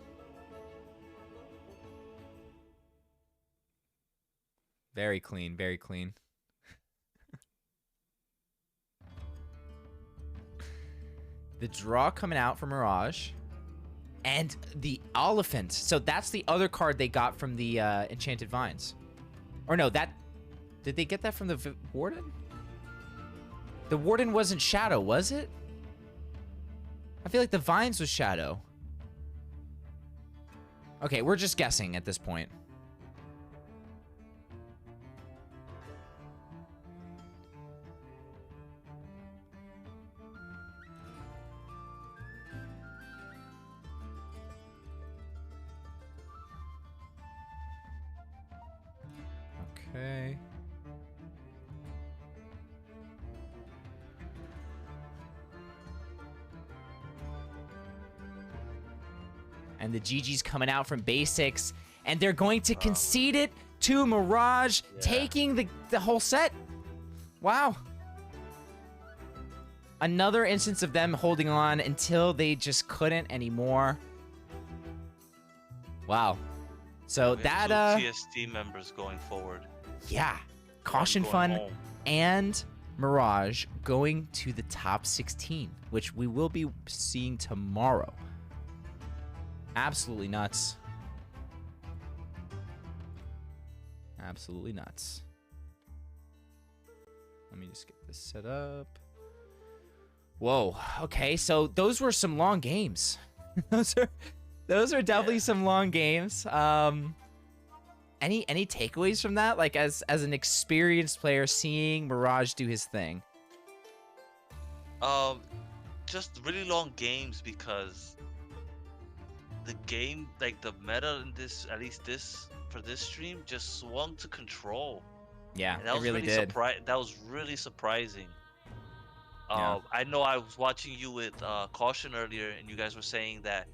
Very clean, very clean. The draw coming out for Mirage. And the Oliphant. So that's the other card they got from the Enchanted Vines. Or no, that... Did they get that from the Warden? The Warden wasn't Shadow, was it? I feel like the Vines was Shadow. Okay, we're just guessing at this point. Okay. And the GG's coming out from basics, and they're going to concede it to Mirage, taking the whole set. Wow. Another instance of them holding on until they just couldn't anymore. Wow. So that TST members going forward. Yeah. Caution Fun home. And Mirage going to the top 16, which we will be seeing tomorrow. Absolutely nuts. Absolutely nuts. Let me just get this set up. Whoa. Okay, so those were some long games. those are definitely some long games. Any takeaways from that? Like as an experienced player seeing Mirage do his thing. Just really long games because the game, like the meta in this, at least this for this stream, just swung to control. Yeah, and that was it really did. That was really surprising. Yeah. I know I was watching you with Caution earlier, and you guys were saying that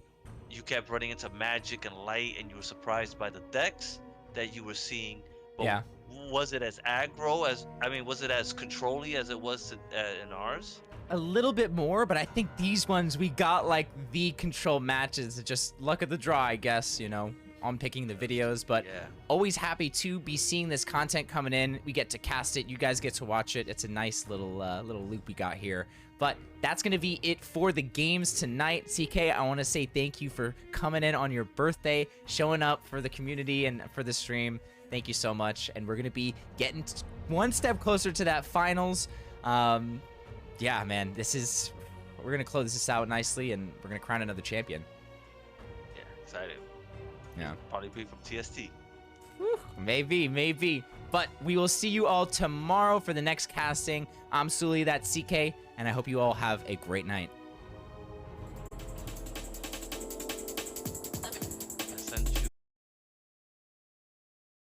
you kept running into Magic and Light, and you were surprised by the decks that you were seeing. But yeah. Was it as aggro as, I mean, was it as control-y as it was in ours? A little bit more, but I think these ones we got like the control matches. Just luck of the draw, I guess, you know, on picking the videos. But always happy to be seeing this content coming in. We get to cast it. You guys get to watch it. It's a nice little loop we got here. But that's going to be it for the games tonight. CK, I want to say thank you for coming in on your birthday, showing up for the community and for the stream. Thank you so much. And we're going to be getting one step closer to that finals. Yeah, man, we're going to close this out nicely, and we're going to crown another champion. Yeah, excited. Yeah. Probably be from TST. Whew, maybe. But we will see you all tomorrow for the next casting. I'm Sewlie, that's CK, and I hope you all have a great night.